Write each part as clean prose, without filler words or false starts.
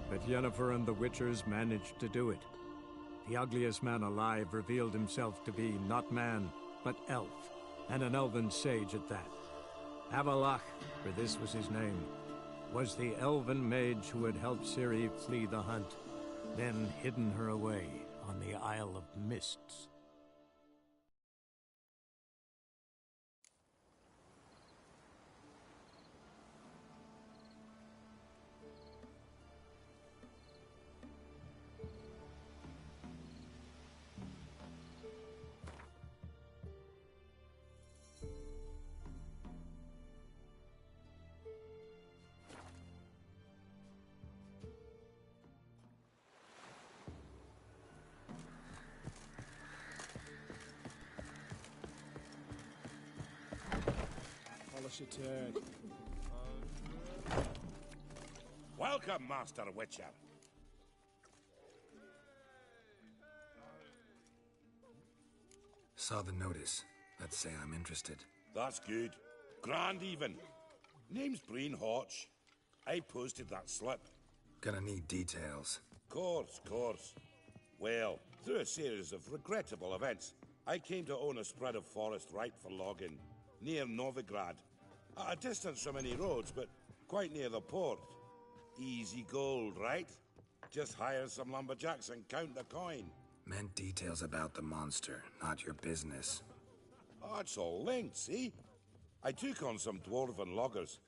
but Yennefer and the Witchers managed to do it. The ugliest man alive revealed himself to be not man, but elf, and an elven sage at that. Avallac'h, for this was his name, was the elven mage who had helped Ciri flee the hunt, then hidden her away on the Isle of Mists. Polish a turd. Welcome, Master Witcher. Saw the notice. Let's say I'm interested. That's good. Grand even. Name's Breen Hotch. I posted that slip. Gonna need details. Course. Well, through a series of regrettable events, I came to own a spread of forest ripe for logging, near Novigrad. At a distance from any roads, but quite near the port. Easy gold, right? Just hire some lumberjacks and count the coin. Meant details about the monster, not your business. Oh, it's all linked, see? I took on some dwarven loggers,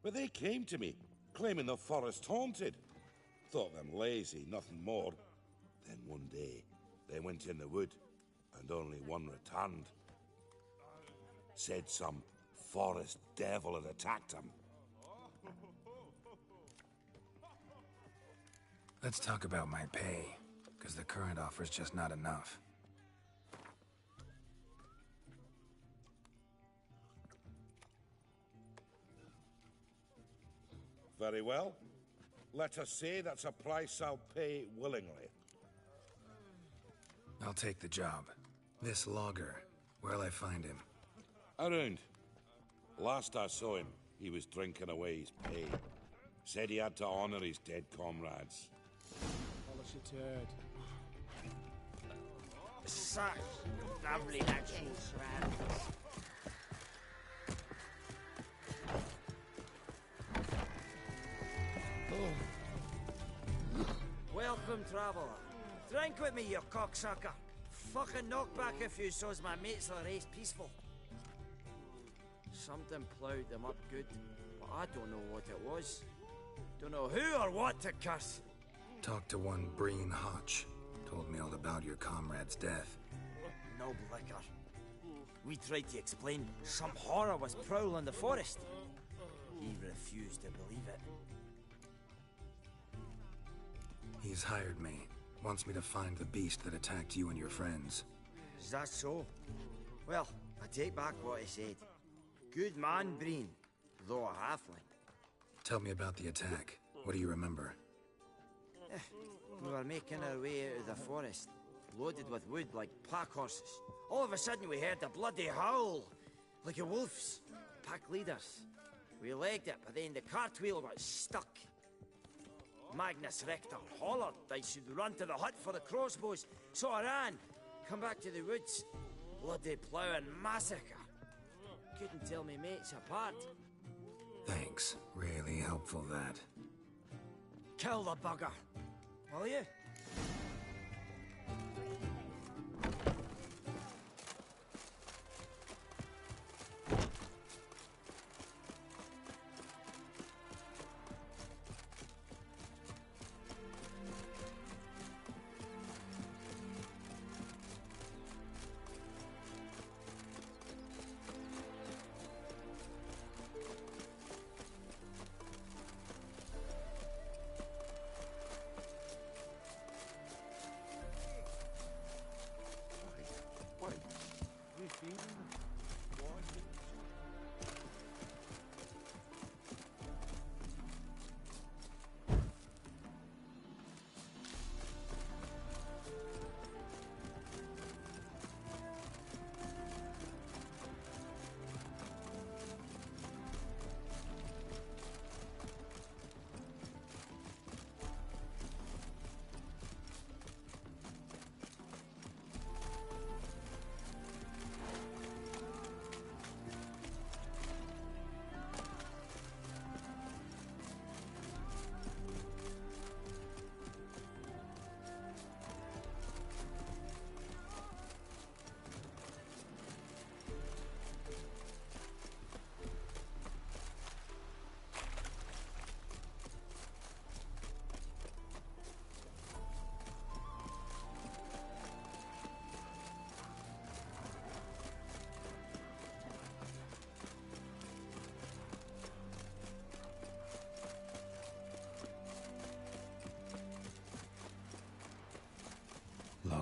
but they came to me, claiming the forest haunted. Thought them lazy, nothing more. Then one day, they went in the wood, and only one returned. Said some forest devil had attacked him. Let's talk about my pay, because the current offer's just not enough. Very well. Let us say that's a price I'll pay willingly. I'll take the job. This logger, where'll I find him? Around. Last I saw him, he was drinking away his pay. Said he had to honor his dead comrades. Polish a turd. Such lovely natural surroundings. Welcome, traveller. Drink with me, you cocksucker. Fucking knock back a few so's my mates will race peaceful. Something ploughed them up good, but I don't know what it was. Don't know who or what to curse. Talked to one Breen Hotch. Told me all about your comrade's death. No blicker. We tried to explain some horror was prowling the forest. He refused to believe it. He's hired me. Wants me to find the beast that attacked you and your friends. Is that so? Well, I take back what I said. Good man, Breen, though a halfling. Tell me about the attack. What do you remember? We were making our way out of the forest, loaded with wood like pack horses. All of a sudden we heard a bloody howl, like a wolf's. Pack leaders. We legged it, but then the cartwheel got stuck. Magnus Rector hollered I should run to the hut for the crossbows, so I ran. Come back to the woods. Bloody ploughing massacre. Couldn't tell me mates apart. Thanks. Really helpful, that. Kill the bugger, will you?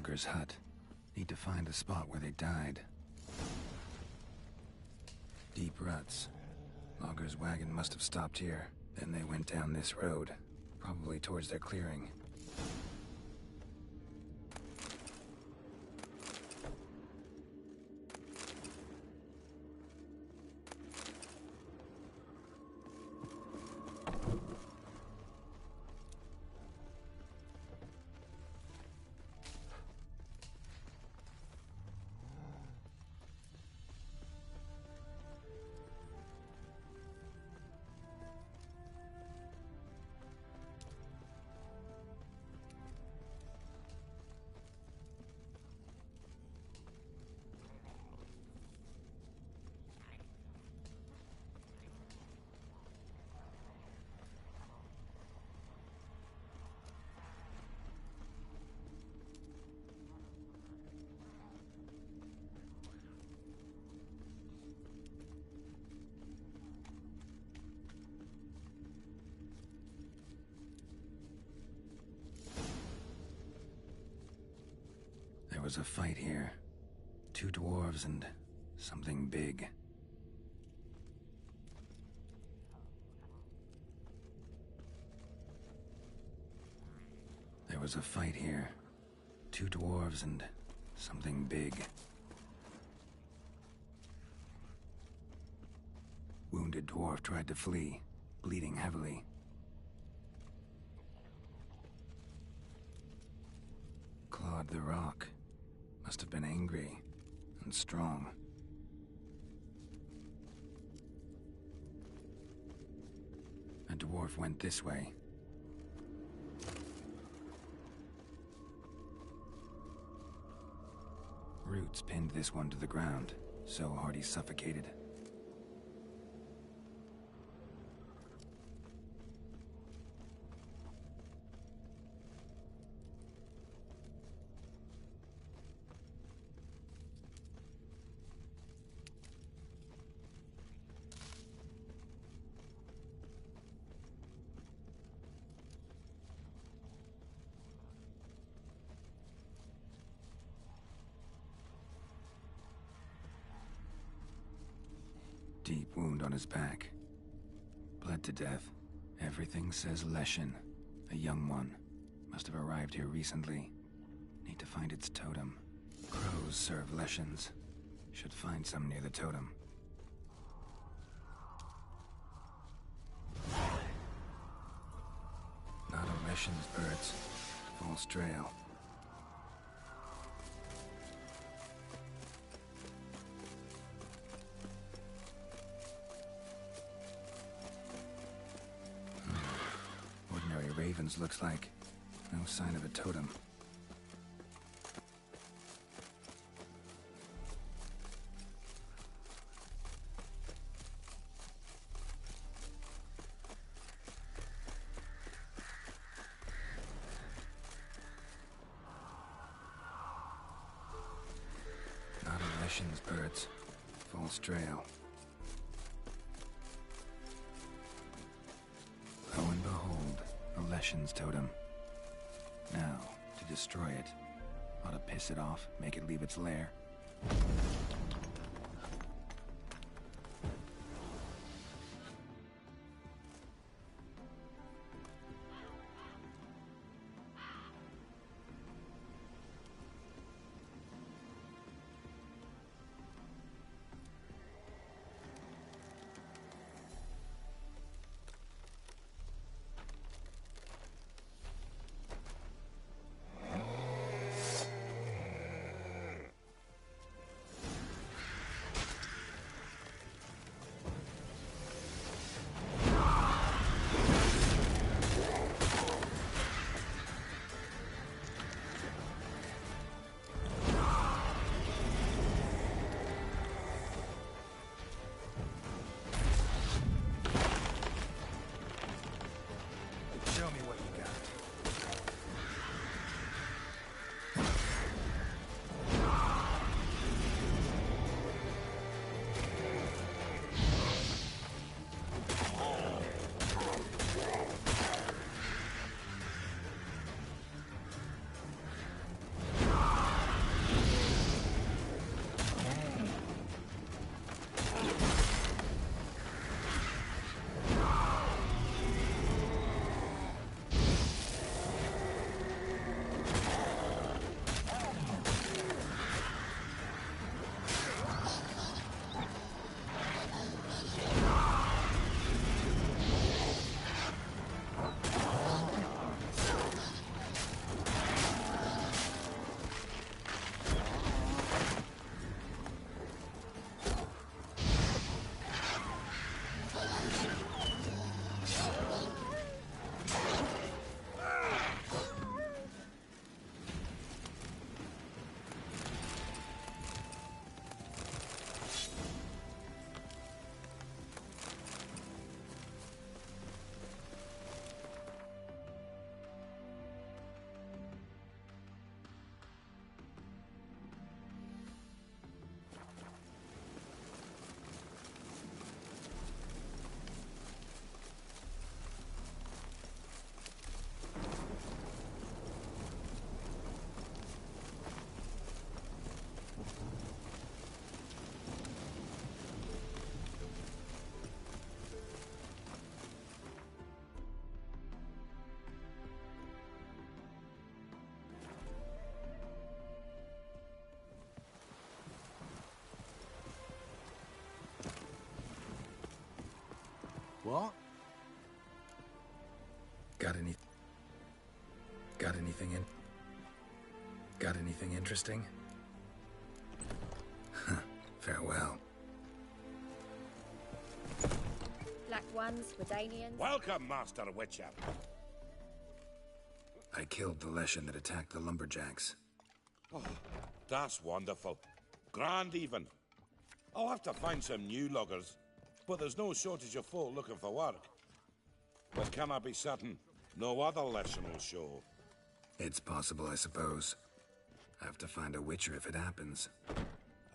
logger's hut. Need to find the spot where they died. Deep ruts. Logger's wagon must have stopped here. Then they went down this road, probably towards their clearing. There was a fight here. 2 dwarves and something big. There was a fight here. 2 dwarves and something big. Wounded dwarf tried to flee, bleeding heavily. Clawed the rock. Must have been angry and strong. A dwarf went this way. Roots pinned this one to the ground, so hard he suffocated. Deep wound on his back. Bled to death. Everything says Leshen. A young one. Must have arrived here recently. Need to find its totem. Crows serve Leshens. Should find some near the totem. Not a Leshen's birds. False trail. Ravens looks like. No sign of a totem. Not a Leshen's birds. False trail. Lo and behold, a Leshen's totem. Now, to destroy it. Ought to piss it off, make it leave its lair. What? Got any... Got anything in... Got anything interesting? Farewell. Black Ones, Redanians. Welcome, Master Witcher. I killed the Leshen that attacked the lumberjacks. Oh, that's wonderful. Grand, even. I'll have to find some new loggers, but there's no shortage of folk looking for work. But can I be certain no other Leshen will show? It's possible, I suppose. I have to find a Witcher if it happens.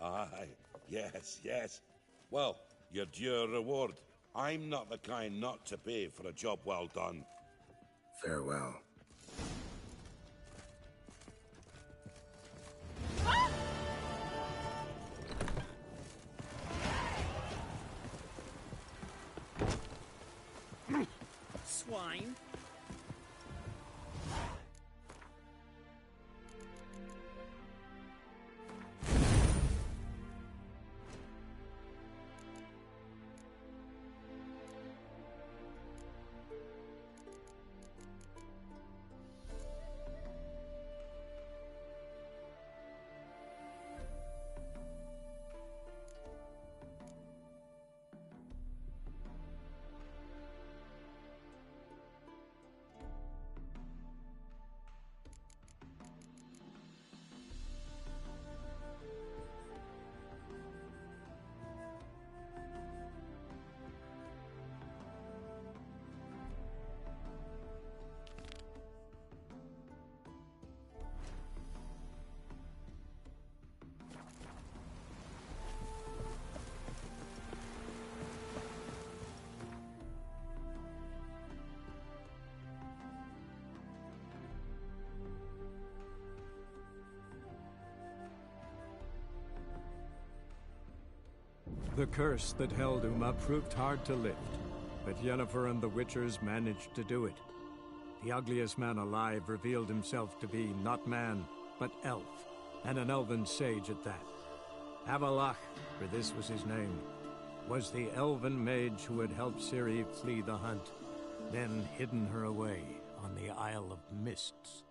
Aye, yes, yes. Well, your due reward. I'm not the kind not to pay for a job well done. Farewell. Swine. The curse that held Uma proved hard to lift, but Yennefer and the Witchers managed to do it. The ugliest man alive revealed himself to be not man, but elf, and an elven sage at that. Avalach, for this was his name, was the elven mage who had helped Ciri flee the hunt, then hidden her away on the Isle of Mists.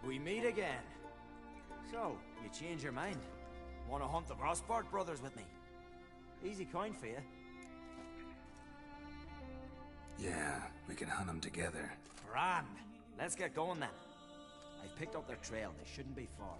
We meet again. So, you change your mind? Want to hunt the Grossbart brothers with me? Easy coin for you. Yeah, we can hunt them together. Grand. Let's get going then. I've picked up their trail. They shouldn't be far.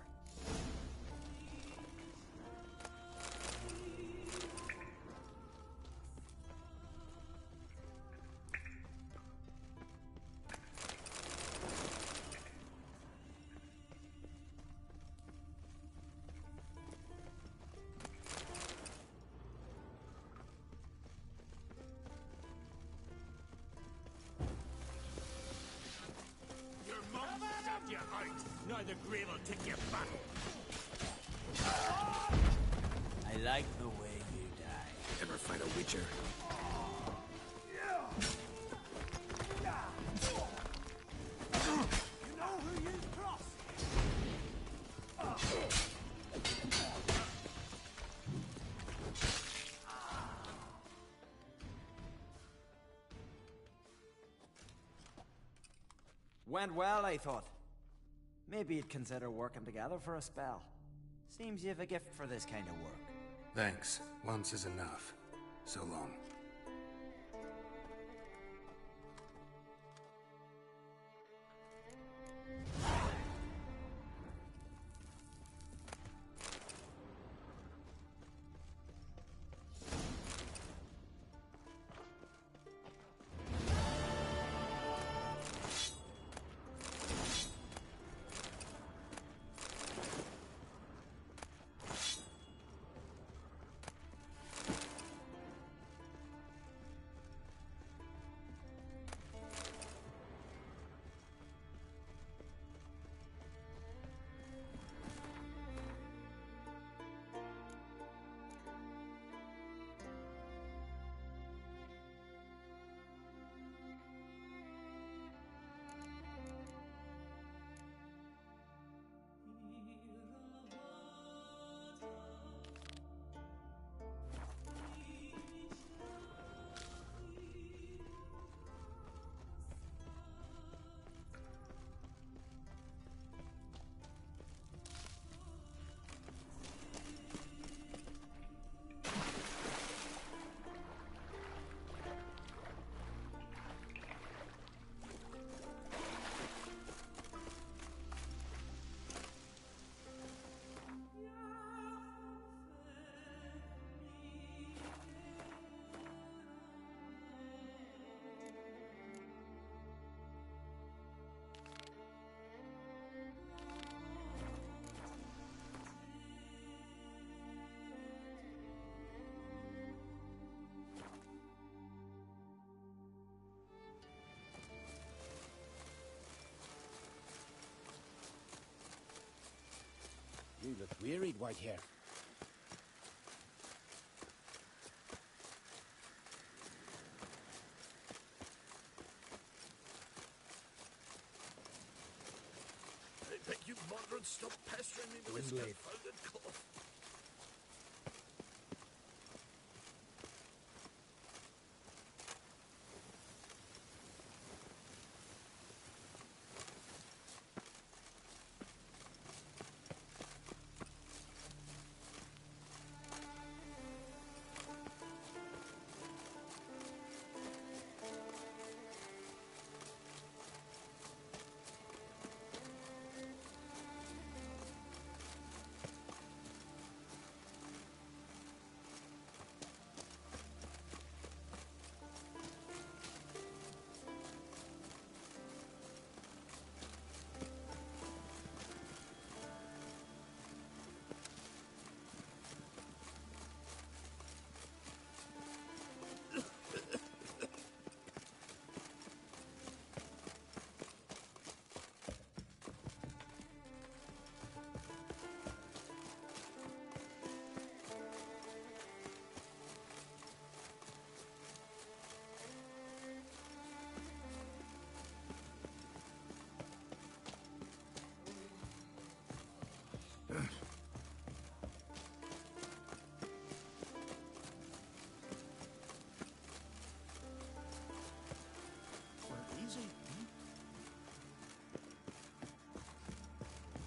Now the grave will take you back. I like the way you die. Ever fight a Witcher? You know who you cross? Went well, I thought. Maybe you'd consider working together for a spell. Seems you have a gift for this kind of work. Thanks. Once is enough. So long. You look wearied, Whitehair. I beg you, Mordred, stop pestering me with this confounded cloth.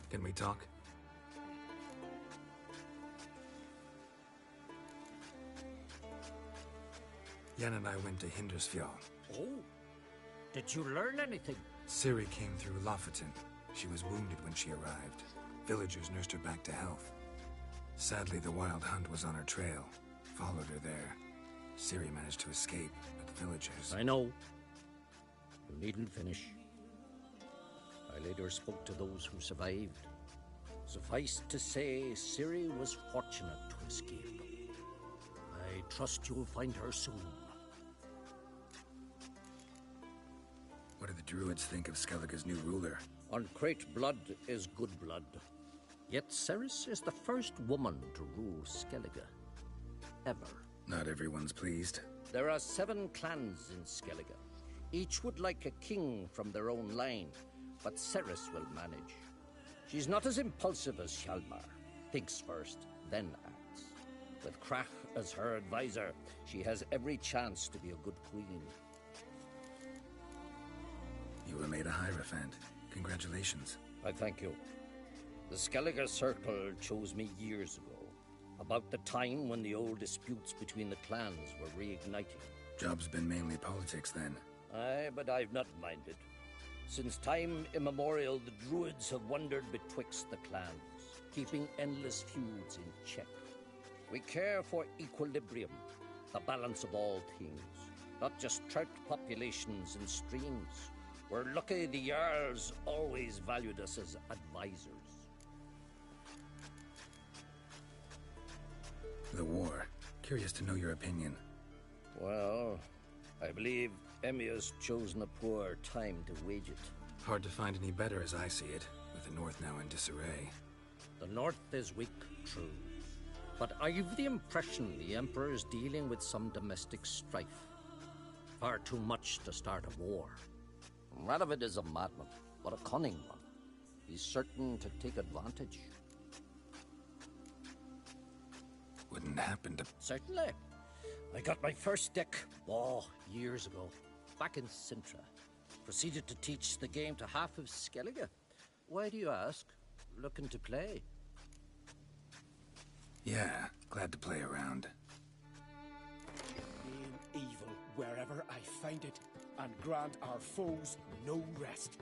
Can we talk? Yen and I went to Hindersfjall. Oh? Did you learn anything? Ciri came through Lofoten. She was wounded when she arrived. Villagers nursed her back to health. Sadly, the Wild Hunt was on her trail. Followed her there. Ciri managed to escape, but the villagers... I know. You needn't finish. I later spoke to those who survived. Suffice to say, Ciri was fortunate to escape. I trust you'll find her soon. What do the Druids think of Skellige's new ruler? Uncrate blood is good blood. Yet Cerys is the first woman to rule Skellige. Ever. Not everyone's pleased. There are 7 clans in Skellige. Each would like a king from their own line, but Cerys will manage. She's not as impulsive as Hjalmar. Thinks first, then acts. With Krach as her advisor, she has every chance to be a good queen. You were made a Hierophant. Congratulations. I thank you. The Skellige Circle chose me years ago, about the time when the old disputes between the clans were reigniting. Job's been mainly politics then. Aye, but I've not minded. Since time immemorial, the Druids have wandered betwixt the clans, keeping endless feuds in check. We care for equilibrium, the balance of all things, not just trout populations and streams. We're lucky the Jarls always valued us as advisors. The war. Curious to know your opinion. Well, I believe Emmir's chosen a poor time to wage it. Hard to find any better as I see it, with the North now in disarray. The North is weak, true. But I've the impression the Emperor is dealing with some domestic strife. Far too much to start a war. Radovid is a madman, but a cunning one. He's certain to take advantage. Wouldn't happen to... Certainly. I got my first deck, years ago, back in Sintra. Proceeded to teach the game to half of Skellige. Why do you ask? Looking to play? Yeah, glad to play around. Name evil wherever I find it, and grant our foes no rest.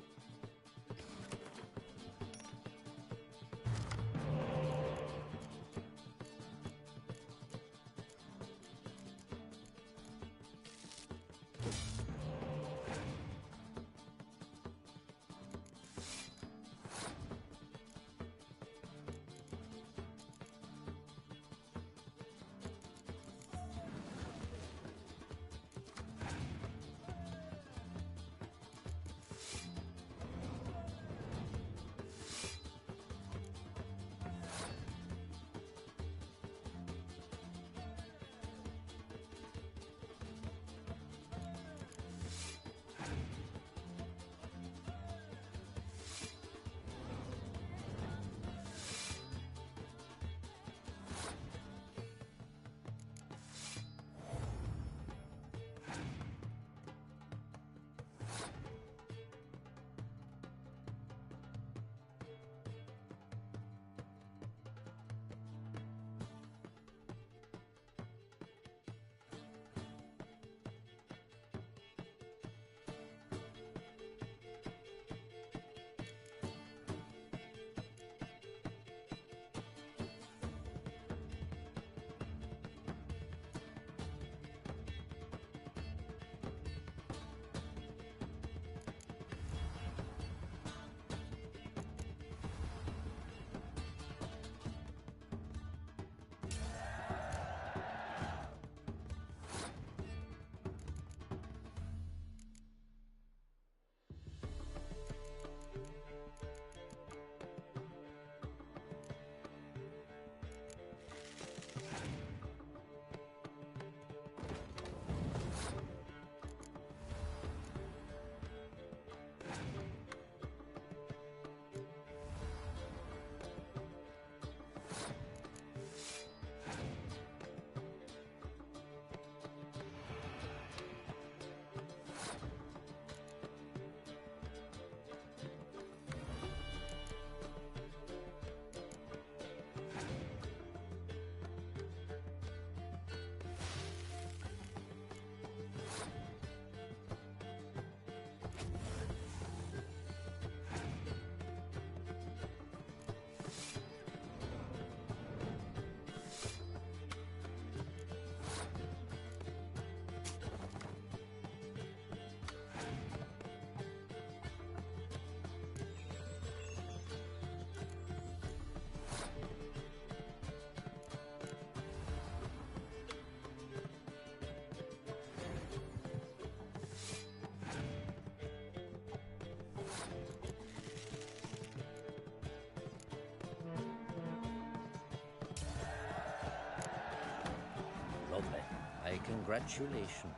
Congratulations.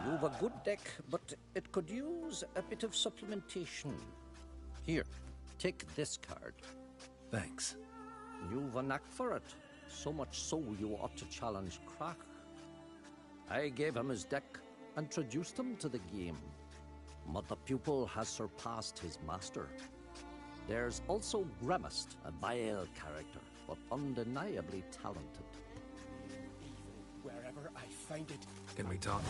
You've a good deck, but it could use a bit of supplementation. Here, take this card. Thanks. You've a knack for it. So much so you ought to challenge Krach. I gave him his deck, introduced him to the game. But the pupil has surpassed his master. There's also Gramast, a vile character, but undeniably talented. Wherever I find it. Can we talk?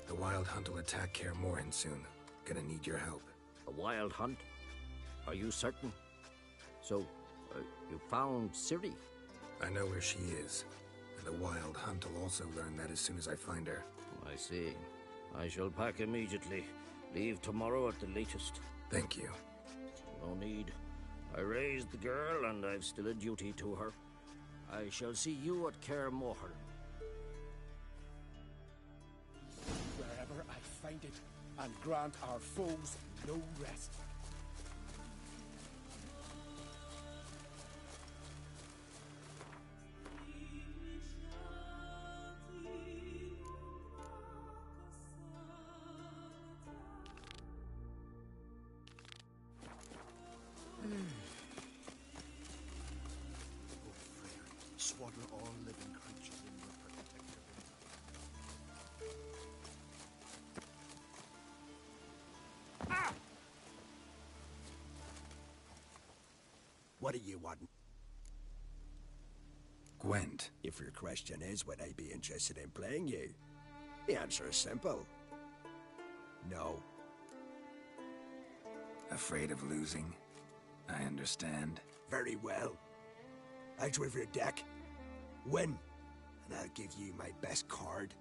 The Wild Hunt will attack Kaer Morhen soon. Gonna need your help. A wild hunt? Are you certain? So, you found Ciri? I know where she is. And the Wild Hunt will also learn that as soon as I find her. I see. I shall pack immediately. Leave tomorrow at the latest. Thank you. No need. I raised the girl, and I've still a duty to her. I shall see you at Kaer Morhen. Wherever I find it, and grant our foes no rest. Swaddle all living creatures in your protective wing. Ah! What do you want? Gwent. If your question is, would I be interested in playing you? The answer is simple. No. Afraid of losing? I understand. Very well. Out with your deck. Win, and I'll give you my best card.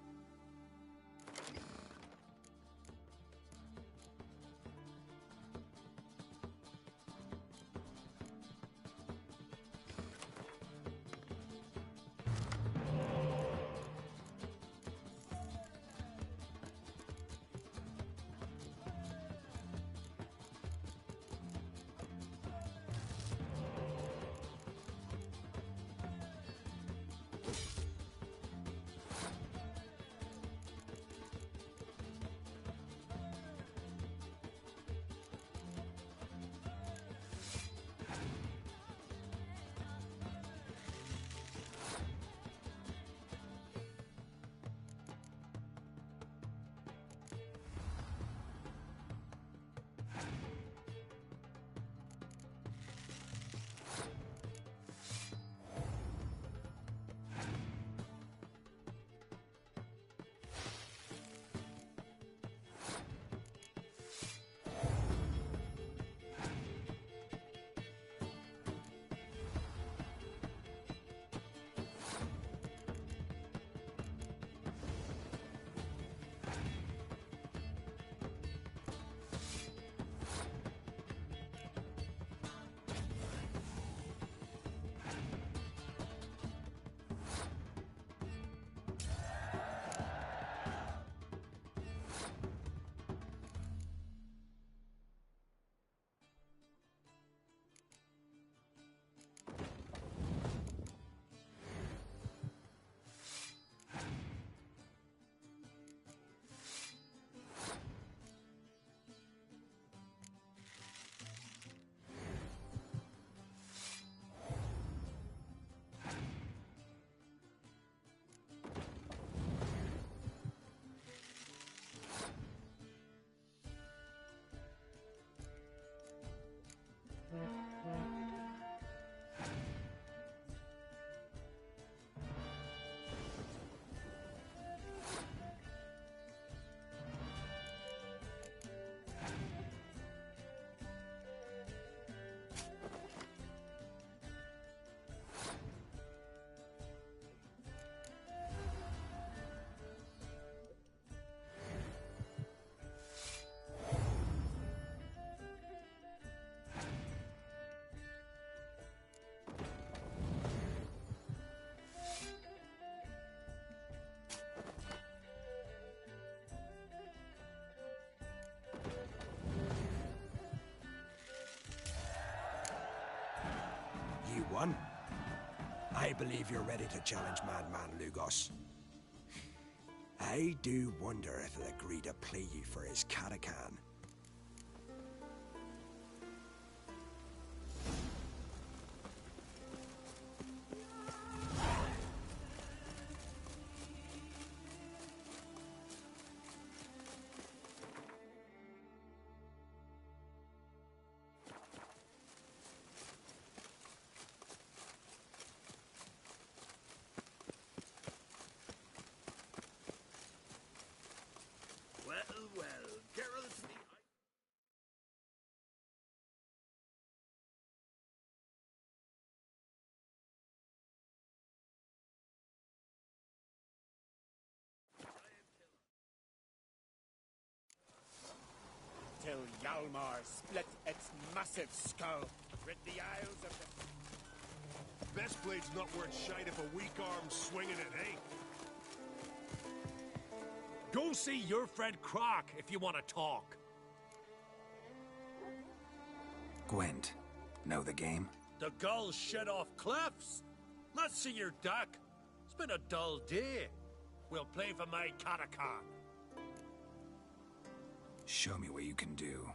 You won. I believe you're ready to challenge Madman Lugos. I do wonder if he'll agree to play you for his Catacan. Well, Geralt, Till Hjalmar split its massive skull, rid the Isles of the... Best blade's not worth shite if a weak arm's swinging it, eh? Go see your friend Croc if you want to talk. Gwent. Know the game? The gulls shed off cliffs. Let's see your duck. It's been a dull day. We'll play for my Catacan. Show me what you can do.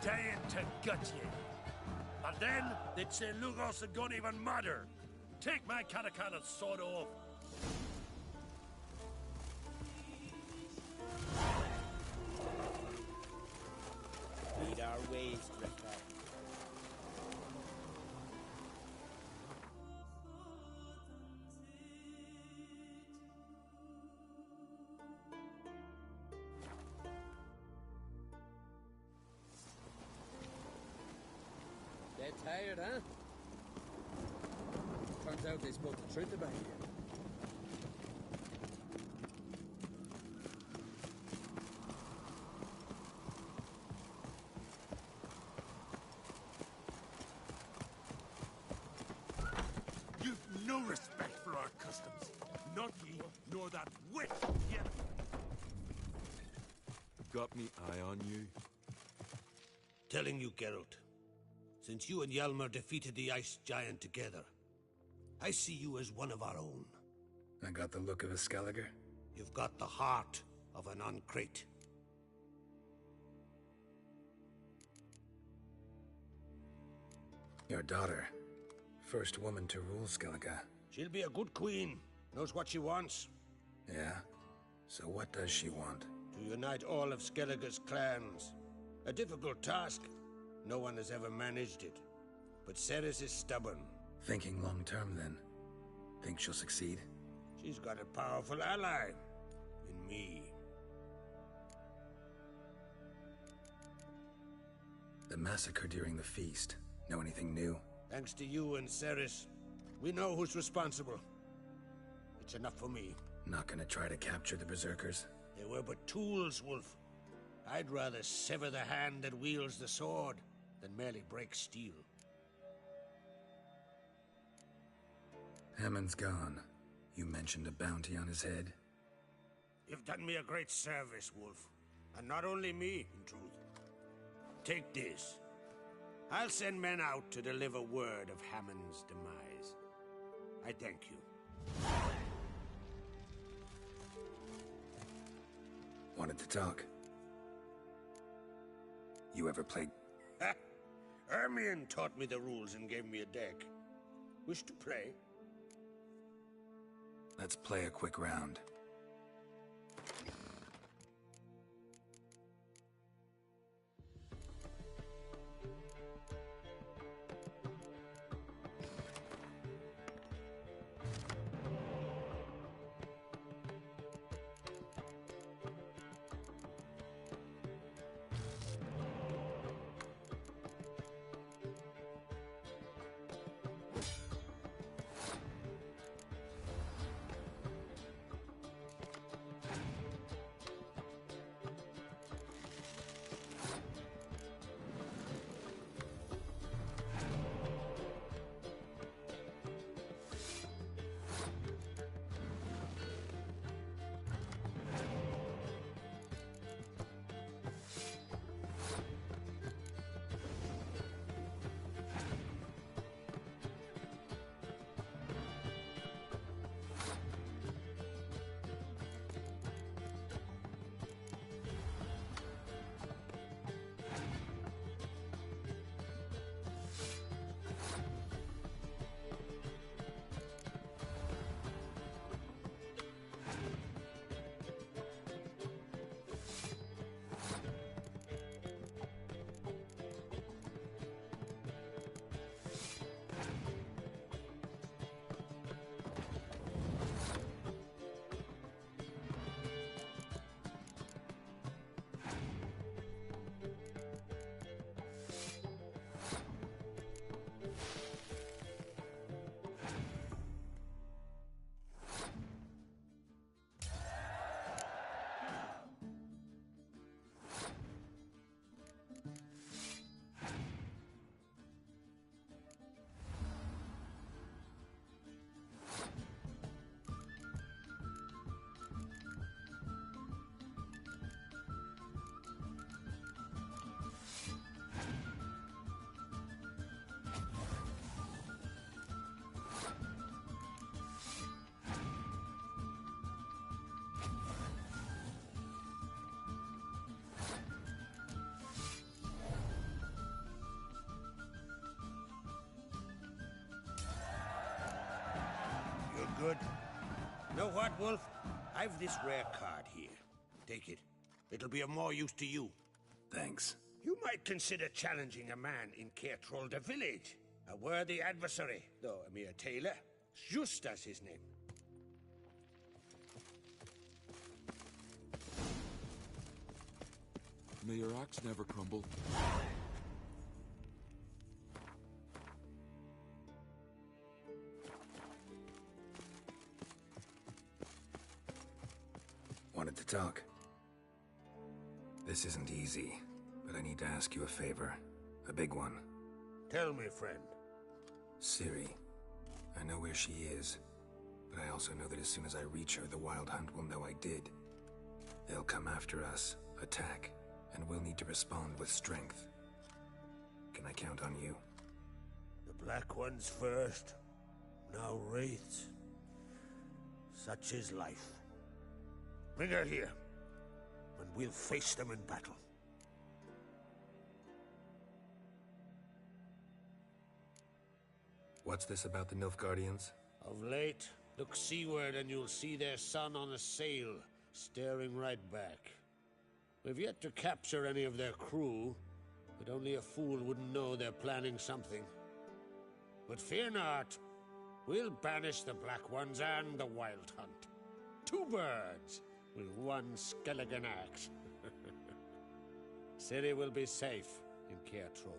Dying to gut you. And then they'd say Lugos had gone even madder. Take my Catacan and sod off. Lead our ways, Drifter. get tired, huh? Turns out they spoke the truth about you. You've no respect for our customs. Not ye, nor that witch yet. Got me eye on you? Telling you, Geralt. Since you and Hjalmar defeated the Ice Giant together, I see you as one of our own. I got the look of a Skelliger? You've got the heart of an Uncrate. Your daughter. First woman to rule Skellige. She'll be a good queen. Knows what she wants. Yeah? So what does she want? To unite all of Skellige's clans. A difficult task. No one has ever managed it. But Cerys is stubborn. Thinking long-term, then? Think she'll succeed? She's got a powerful ally. In me. The massacre during the feast. Know anything new? Thanks to you and Cerys, we know who's responsible. It's enough for me. Not gonna try to capture the Berserkers? They were but tools, Wolf. I'd rather sever the hand that wields the sword than merely break steel. Hammond's gone. You mentioned a bounty on his head? You've done me a great service, Wolf. And not only me, in truth. Take this. I'll send men out to deliver word of Hammond's demise. I thank you. Wanted to talk. You ever played? Ermion taught me the rules and gave me a deck. Wish to play? Let's play a quick round. Good. Know what, Wolf? I've this rare card here. Take it. It'll be of more use to you. Thanks. You might consider challenging a man in Caertrolda village. A worthy adversary, though a mere tailor. Justas his name. May your axe never crumble. Wanted to talk. This isn't easy, but I need to ask you a favor. A big one. Tell me, friend. Ciri. I know where she is, but I also know that as soon as I reach her, the Wild Hunt will know I did. They'll come after us, attack, and we'll need to respond with strength. Can I count on you? The Black Ones first, now Wraiths. Such is life. Bring her here, and we'll face them in battle. What's this about the Nilfgaardians? Of late, look seaward and you'll see their sun on a sail, staring right back. We've yet to capture any of their crew, but only a fool wouldn't know they're planning something. But fear not, we'll banish the Black Ones and the Wild Hunt. 2 birds with 1 Skelligan axe. Ciri will be safe in Kaer Trolde.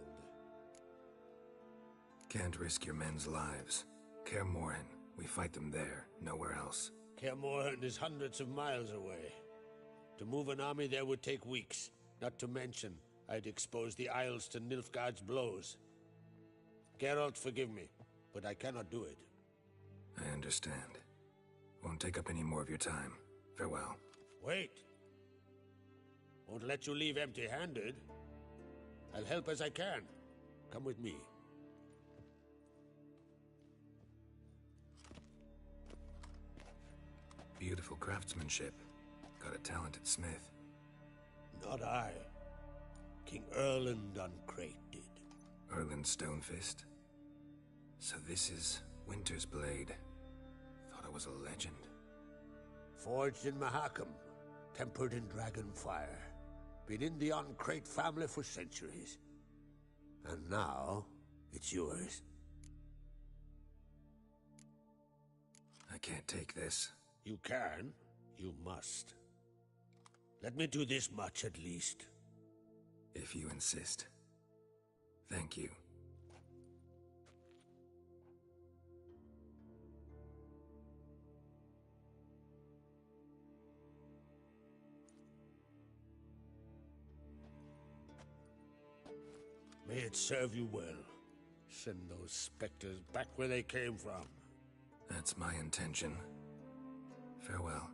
Can't risk your men's lives. Kaer Morhen, we fight them there, nowhere else. Kaer Morhen is hundreds of miles away. To move an army there would take weeks, not to mention I'd expose the Isles to Nilfgaard's blows. Geralt, forgive me, but I cannot do it. I understand. Won't take up any more of your time. Farewell. Wait. Won't let you leave empty-handed. I'll help as I can. Come with me. Beautiful craftsmanship. Got a talented smith. Not I. King Erland Uncrate did. Erland Stonefist? So this is Winter's Blade. Thought I was a legend. Forged in Mahakam, tempered in dragon fire. Been in the Uncrate family for centuries. And now, it's yours. I can't take this. You can. You must. Let me do this much at least. If you insist. Thank you. May it serve you well. Send those specters back where they came from. That's my intention. Farewell.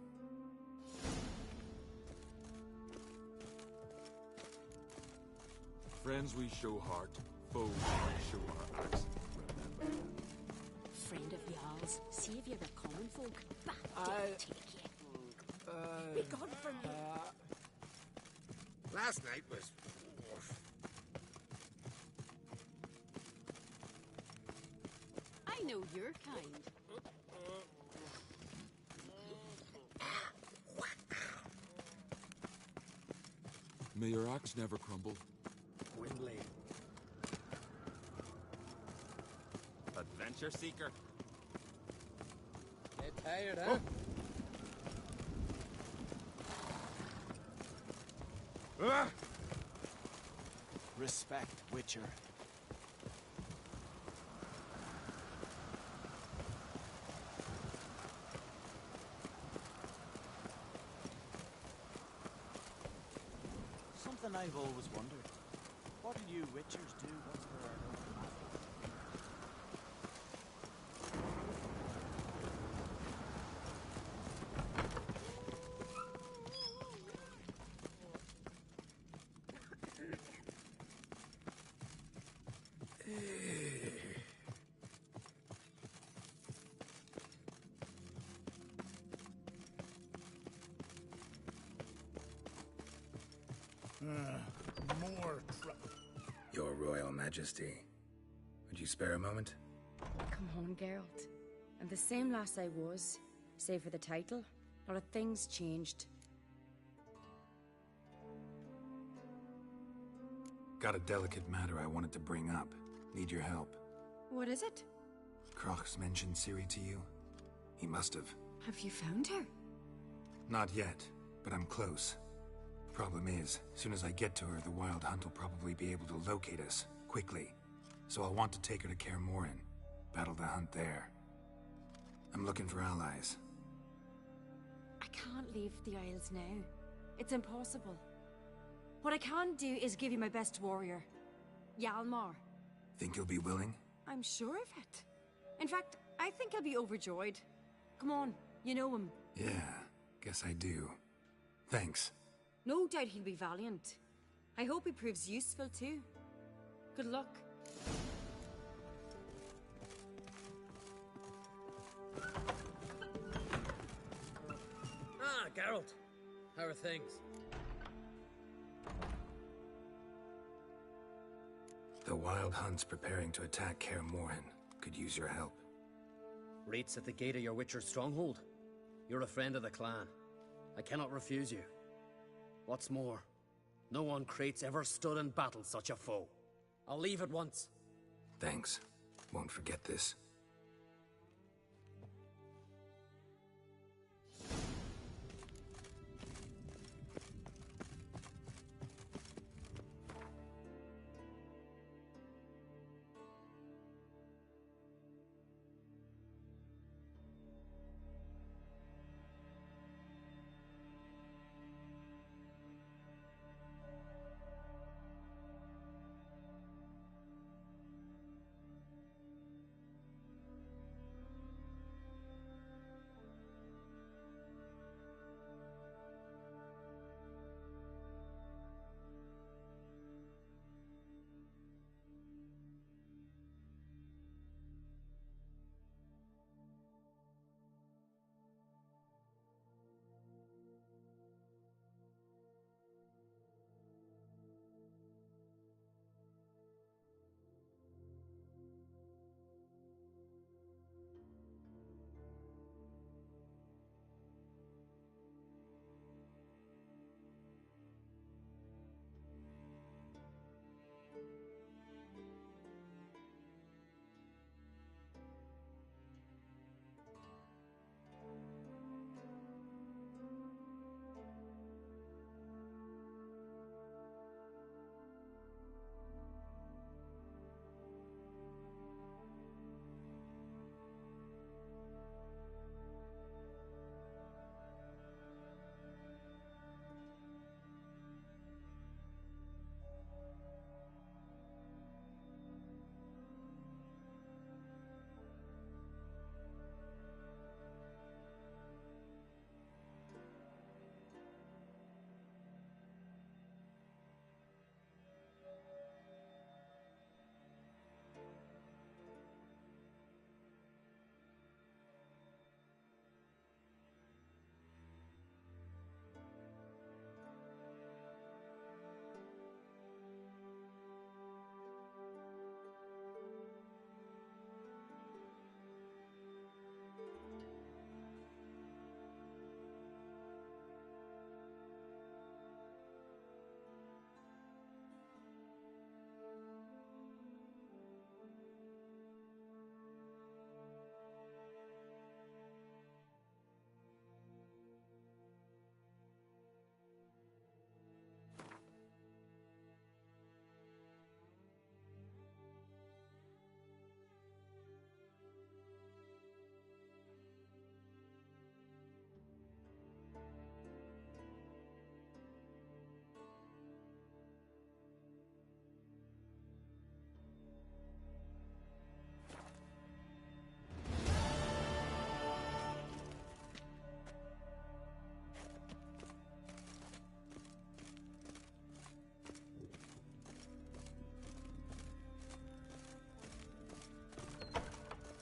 Friends we show heart, foes we show our axe. Remember that. Friend of y'all's, savior of common folk. Bah, take you. Be gone from me. Last night was... I know your kind. May your axe never crumble. Gwynley. Adventure seeker. Get tired, huh? Respect, Witcher. Something I've always wondered. What do you Witchers do once there are no commands? More trouble. Your Royal Majesty. Would you spare a moment? Come on, Geralt. I'm the same lass I was, save for the title. A lot of things changed. Got a delicate matter I wanted to bring up. Need your help. What is it? Crach's mentioned Ciri to you? He must have. Have you found her? Not yet, but I'm close. Problem is, soon as I get to her, the Wild Hunt will probably be able to locate us, quickly. So I'll want to take her to Kaer Morhen, battle the hunt there. I'm looking for allies. I can't leave the Isles now. It's impossible. What I can do is give you my best warrior, Hjalmar. Think you'll be willing? I'm sure of it. In fact, I think he'll be overjoyed. Come on, you know him. Yeah, guess I do. Thanks. No doubt he'll be valiant. I hope he proves useful too. Good luck. Ah, Geralt. How are things? The Wild Hunt's preparing to attack Kaer Morhen. Could use your help. Rates at the gate of your Witcher's stronghold. You're a friend of the clan. I cannot refuse you. What's more, no one Crate's ever stood and battled such a foe. I'll leave at once. Thanks. Won't forget this.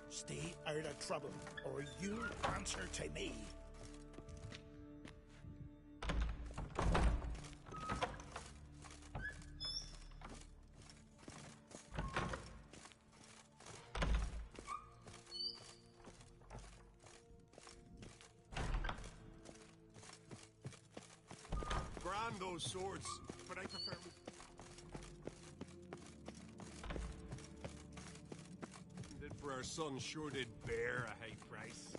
Stay out of trouble, or you'll answer to me. Brand those swords, but I prefer... For our son sure did bear a high price.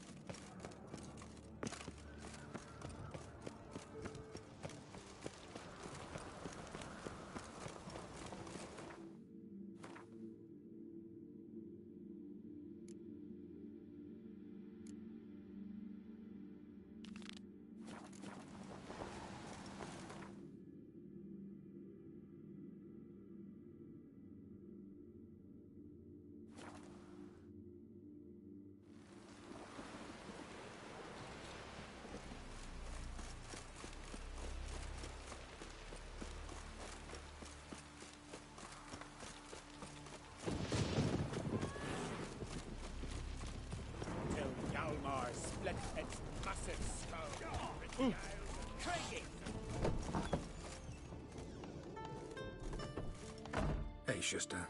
Hey, Schuster.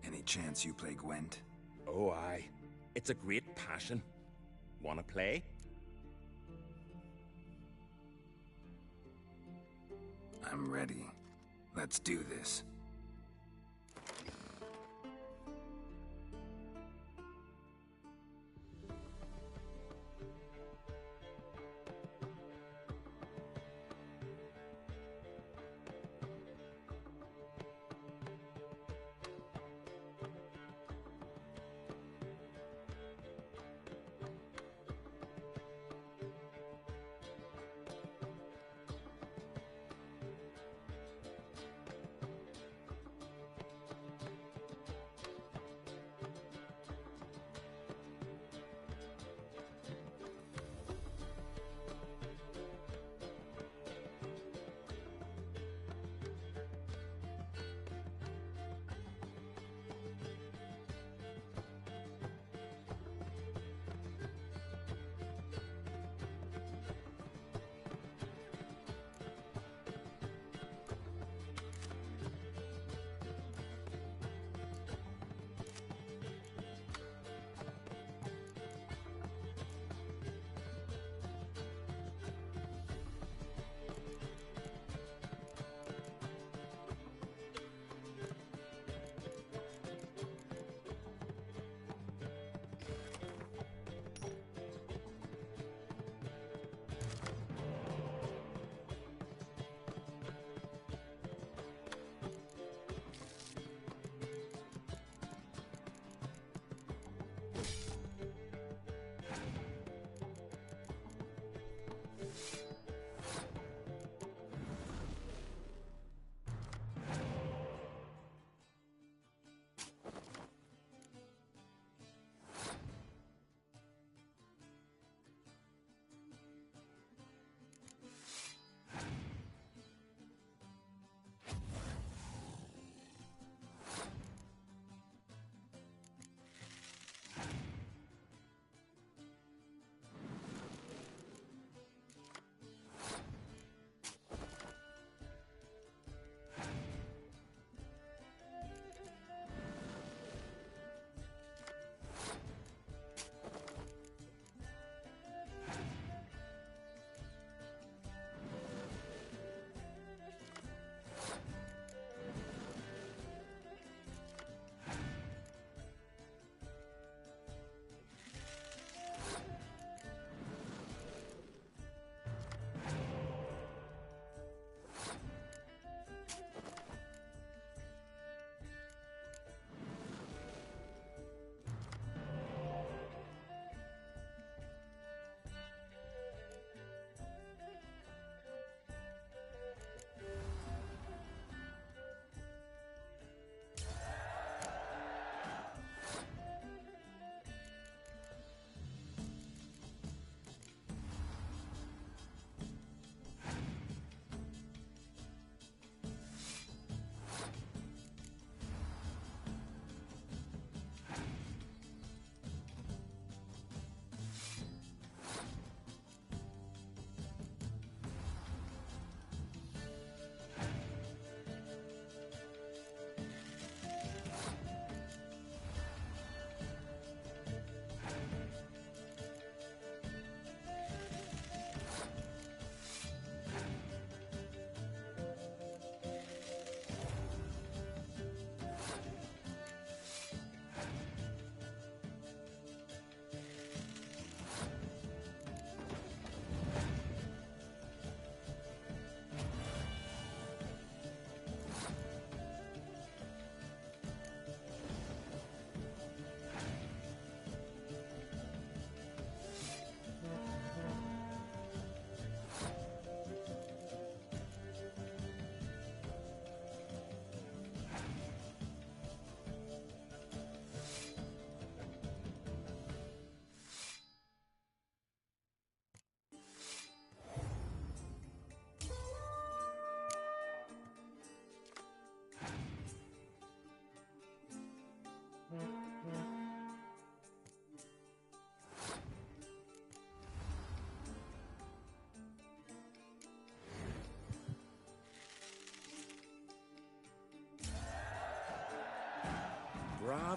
Any chance you play Gwent? Oh, aye. It's a great passion. Wanna play? I'm ready. Let's do this.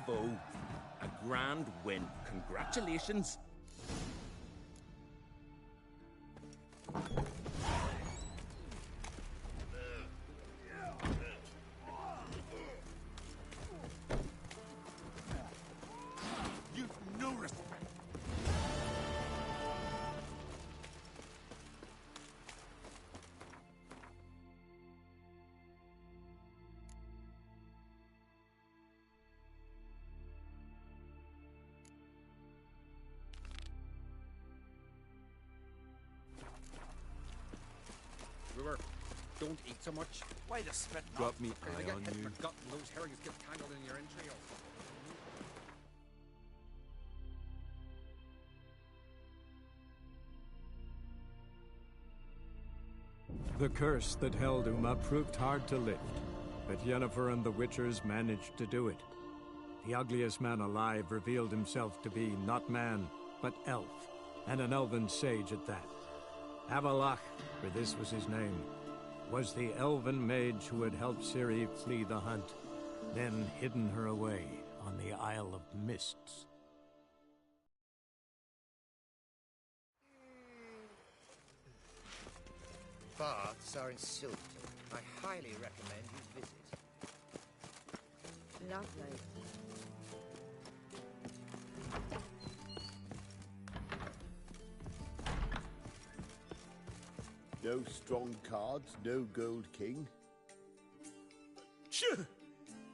Bravo! A grand win. Congratulations. You've no respect. Brewer, don't eat so much. Why the spit? Got me They eye get on hit you. for gut and those herrings get tangled in your entrails. The curse that held Uma proved hard to lift, but Yennefer and the Witchers managed to do it. The ugliest man alive revealed himself to be not man, but elf, and an elven sage at that. Avalach, for this was his name, was the elven mage who had helped Ciri flee the hunt, then hidden her away on the Isle of Mists. Baths are in Silton. I highly recommend you visit. Lovely. No strong cards, no gold king. Sure.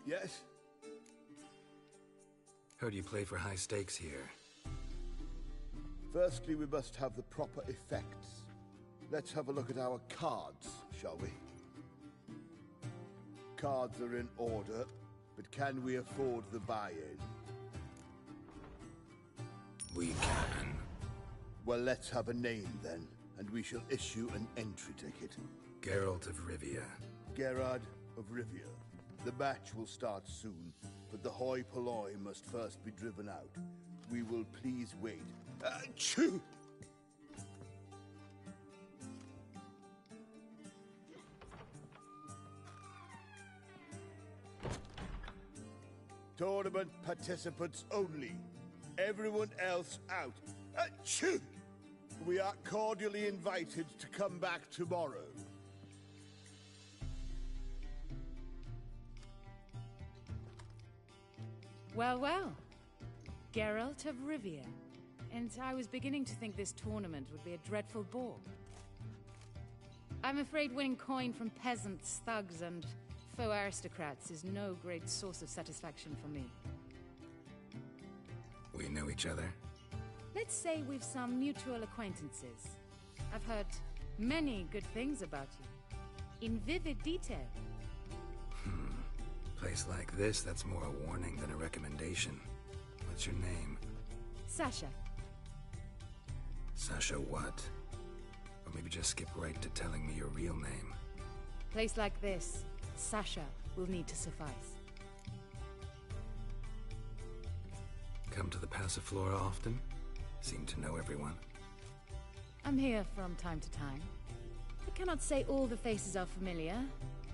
Yes? Heard you play for high stakes here. Firstly, we must have the proper effects. Let's have a look at our cards, shall we? Cards are in order, but can we afford the buy-in? We can. Well, let's have a name then, and we shall issue an entry ticket. Geralt of Rivia. Gerard of Rivia. The match will start soon, but the hoi polloi must first be driven out. We will please wait. Achoo! Tournament participants only. Everyone else out. Achoo! We are cordially invited to come back tomorrow. Well, well. Geralt of Rivia. And I was beginning to think this tournament would be a dreadful bore. I'm afraid winning coin from peasants, thugs, and faux aristocrats is no great source of satisfaction for me. We know each other. Let's say we've some mutual acquaintances. I've heard many good things about you. In vivid detail. Place like this, that's more a warning than a recommendation. What's your name? Sasha. Sasha what? Or maybe just skip right to telling me your real name. Place like this, Sasha will need to suffice. Come to the Passiflora often? Seem to know everyone. I'm here from time to time. I cannot say all the faces are familiar,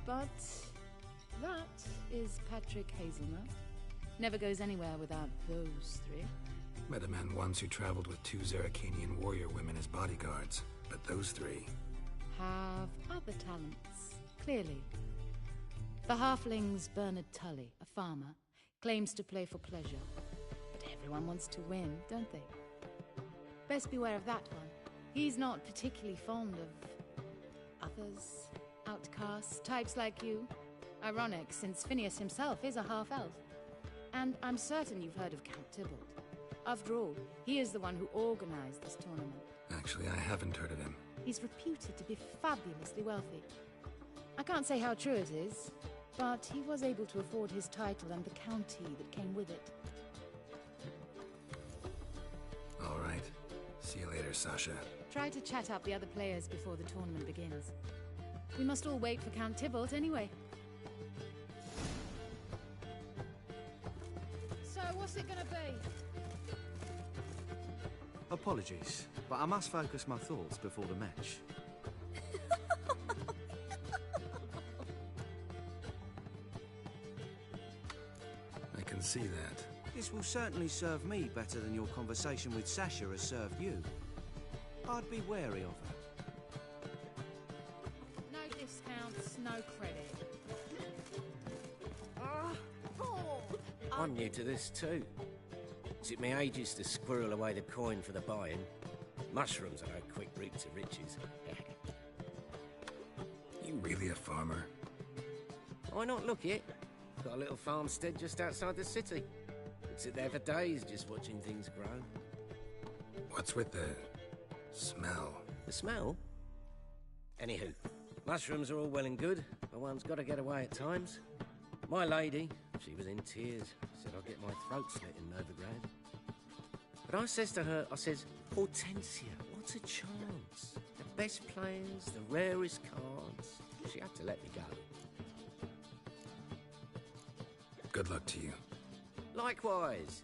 but that is Patrick Hazelnut. Never goes anywhere without those three. Met a man once who traveled with 2 Zerrikanian warrior women as bodyguards, but those 3... have other talents, clearly. The halfling's Bernard Tully, a farmer, claims to play for pleasure. But everyone wants to win, don't they? Best beware of that one. He's not particularly fond of others, outcasts, types like you. Ironic, since Phineas himself is a half-elf. And I'm certain you've heard of Count Tybalt. After all, he is the one who organized this tournament. Actually, I haven't heard of him. He's reputed to be fabulously wealthy. I can't say how true it is, but he was able to afford his title and the county that came with it. All right. See you later, Sasha. Try to chat up the other players before the tournament begins. We must all wait for Count Tybalt anyway. So, what's it gonna be? Apologies, but I must focus my thoughts before the match. I can see that. This will certainly serve me better than your conversation with Sasha has served you. I'd be wary of her. No discounts, no credit. I'm new to this too. Took me ages to squirrel away the coin for the buy-in. Mushrooms are no quick route to riches. You really a farmer? Why not look it? Got a little farmstead just outside the city. Could sit there for days just watching things grow. What's with the smell? The smell? Anywho, mushrooms are all well and good, but one's got to get away at times. My lady, she was in tears, said I'd get my throat slit in Novigrad. But I says to her, I says, Hortensia, what's a chance? The best players, the rarest cards. She had to let me go. Good luck to you. Likewise.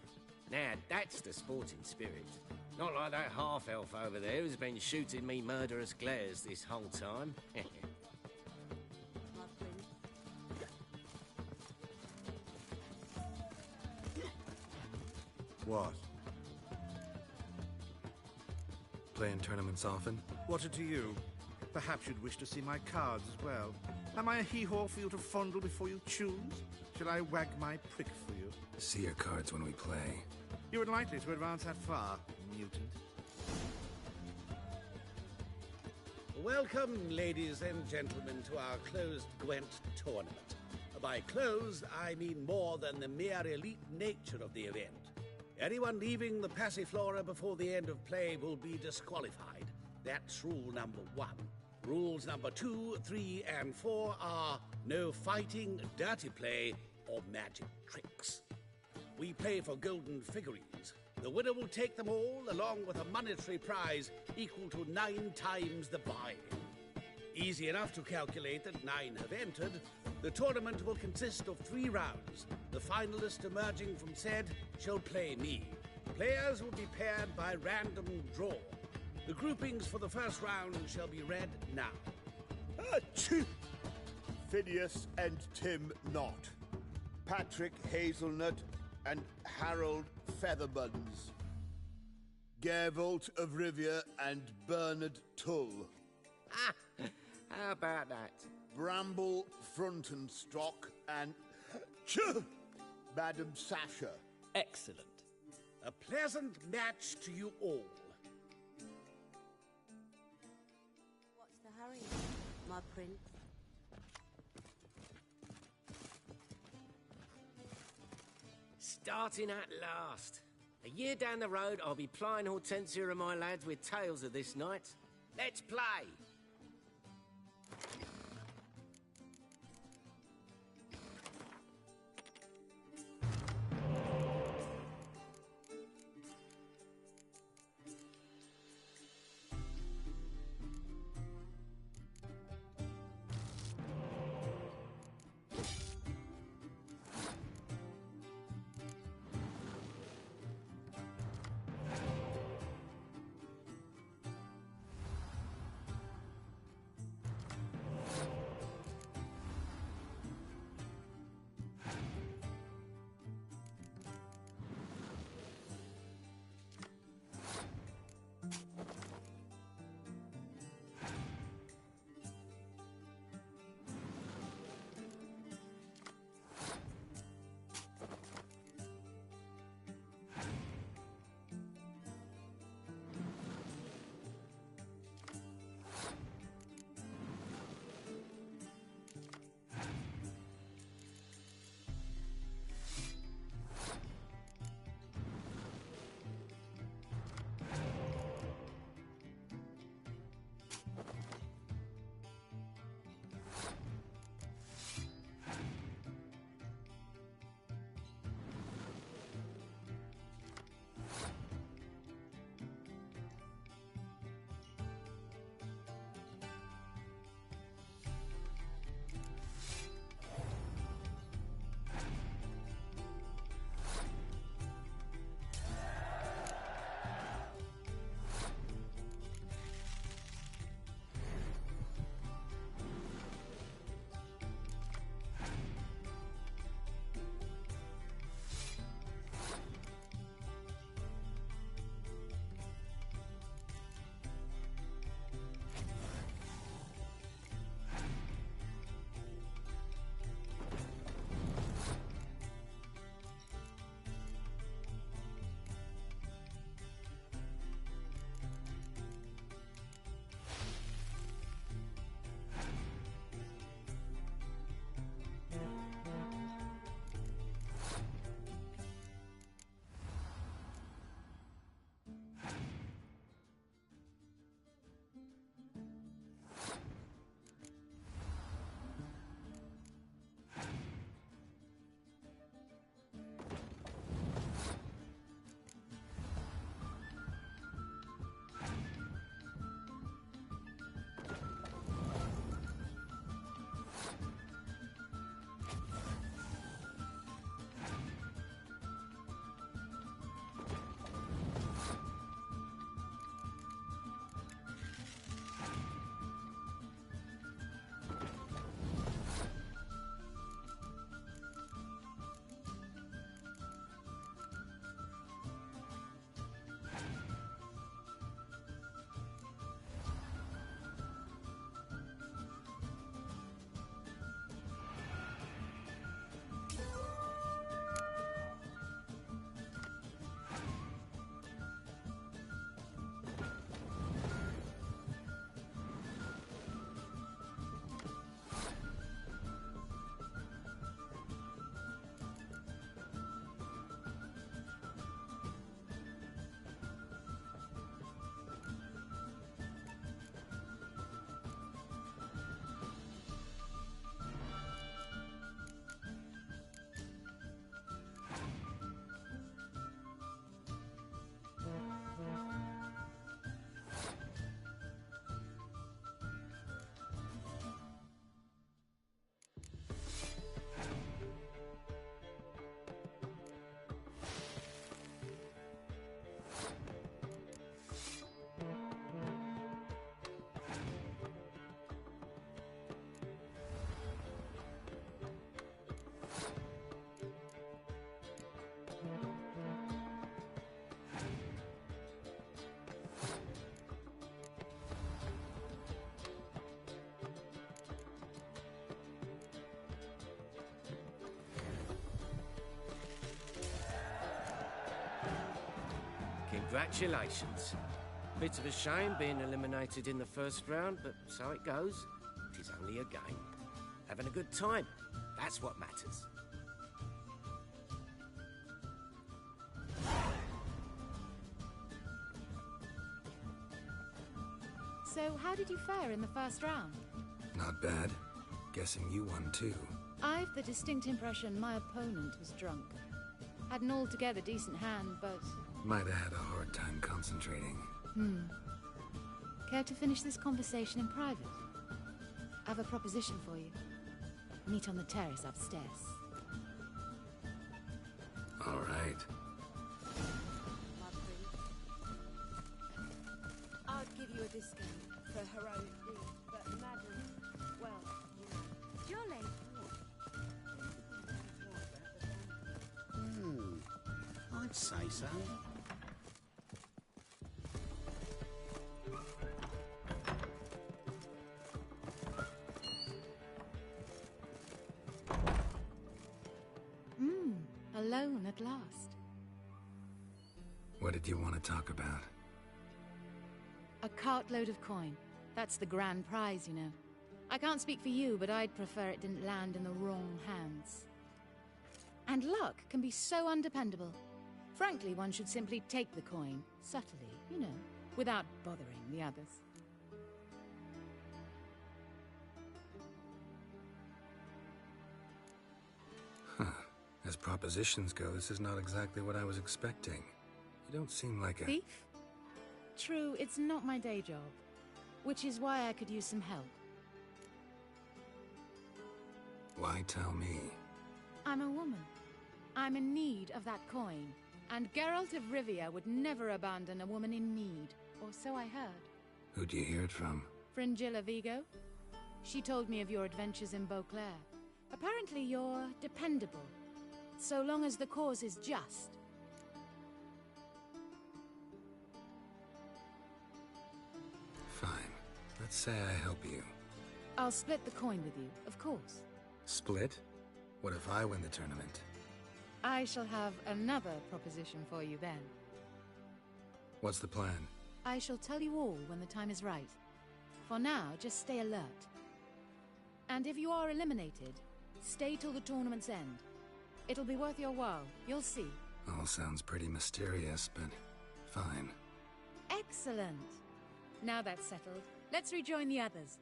Now, that's the sporting spirit. Not like that half-elf over there who's been shooting me murderous glares this whole time. What? Playing tournaments often? What to you? Perhaps you'd wish to see my cards as well. Am I a hee-haw for you to fondle before you choose? Shall I wag my prick for you? See your cards when we play. You were likely to advance that far, mutant. Welcome, ladies and gentlemen, to our closed Gwent tournament. By closed, I mean more than the mere elite nature of the event. Anyone leaving the Passiflora before the end of play will be disqualified. That's rule number 1. Rules number 2, 3, and 4 are no fighting, dirty play, or magic tricks. We play for golden figurines. The winner will take them all, along with a monetary prize equal to 9 times the buy-in. Easy enough to calculate that 9 have entered. The tournament will consist of 3 rounds. The finalist emerging from said shall play me. Players will be paired by random draw. The groupings for the first round shall be read now. Achoo! Phineas and Tim Knott. Patrick Hazelnut and Harold Featherbuns. Gervolt of Rivia and Bernard Tull. How about that? Bramble Frontenstock and Madam Sasha. Excellent. A pleasant match to you all. What's the hurry, my prince? Starting at last. A year down the road, I'll be plying Hortensia and my lads with tales of this night. Let's play! Congratulations. Bit of a shame being eliminated in the first round, but so it goes. It is only a game. Having a good time, that's what matters. So, how did you fare in the first round? Not bad. Guessing you won too. I've the distinct impression my opponent was drunk. Had an altogether decent hand, but... Might have had a hard time concentrating. Care to finish this conversation in private? I have a proposition for you. Meet on the terrace upstairs. All right. I'd give you a discount for heroic deeds, but madam, well, you know. Jolly. I'd say so. Alone at last. What did you want to talk about? A cartload of coin. That's the grand prize, you know. I can't speak for you, but I'd prefer it didn't land in the wrong hands. And luck can be so undependable. Frankly, one should simply take the coin, subtly, you know, without bothering the others. As propositions go, this is not exactly what I was expecting. You don't seem like a... Thief? True, it's not my day job. Which is why I could use some help. Why tell me? I'm a woman. I'm in need of that coin. And Geralt of Rivia would never abandon a woman in need. Or so I heard. Who'd you hear it from? Fringilla Vigo. She told me of your adventures in Beauclair. Apparently you're dependable. So long as the cause is just. Fine. Let's say I help you. I'll split the coin with you, of course. Split? What if I win the tournament? I shall have another proposition for you then. What's the plan? I shall tell you all when the time is right. For now, just stay alert. And if you are eliminated, stay till the tournament's end. It'll be worth your while, you'll see. All sounds pretty mysterious, but fine. Excellent! Now that's settled, let's rejoin the others.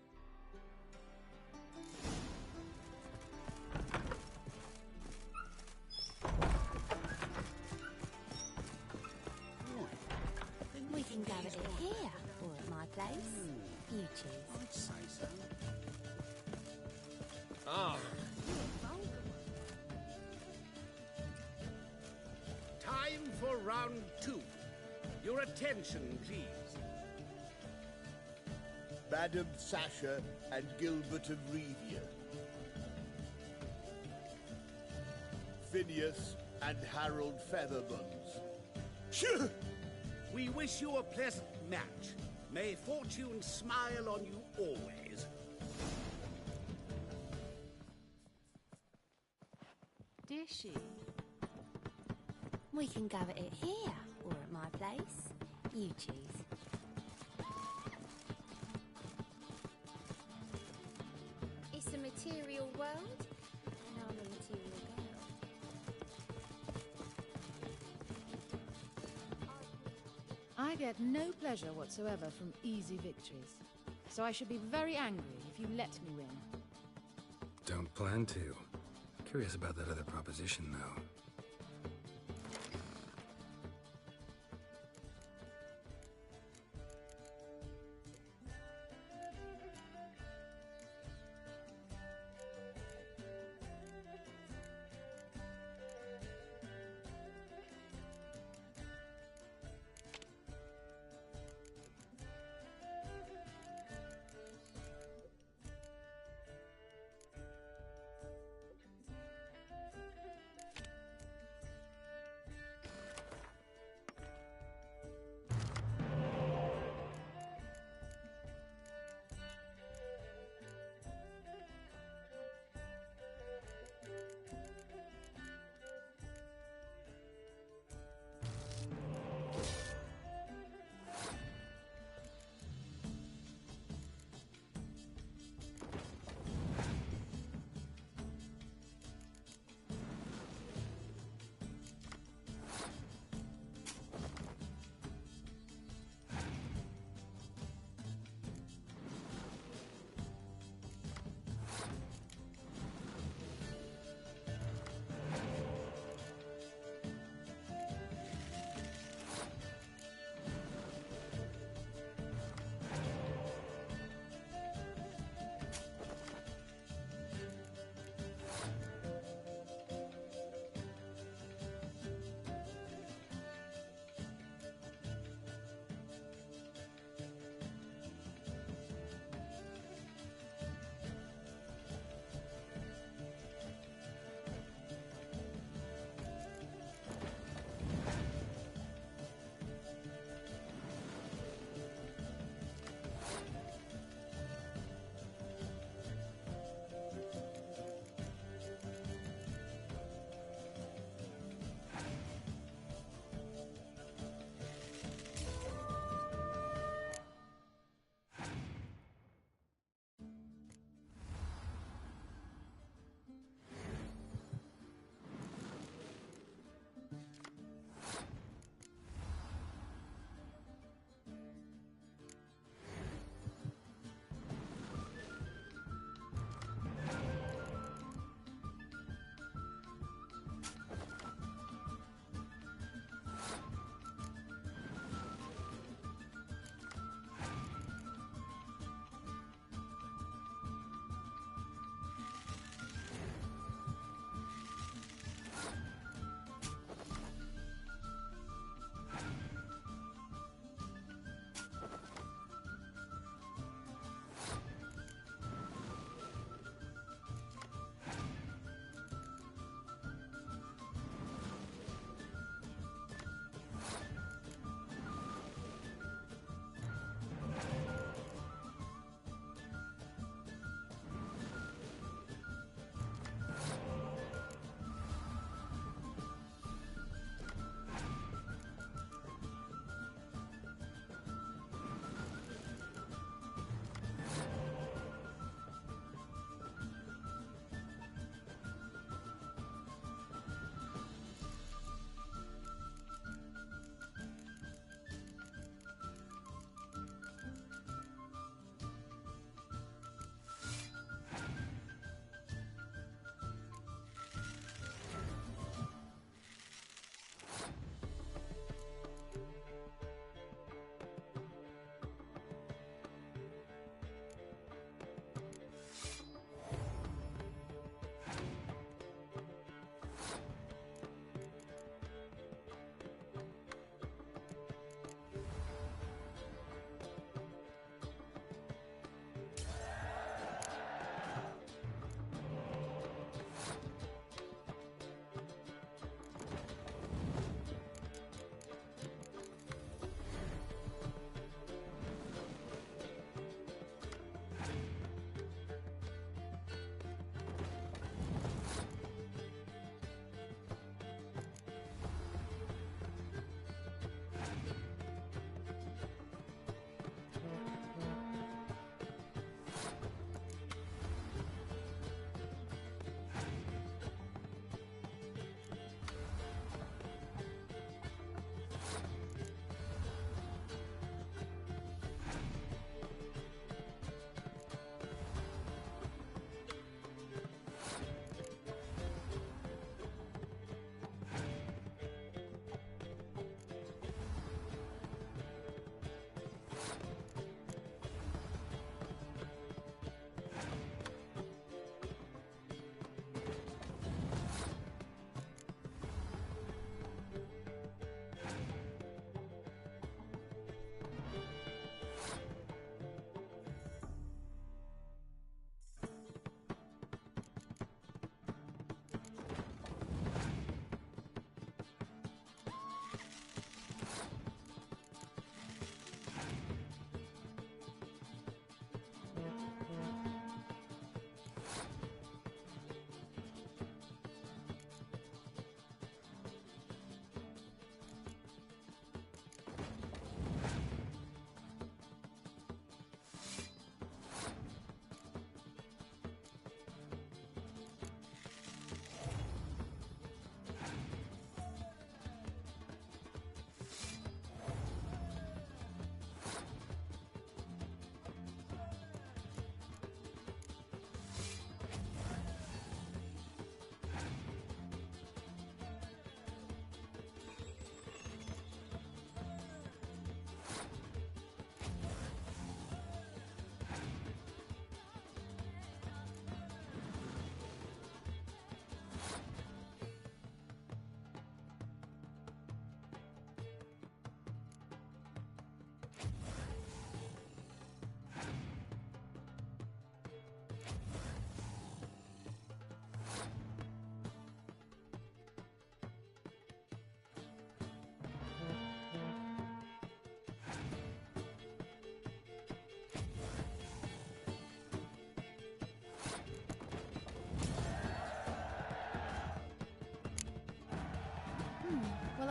We can go at it here, or at my place. You choose. I'd say so. Ah. Time for round 2. Your attention, please. Madam Sasha and Gilbert of Rivia. Phineas and Harold Featherbones. Phew! We wish you a pleasant match. May fortune smile on you always. Dear she. We can go at it here, or at my place. You choose. It's a material world, and I'm a material girl. I get no pleasure whatsoever from easy victories. So I should be very angry if you let me win. Don't plan to. Curious about that other proposition, though.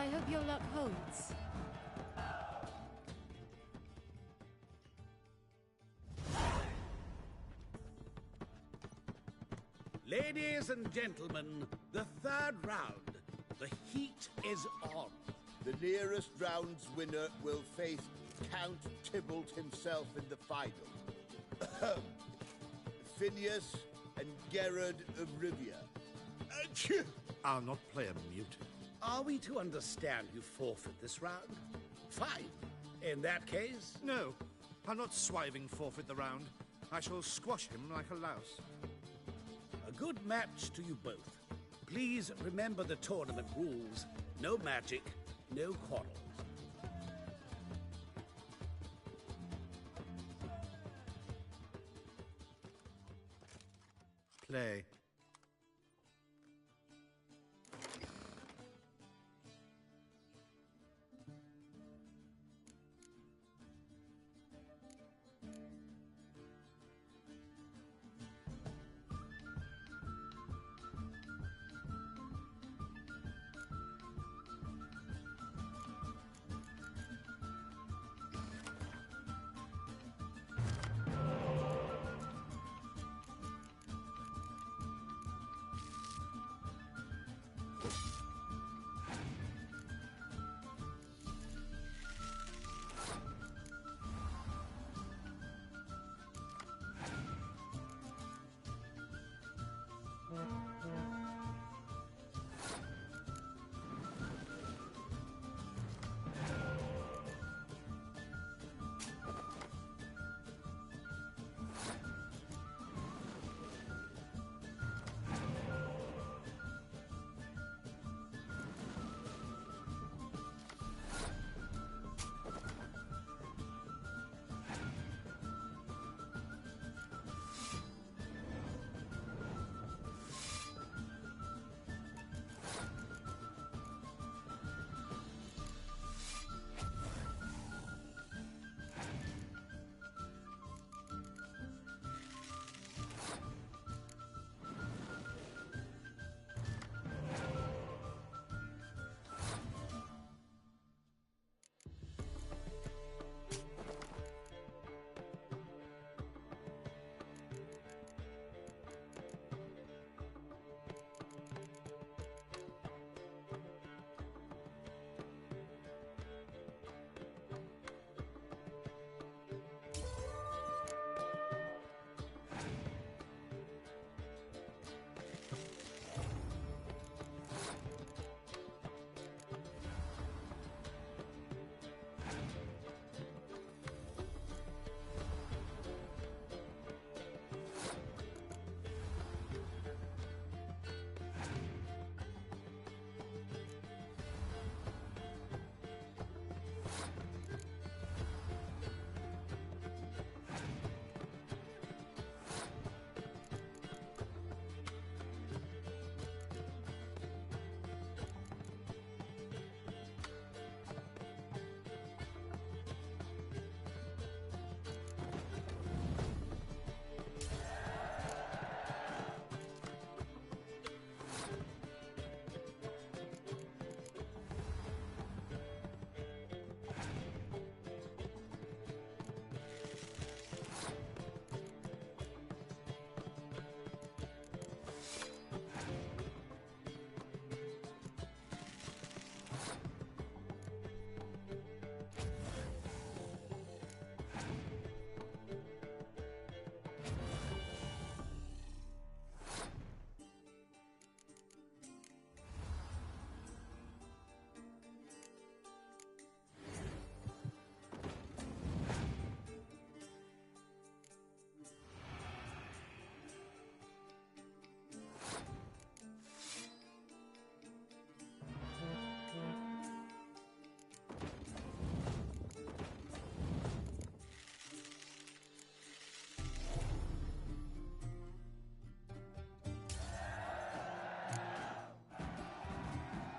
I hope your luck holds. Ladies and gentlemen, the third round. The heat is on. The nearest round's winner will face Count Tybalt himself in the final. Phineas and Gerard of Rivia. I'll not play a mute. Are we to understand you forfeit this round? Fine. In that case... No, I'll not swiving forfeit the round. I shall squash him like a louse. A good match to you both. Please remember the tournament rules. No magic, no quarrels. Play.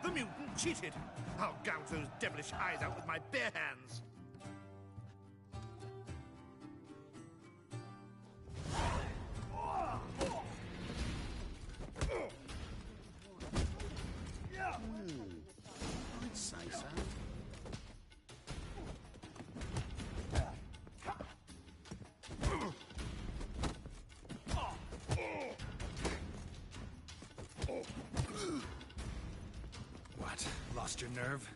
The mutant cheated! I'll gouge those devilish eyes out with my bare hands! I'd say lost your nerve?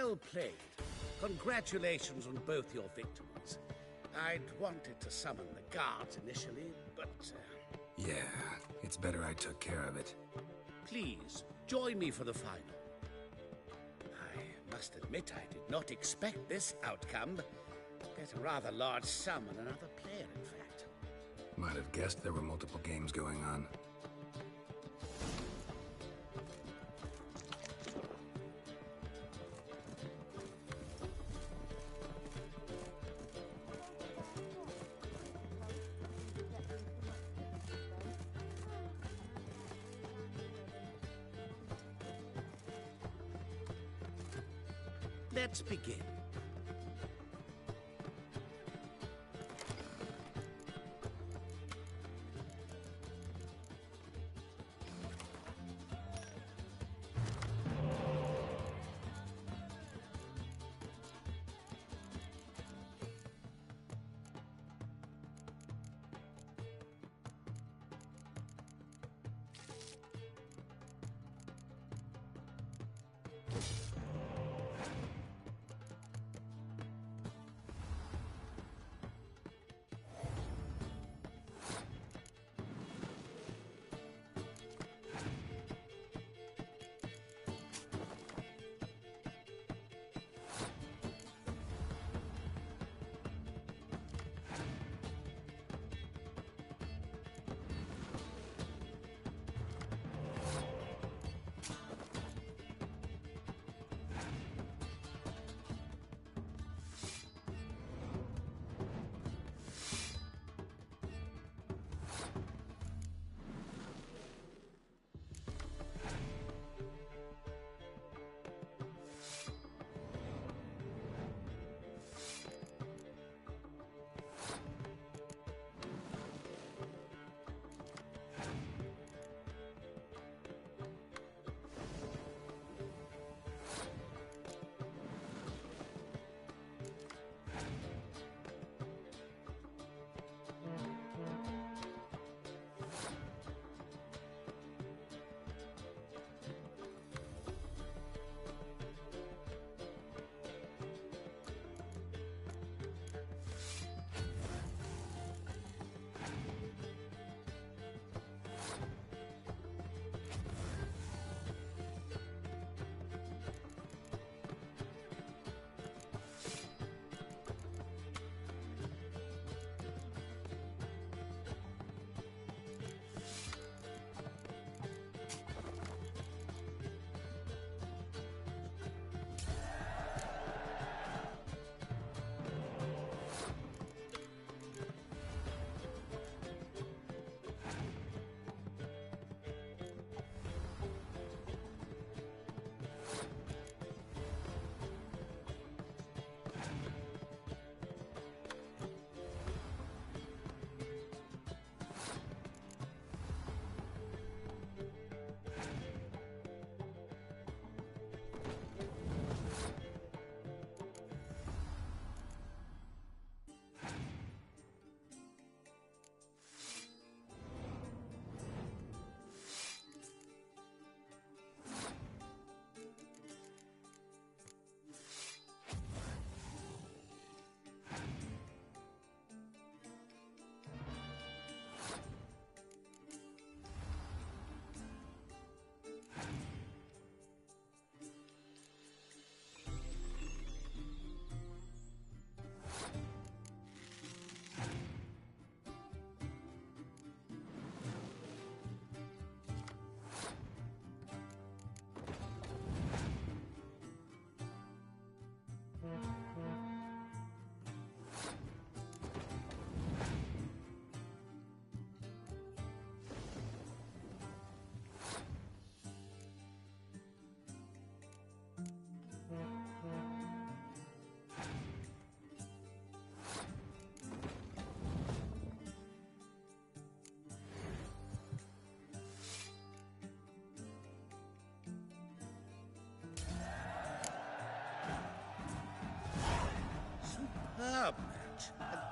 Well played. Congratulations on both your victories. I'd wanted to summon the guards initially, but... Yeah, it's better I took care of it. Please, join me for the final. I must admit I did not expect this outcome. Get a rather large sum on another player, in fact. Might have guessed there were multiple games going on. Let's begin.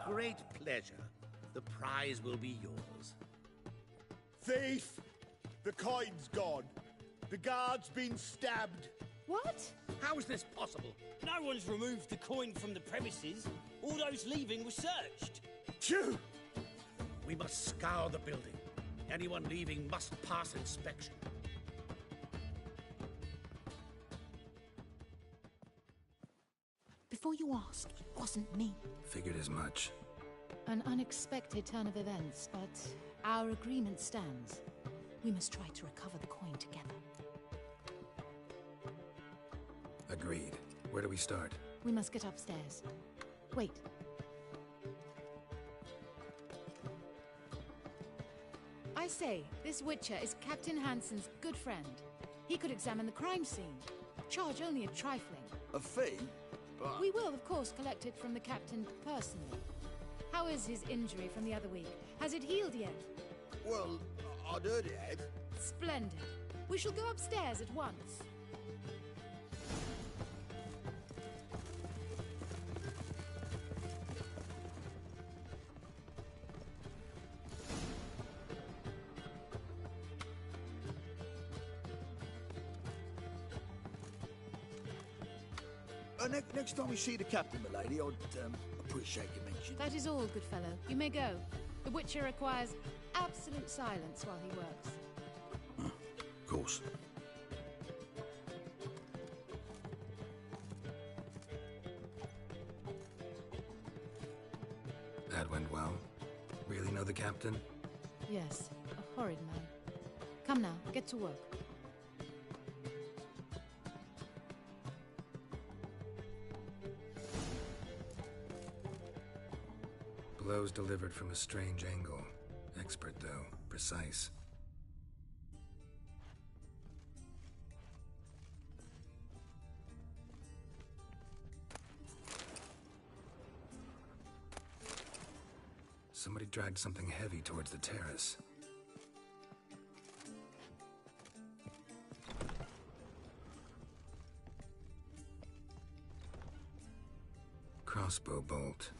great pleasure. The prize will be yours. Thief! The coin's gone. The guard's been stabbed. What? How is this possible? No one's removed the coin from the premises. All those leaving were searched. Phew! We must scour the building. Anyone leaving must pass inspection. Before you ask, it wasn't me. Figured as much. An unexpected turn of events, but our agreement stands. We must try to recover the coin together. Agreed. Where do we start? We must get upstairs. Wait. I say, this Witcher is Captain Hansen's good friend. He could examine the crime scene. Charge only a trifling. A fee? But... We will, of course, collect it from the captain personally. How is his injury from the other week? Has it healed yet? Well, I'd heard it had. Splendid. We shall go upstairs at once. Next time we see the captain, milady, I'd appreciate your mention. That is all, good fellow. You may go. The Witcher requires absolute silence while he works. Of course. That went well. Really know the captain? Yes, a horrid man. Come now, get to work. Blows delivered from a strange angle. Expert, though. Precise. Somebody dragged something heavy towards the terrace. Crossbow bolt.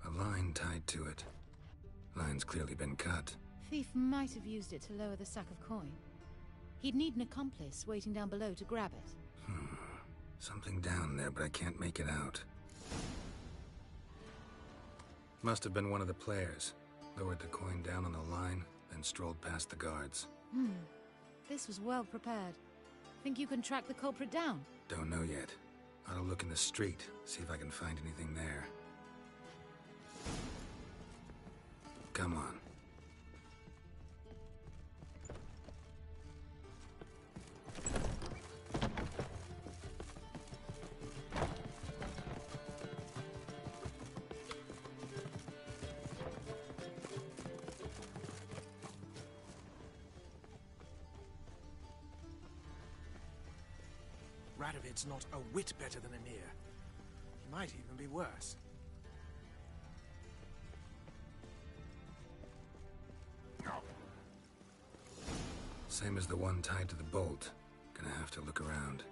A line tied to it. Line's clearly been cut. Thief might have used it to lower the sack of coin. He'd need an accomplice waiting down below to grab it. Something down there, but I can't make it out. Must have been one of the players. Lowered the coin down on the line, then strolled past the guards. This was well prepared. Think you can track the culprit down? Don't know yet. Ought to look in the street, see if I can find anything there. Come on. Radovid's not a whit better than Emir. He might even be worse. Same as the one tied to the bolt. Gonna have to look around.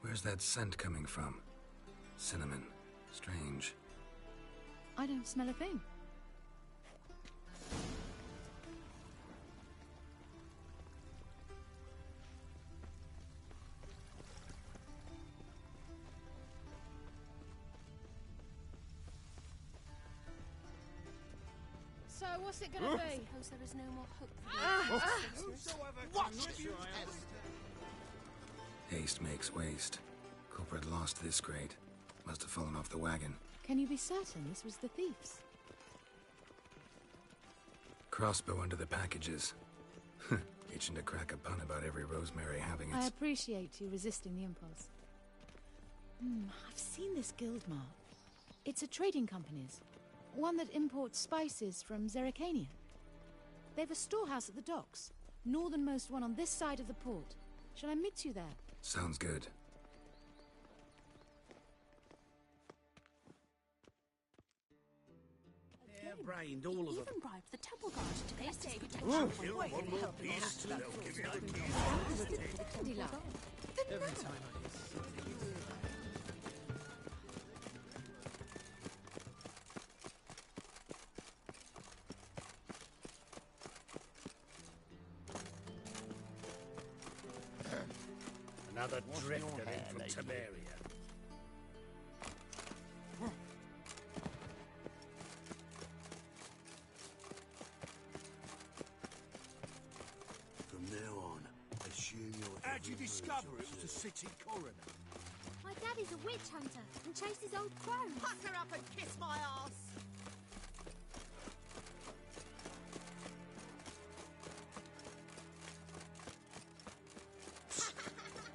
Where's that scent coming from? Cinnamon. Strange. I don't smell a thing. So what's it gonna be? Suppose there is no more hope for you. Haste makes waste. Culprit lost this crate. Must have fallen off the wagon. Can you be certain this was the thief's? Crossbow under the packages. Itching to crack a pun about every Rosemary having I its... appreciate you resisting the impulse. I've seen this guild mark. It's a trading company's. One that imports spices from Zerrikania. They've a storehouse at the docks. Northernmost one on this side of the port. Shall I meet you there? Sounds good. Brained all of them. Even bribed the temple guard to collect his One protection. more piece, and they'll give you the keys. Every time Another drifter in from Temeria. From now on, assume you're... How'd you discover it was a city coroner? My daddy's a witch hunter and chases old crones. Pucker up and kiss my ass!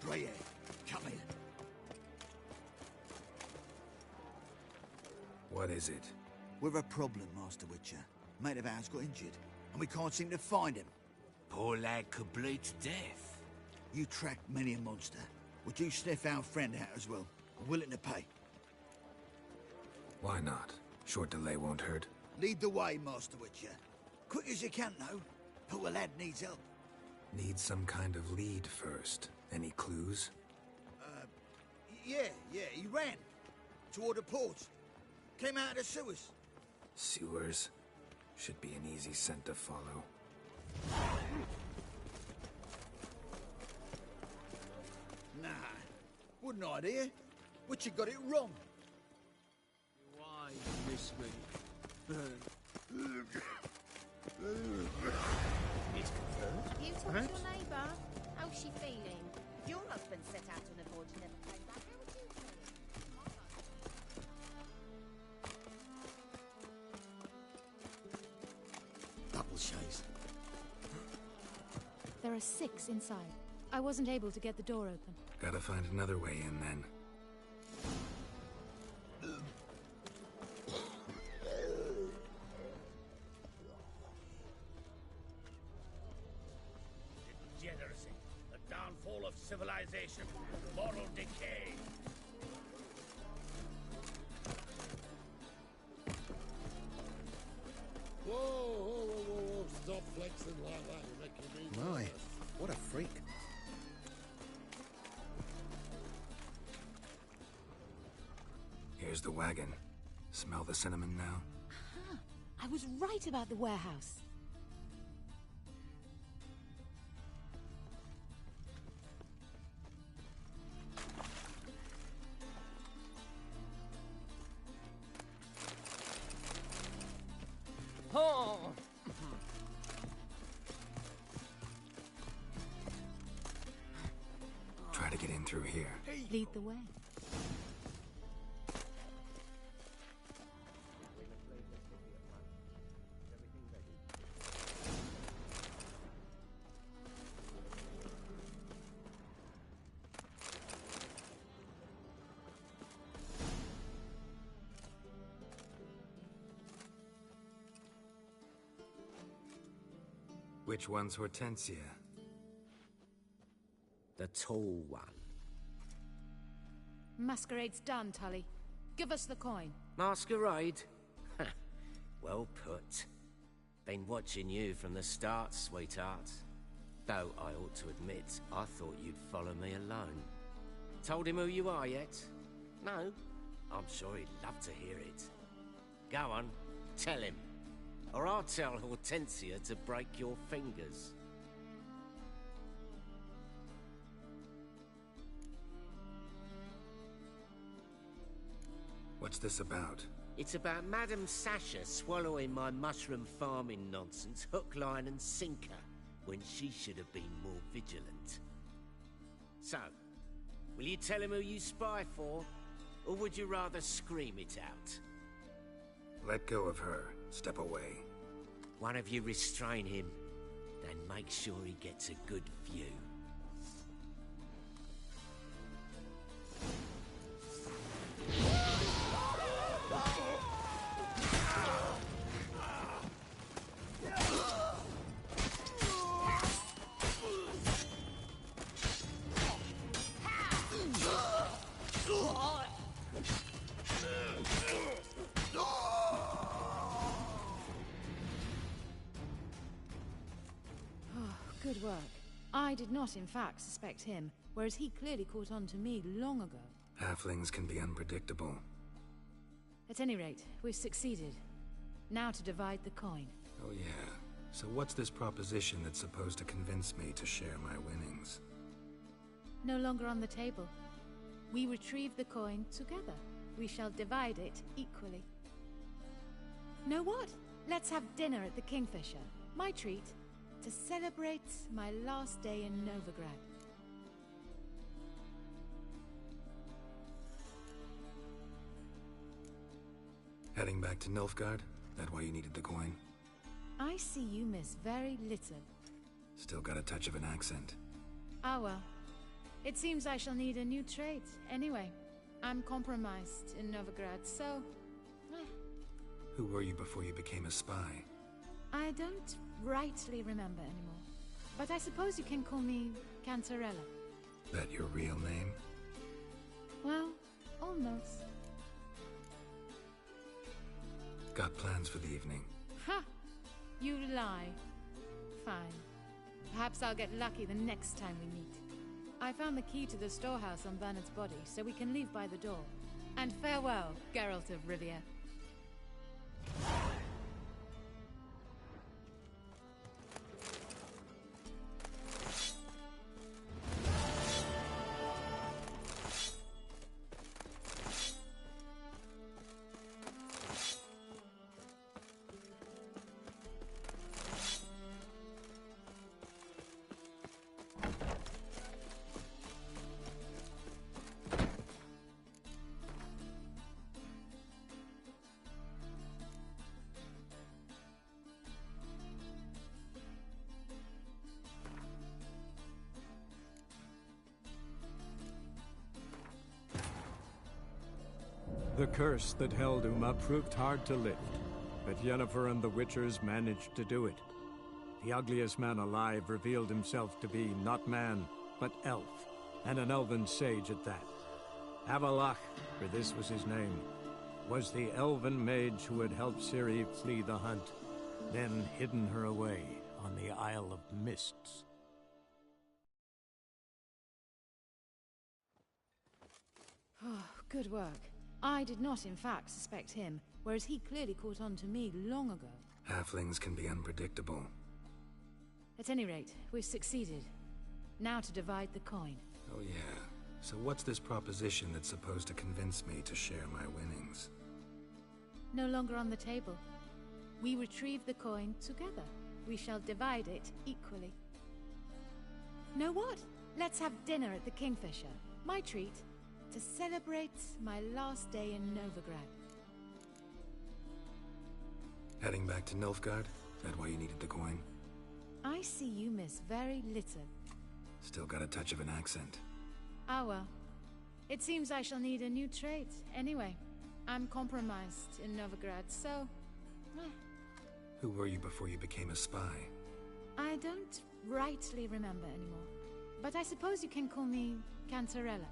Greyhair, come here. What is it? We're a problem, Master Witcher. Mate of ours got injured, and we can't seem to find him. Poor lad could bleed to death. You tracked many a monster. Would you sniff our friend out as well? I'm willing to pay. Why not? Short delay won't hurt. Lead the way, Master Witcher. Quick as you can, though. Poor lad needs help. Need some kind of lead first. Any clues? Yeah, he ran. Toward the port. Came out of the sewers. Sewers? Should be an easy scent to follow. Nah, wouldn't idea. Witcher got it wrong. Why miss me? It's confirmed. You talk to your neighbour. How's she feeling? Your husband set out on a voyage and never came back. How would you feel? Double chase. There are 6 inside. I wasn't able to get the door open. Gotta find another way in then. Degeneracy, the downfall of civilization, moral decay. Whoa, stop flexing like that, you're making me My, nervous. what a freak. Here's the wagon. Smell the cinnamon now? Huh. I was right about the warehouse. Oh! Try to get in through here. Lead the way. Which one's Hortensia? The tall one. Masquerade's done, Tully. Give us the coin. Masquerade? Well put. Been watching you from the start, sweetheart. Though I ought to admit, I thought you'd follow me alone. Told him who you are yet? No? I'm sure he'd love to hear it. Go on, tell him. Or I'll tell Hortensia to break your fingers. What's this about? It's about Madame Sasha swallowing my mushroom farming nonsense hook, line and sinker, when she should have been more vigilant. So, will you tell him who you spy for, or would you rather scream it out? Let go of her. Step away. One of you restrain him, then make sure he gets a good view. Good work. I did not, in fact, suspect him, whereas he clearly caught on to me long ago. Halflings can be unpredictable. At any rate, we've succeeded. Now to divide the coin. Oh yeah. So what's this proposition that's supposed to convince me to share my winnings? No longer on the table. We retrieve the coin together. We shall divide it equally. Know what? Let's have dinner at the Kingfisher. My treat, to celebrate my last day in Novigrad. Heading back to Nilfgaard? That why you needed the coin? I see you miss very little. Still got a touch of an accent. Ah well. It seems I shall need a new trade. Anyway, I'm compromised in Novigrad, so... Who were you before you became a spy? I don't rightly remember anymore. But I suppose you can call me Cantarella. That your real name? Well, almost. Got plans for the evening? Ha! You lie. Fine. Perhaps I'll get lucky the next time we meet. I found the key to the storehouse on Bernard's body, so we can leave by the door. And farewell, Geralt of Rivia. The curse that held Uma proved hard to lift, but Yennefer and the Witchers managed to do it. The ugliest man alive revealed himself to be not man, but elf, and an elven sage at that. Avallac'h, for this was his name, was the elven mage who had helped Ciri flee the hunt, then hidden her away on the Isle of Mists. Oh, good work. I did not, in fact, suspect him, whereas he clearly caught on to me long ago. Halflings can be unpredictable. At any rate, we've succeeded. Now to divide the coin. Oh yeah. So what's this proposition that's supposed to convince me to share my winnings? No longer on the table. We retrieve the coin together. We shall divide it equally. Know what? Let's have dinner at the Kingfisher. My treat, to celebrate my last day in Novigrad. Heading back to Nilfgaard? That why you needed the coin? I see you miss very little. Still got a touch of an accent. Ah well. It seems I shall need a new trade. Anyway, I'm compromised in Novigrad, so... Who were you before you became a spy? I don't rightly remember anymore. But I suppose you can call me Cantarella.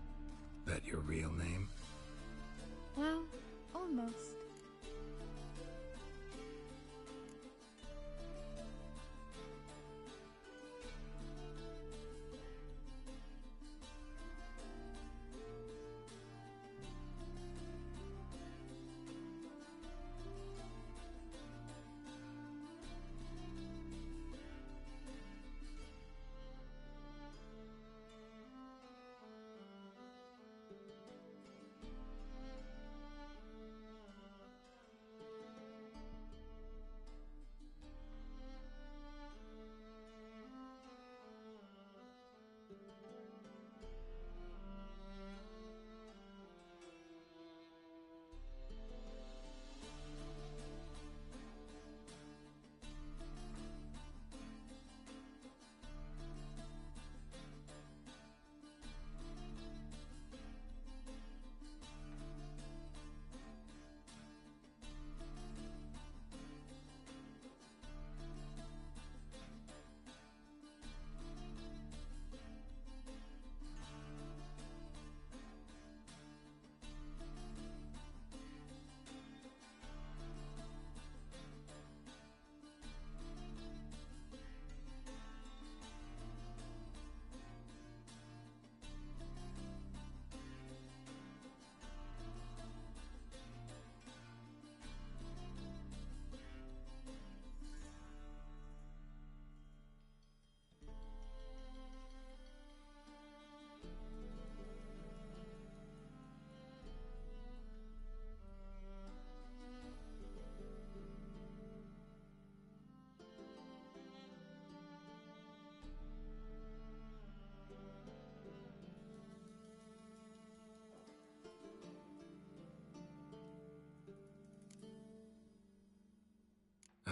That your real name? Well, almost.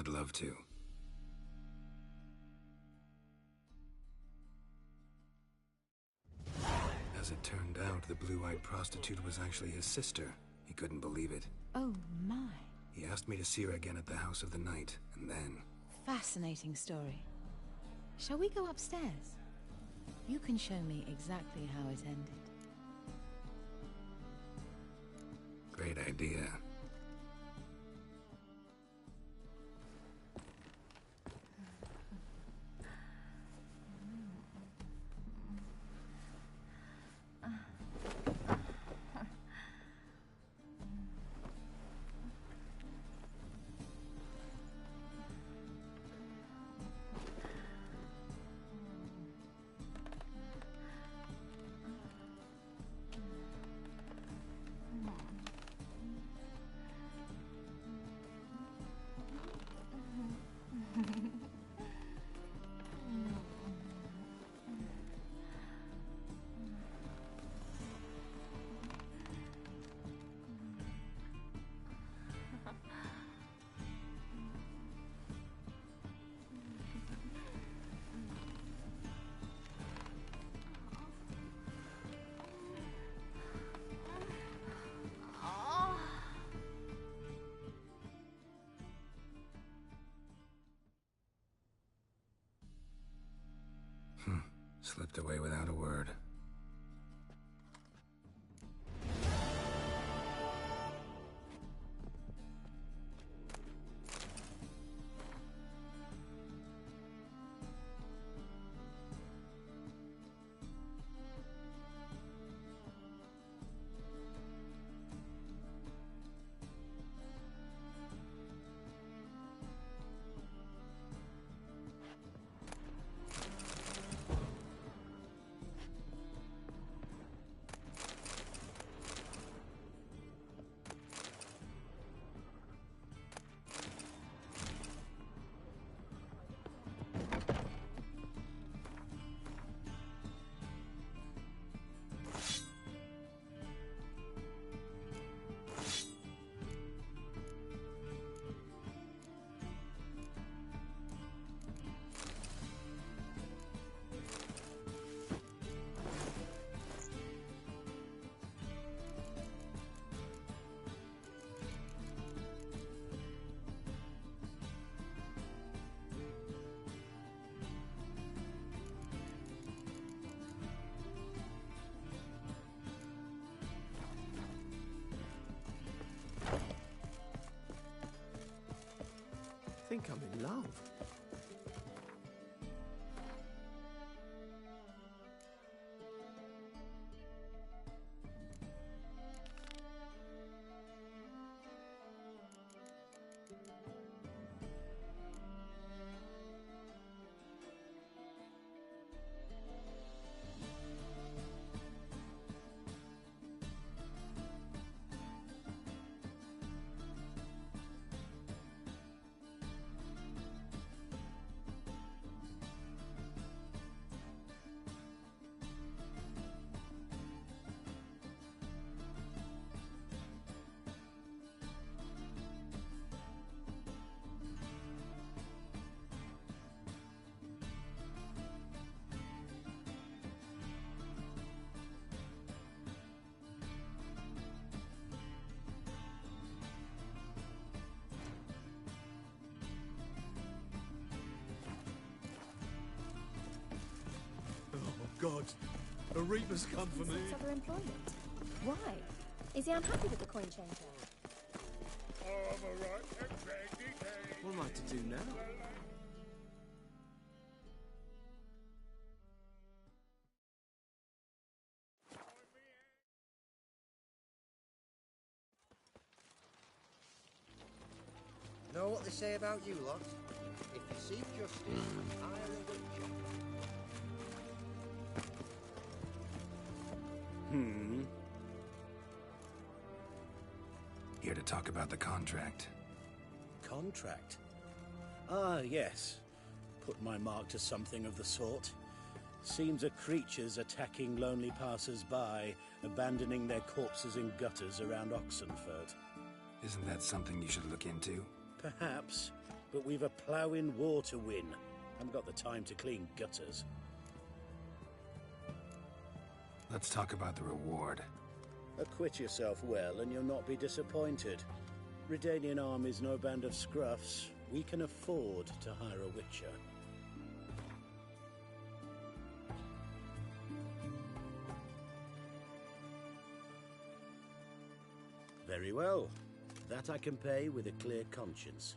I'd love to. As it turned out, the blue-eyed prostitute was actually his sister. He couldn't believe it. Oh, my. He asked me to see her again at the House of the Night, and then... Fascinating story. Shall we go upstairs? You can show me exactly how it ended. Great idea. Slipped away without a word. I think I'm in love. God, a Reaper's come for me. Other employment. Why? Is he unhappy with the coin changer? What am I to do now? Know what they say about you lot? If you seek justice, hire a witcher. Here to talk about the contract. Contract? Ah, yes. Put my mark to something of the sort. Seems a creature's attacking lonely passers-by, abandoning their corpses in gutters around Oxenfurt. Isn't that something you should look into? Perhaps. but we've a ploughing war to win. Haven't got the time to clean gutters. Let's talk about the reward. Acquit yourself well, and you'll not be disappointed. Redanian army's no band of scruffs. We can afford to hire a witcher. Very well. That I can pay with a clear conscience.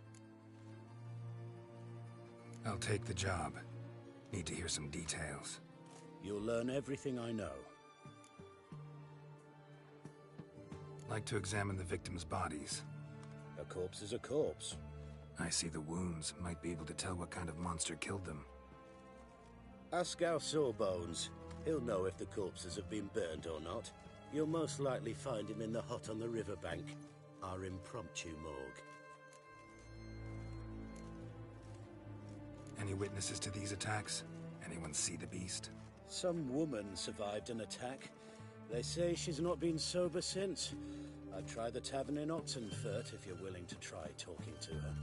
I'll take the job. Need to hear some details. You'll learn everything I know. Like to examine the victims' bodies. A corpse is a corpse. I see the wounds. Might be able to tell what kind of monster killed them. Ask our Sawbones. He'll know if the corpses have been burned or not. You'll most likely find him in the hut on the riverbank. Our impromptu morgue. Any witnesses to these attacks? Anyone see the beast? Some woman survived an attack. They say she's not been sober since. I'd try the tavern in Ottenfurt if you're willing to try talking to her.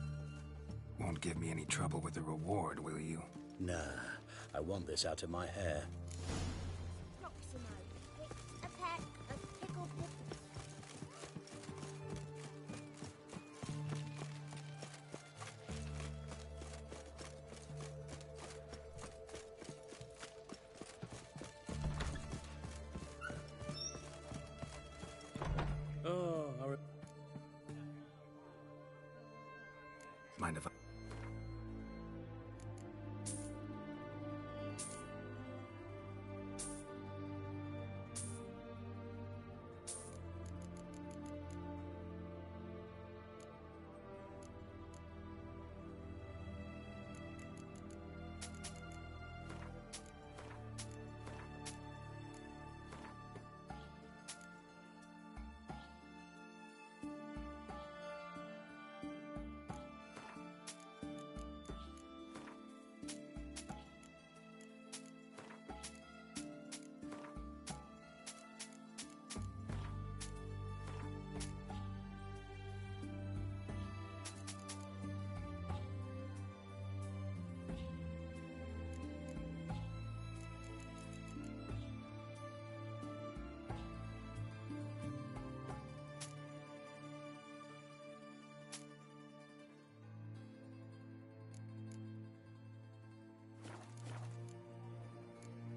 Won't give me any trouble with the reward, will you? Nah, I want this out of my hair. Proximo. It's a peck of pickled pickles. Mind if I...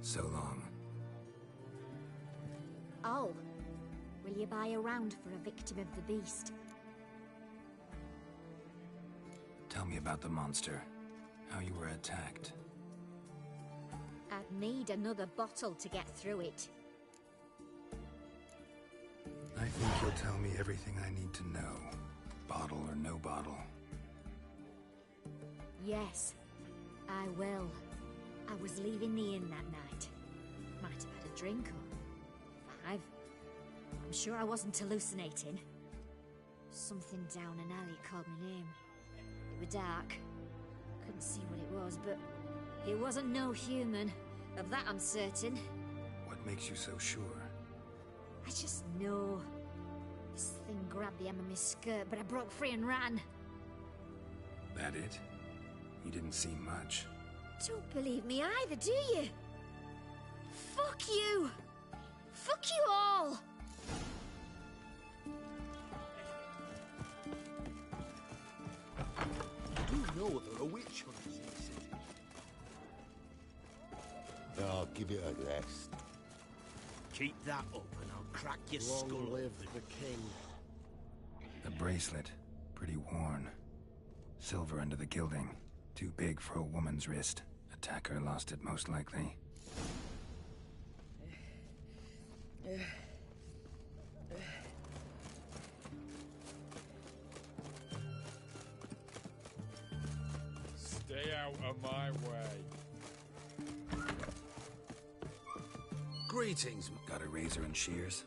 So long. Oh. Will you buy a round for a victim of the beast? Tell me about the monster. How you were attacked. I'd need another bottle to get through it. I think you'll tell me everything I need to know. Bottle or no bottle. Yes, I will. I was leaving the inn that night. Might have had a drink or 5. I'm sure I wasn't hallucinating. Something down an alley called my name. It was dark. Couldn't see what it was, but it wasn't no human. Of that I'm certain. What makes you so sure? I just know. This thing grabbed the hem of my skirt, but I broke free and ran. That it? You didn't see much. Don't believe me either, do you? Fuck you! Fuck you all! You do know there are witch hunters in the city. I'll give it a rest. Keep that up and I'll crack your Long skull. live the king. The bracelet. Pretty worn. Silver under the gilding. Too big for a woman's wrist. Attacker lost it most likely. Stay out of my way. Greetings. Got a razor and shears?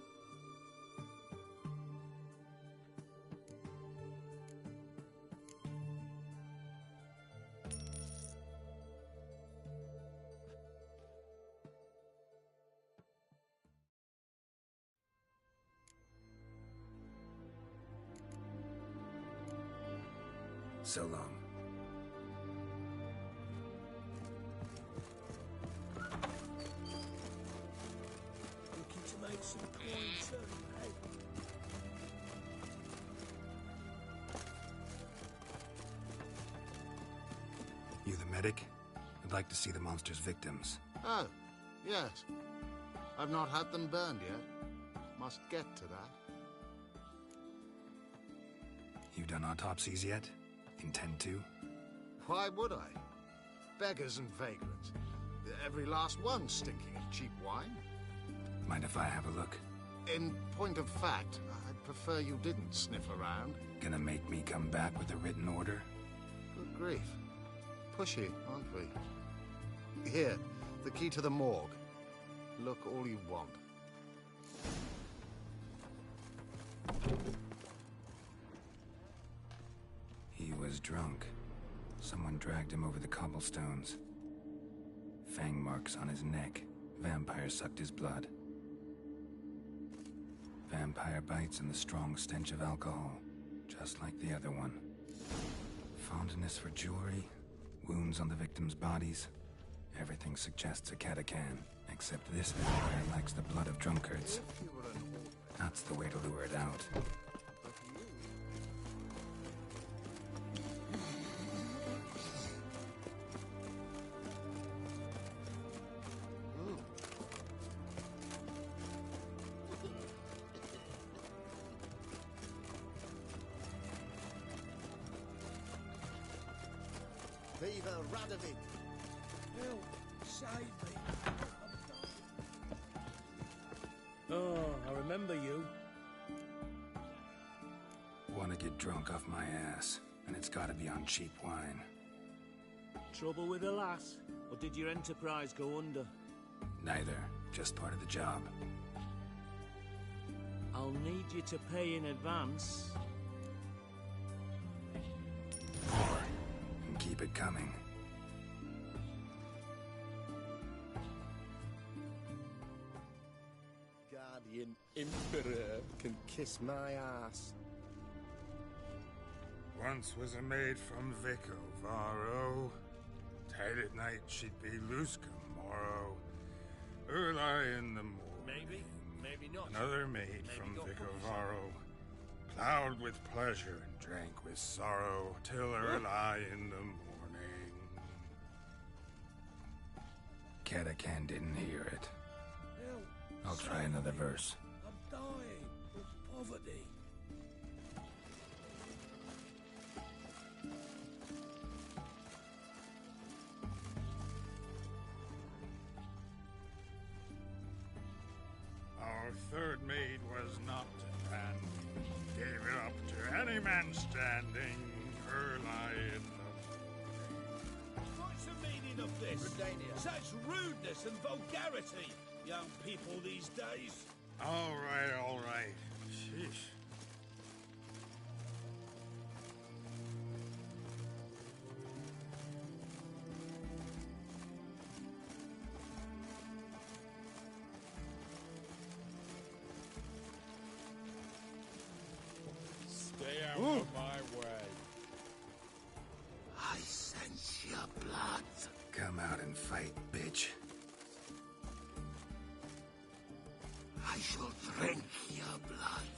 So long. medic. I'd like to see the monster's victims. Oh, yes. I've not had them burned yet. Must get to that. You've done autopsies yet? Intend to? Why would I? Beggars and vagrants. Every last one stinking of cheap wine. Mind if I have a look? In point of fact, I'd prefer you didn't sniff around. Gonna make me come back with a written order? Good grief. Pushy, aren't we? Here, the key to the morgue. Look all you want. He was drunk. Someone dragged him over the cobblestones. Fang marks on his neck. Vampire sucked his blood. Vampire bites and the strong stench of alcohol, just like the other one. Fondness for jewelry, wounds on the victims' bodies. Everything suggests a Catacan, except this vampire likes the blood of drunkards. That's the way to lure it out. Viva Radovid! Help! Save me! Oh, I remember you. Want to get drunk off my ass, and it's gotta be on cheap wine. Trouble with the lass? Or did your enterprise go under? Neither. Just part of the job. I'll need you to pay in advance. And keep it coming. Guardian Emperor can kiss my ass. Once was a maid from Vico, Varro. Tight at night she'd be Lusca, Moro. Early in the morning. Maybe, maybe not. Another maid from Vico, Varro. Plowed with pleasure and drank with sorrow till early in the morning. Catacan didn't hear it. Help! I'll try another verse. I'm dying of poverty. Our third maid was not and gave it up to any man standing early in the What's the meaning of this? Such rudeness and vulgarity, young people these days. All right. Sheesh. Stay out of my way. I sense your blood. Come out and fight, bitch. I shall drink your blood.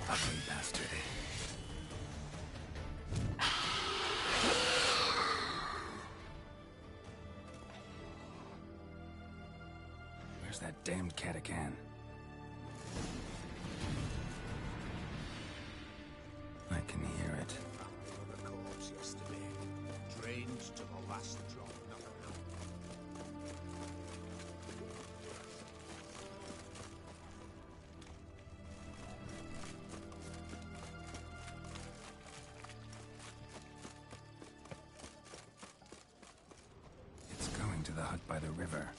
Ugly bastard. Where's that damned Catacan? I can hear it. The corpse yesterday, drained to the last drop. It's going to the hut by the river.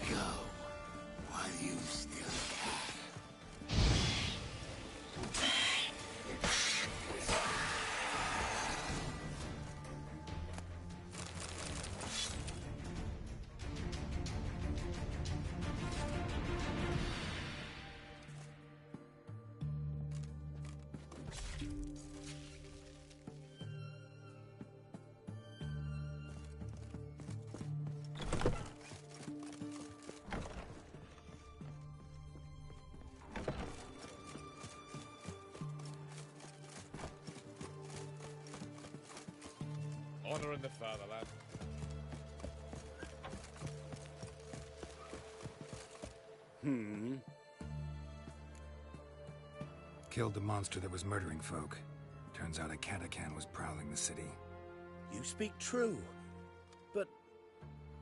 Go while you still can. honouring the fatherland. Killed the monster that was murdering folk. Turns out a Katakan was prowling the city. You speak true. But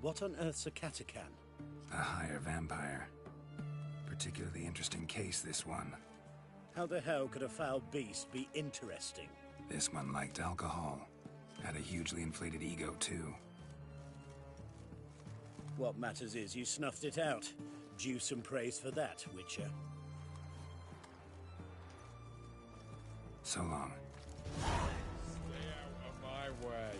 what on earth's a Katakan? A higher vampire. Particularly interesting case, this one. How the hell could a foul beast be interesting? This one liked alcohol. Had a hugely inflated ego, too. What matters is you snuffed it out. Due some praise for that, Witcher. So long. Stay out of my way.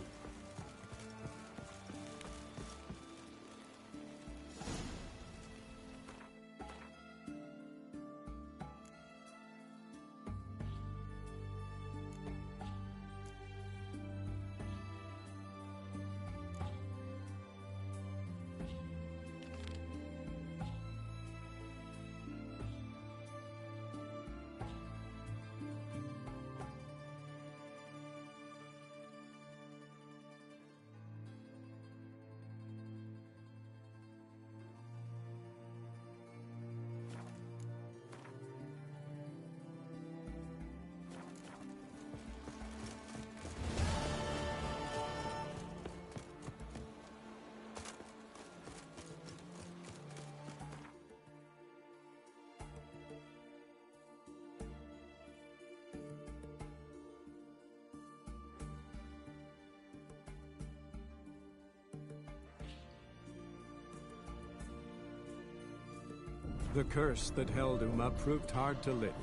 The curse that held Uma proved hard to lift,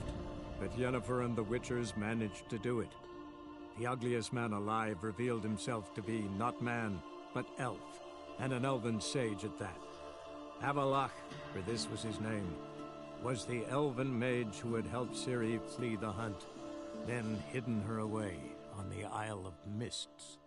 but Yennefer and the Witchers managed to do it. The ugliest man alive revealed himself to be not man, but elf, and an elven sage at that. Avallac'h, for this was his name, was the elven mage who had helped Ciri flee the hunt, then hidden her away on the Isle of Mists.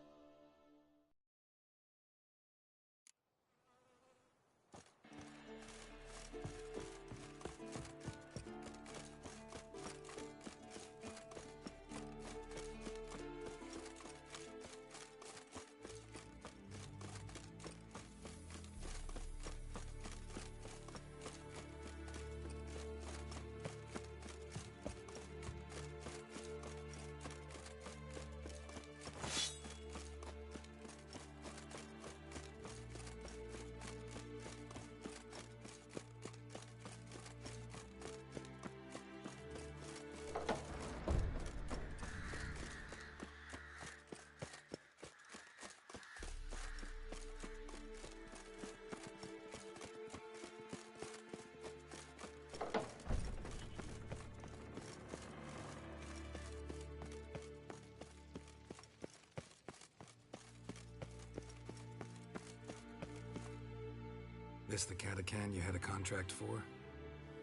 This the Katakan you had a contract for?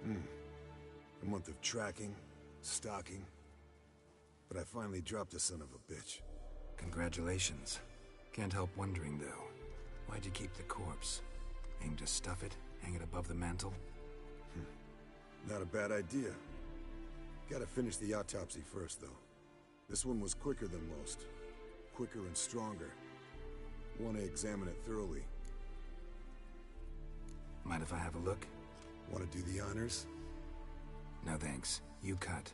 A month of tracking, stalking. But I finally dropped the son of a bitch. Congratulations. Can't help wondering, though. Why'd you keep the corpse? Aim to stuff it? Hang it above the mantle? Not a bad idea. Gotta finish the autopsy first, though. This one was quicker than most. Quicker and stronger. Want to examine it thoroughly. Mind if I have a look? Want to do the honors? No thanks. You cut.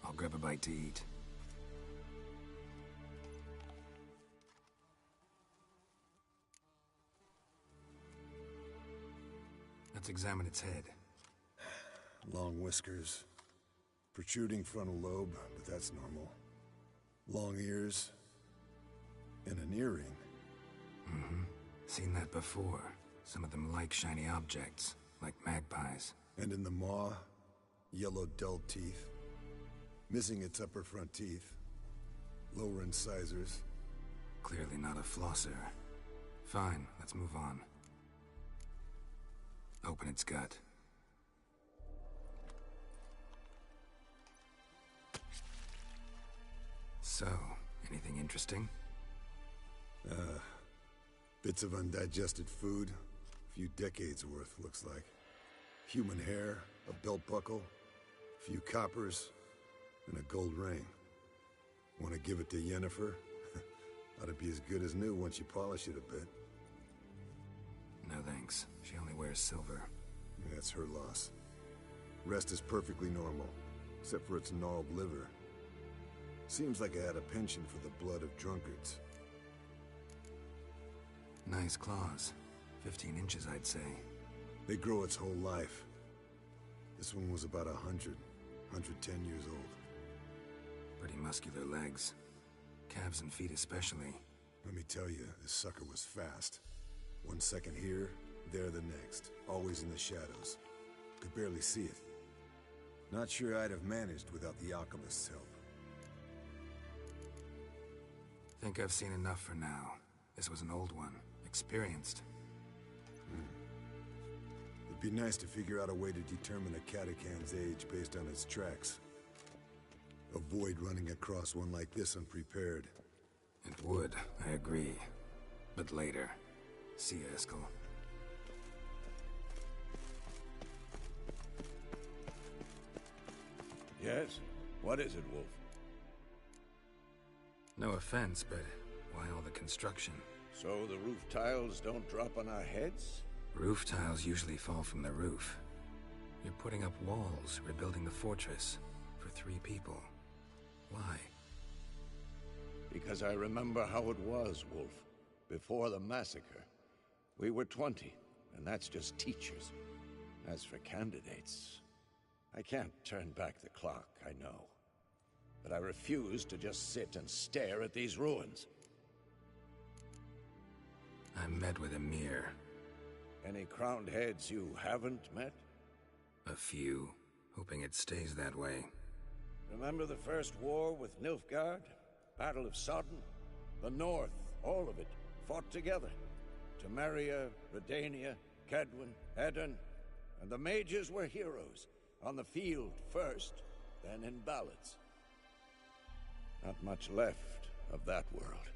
I'll grab a bite to eat. Let's examine its head. Long whiskers. Protruding frontal lobe, but that's normal. Long ears. And an earring. Seen that before. Some of them like shiny objects, like magpies. And in the maw, yellow dull teeth. Missing its upper front teeth. Lower incisors. Clearly not a flosser. Fine, let's move on. Open its gut. So, anything interesting? Bits of undigested food. A few decades worth, looks like. Human hair, a belt buckle, a few coppers, and a gold ring. Want to give it to Yennefer? Ought to be as good as new once you polish it a bit. No thanks. She only wears silver. That's her loss. Rest is perfectly normal, except for its gnarled liver. Seems like I had a penchant for the blood of drunkards. Nice claws. 15 inches, I'd say. They grow its whole life. This one was about 100, 110 years old. Pretty muscular legs. Calves and feet especially. Let me tell you, this sucker was fast. 1 second here, there the next. Always in the shadows. Could barely see it. Not sure I'd have managed without the alchemist's help. Think I've seen enough for now. This was an old one. Experienced. It'd be nice to figure out a way to determine a Katakan's age based on its tracks. Avoid running across one like this unprepared. It would, I agree. But later. See you, Eskel. Yes? What is it, Wolf? No offense, but why all the construction? So the roof tiles don't drop on our heads? Roof tiles usually fall from the roof. You're putting up walls, rebuilding the fortress. For 3 people. Why? Because I remember how it was, Wolf. Before the massacre. We were 20, and that's just teachers. As for candidates... I can't turn back the clock, I know. But I refuse to just sit and stare at these ruins. I'm met with Emhyr. Any crowned heads you haven't met? A few. Hoping it stays that way. Remember the first war with Nilfgaard? Battle of Sodden? The North, all of it, fought together. Temeria, Redania, Kedwen, Edirn, and the mages were heroes. On the field first, then in ballads. Not much left of that world.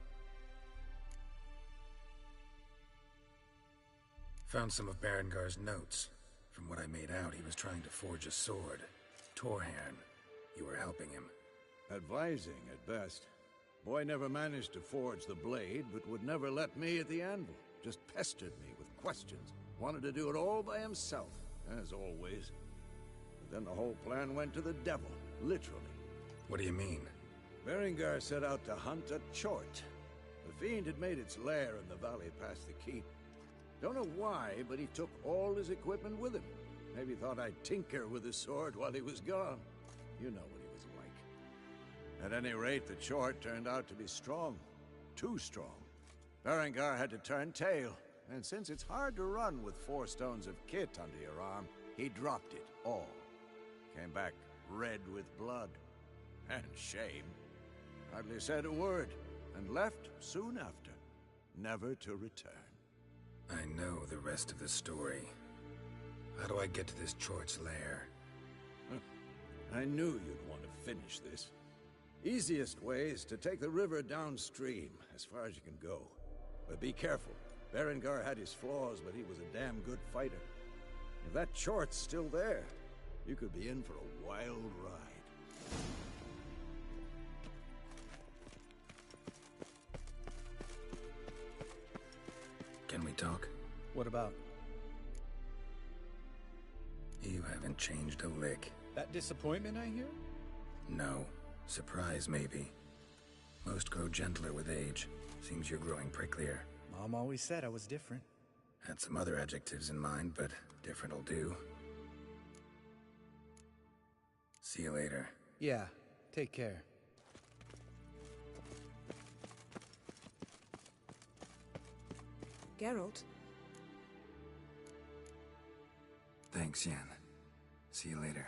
Found some of Berengar's notes. From what I made out, he was trying to forge a sword. Torharn. You were helping him. Advising, at best. Boy never managed to forge the blade, but would never let me at the anvil. Just pestered me with questions. Wanted to do it all by himself, as always. Then the whole plan went to the devil, literally. What do you mean? Berengar set out to hunt a chort. The fiend had made its lair in the valley past the keep. Don't know why, but he took all his equipment with him. Maybe thought I'd tinker with his sword while he was gone. You know what he was like. At any rate, the chort turned out to be strong. Too strong. Berengar had to turn tail, and since it's hard to run with 4 stones of kit under your arm, he dropped it all. Came back red with blood. And shame. Hardly said a word, and left soon after, never to return. I know the rest of the story. How do I get to this Chort's lair? I knew you'd want to finish this. Easiest way is to take the river downstream, as far as you can go. But be careful. Berengar had his flaws, but he was a damn good fighter. If that Chort's still there, you could be in for a wild ride. Can we talk? What about? You haven't changed a lick. That disappointment I hear? No. Surprise, maybe. Most grow gentler with age. Seems you're growing pricklier. Mom always said I was different. Had some other adjectives in mind, but different'll do. See you later. Yeah, take care. Geralt? Thanks, Yen. See you later.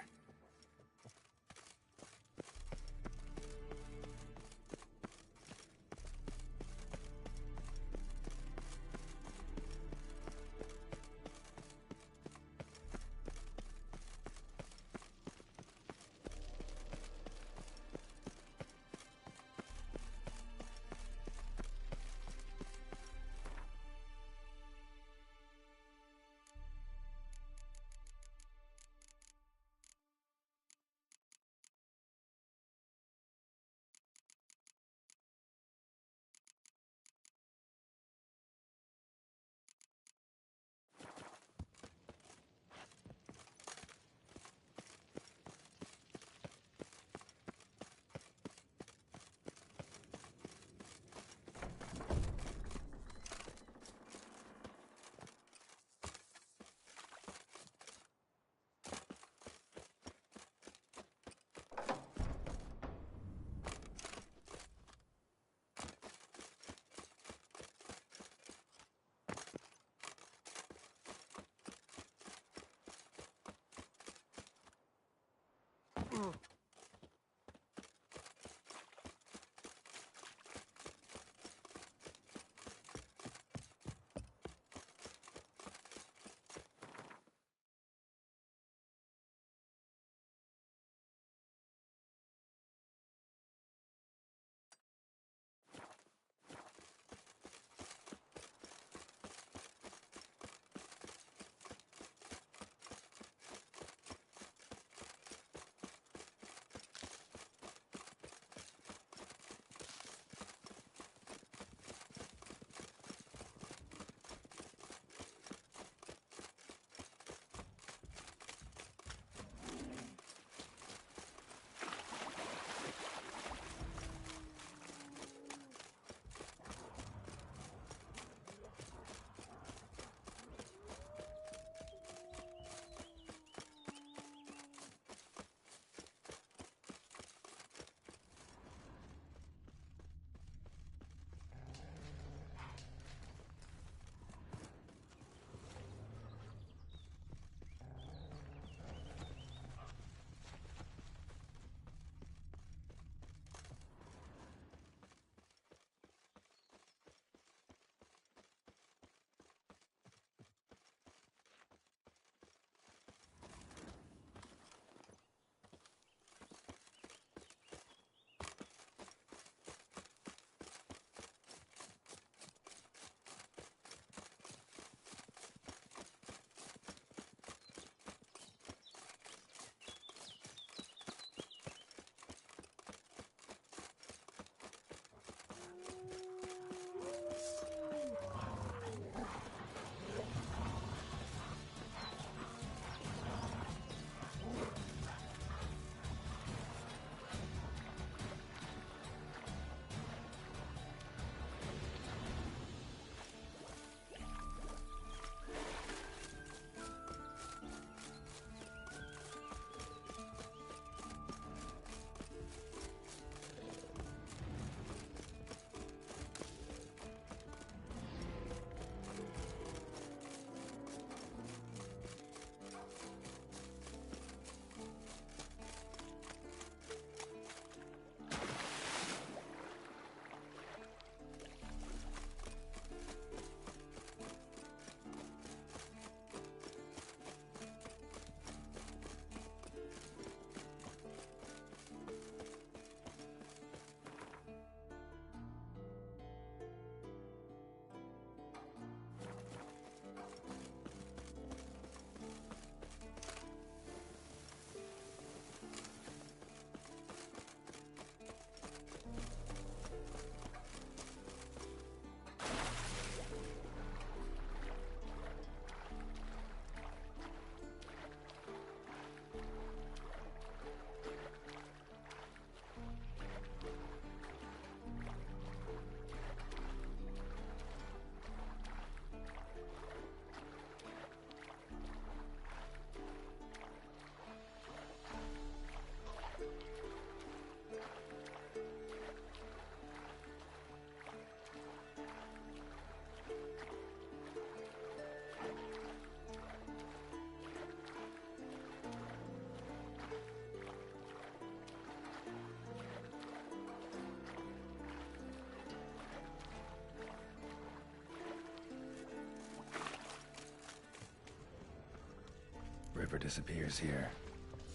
River disappears here.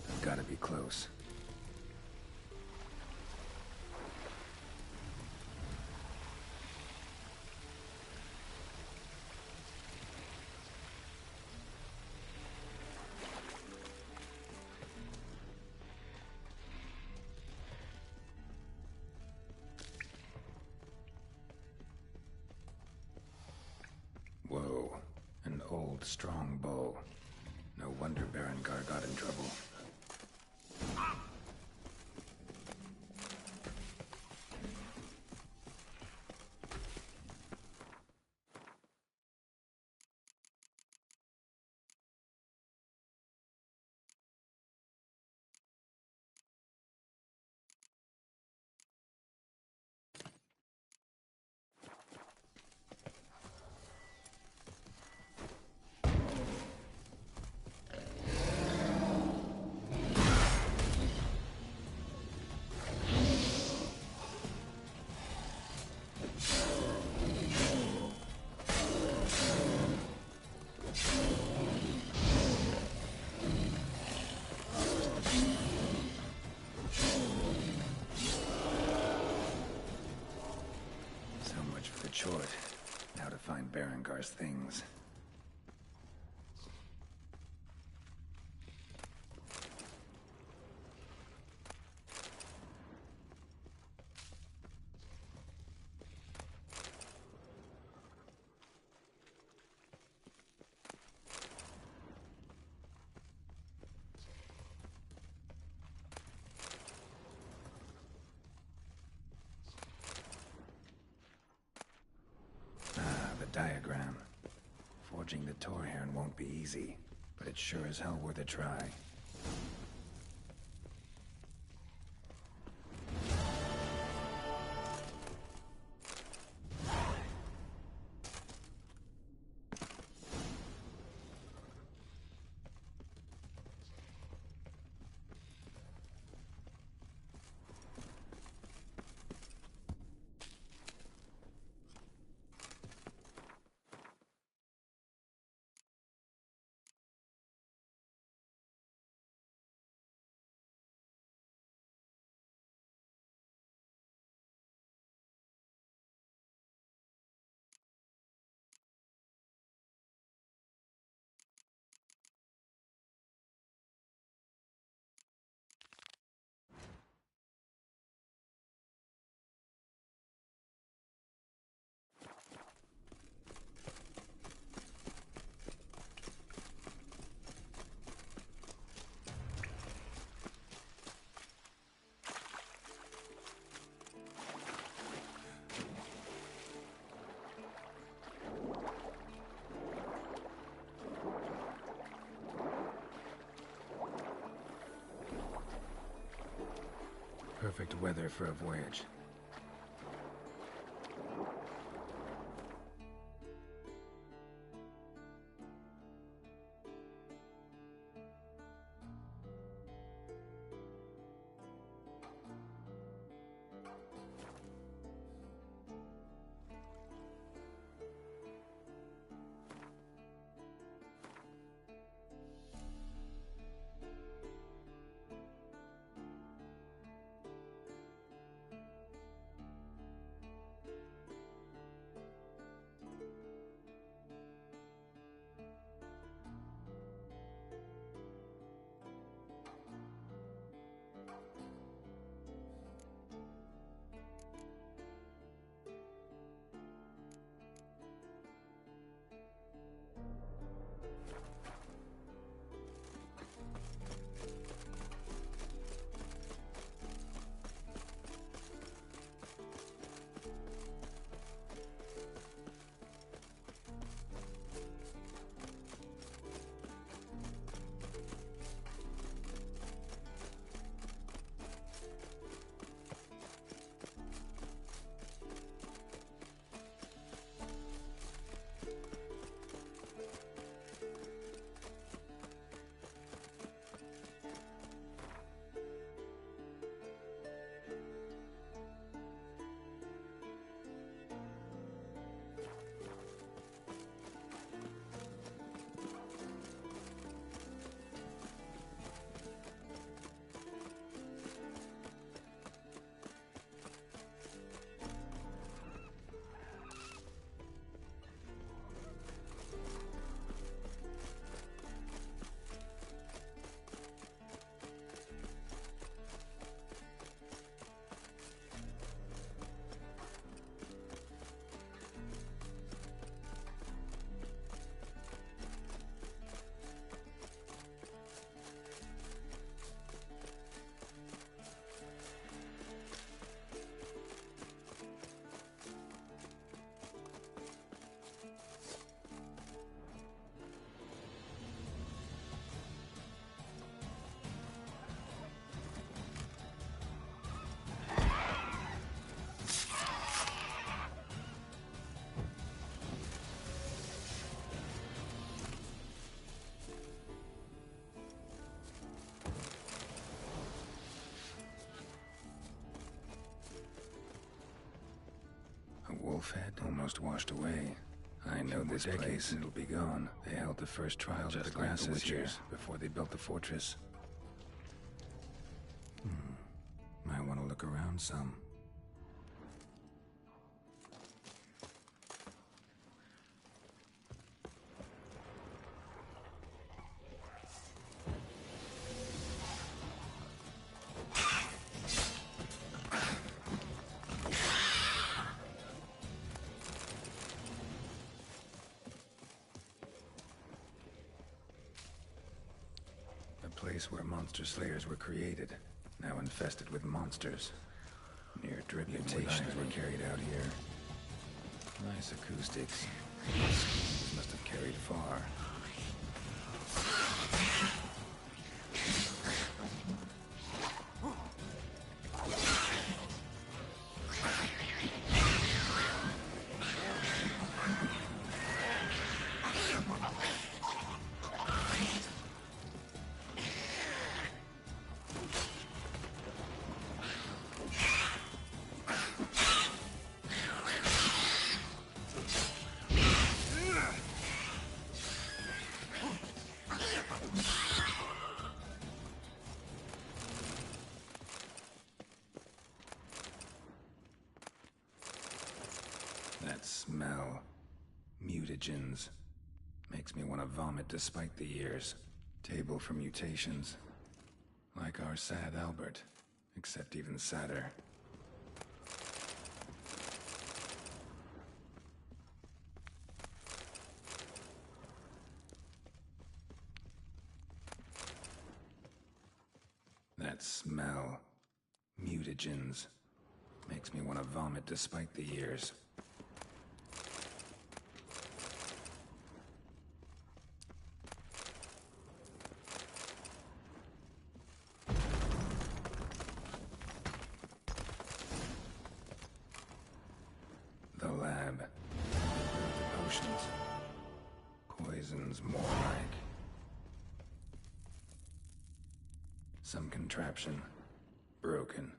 I've gotta be close. Whoa, an old strong bow. No wonder Berengar got in trouble. Berengar's things. Diagram. Forging the Torhairn won't be easy, but it's sure as hell worth a try. Perfect weather for a voyage. Wolf head almost washed away. I know this place, and it'll be gone. They held the first trial of the grasses here before they built the fortress. Might want to look around some. place where monster slayers were created, now infested with monsters. Near dripping mutations were carried out here. Nice acoustics. These must have carried far. That smell. Mutagens. Makes me want to vomit despite the years. Table for mutations. Like our sad Albert, except even sadder. That smell. Mutagens. Makes me want to vomit despite the years. The lab. Potions. Poisons, more like. Some contraption. Broken.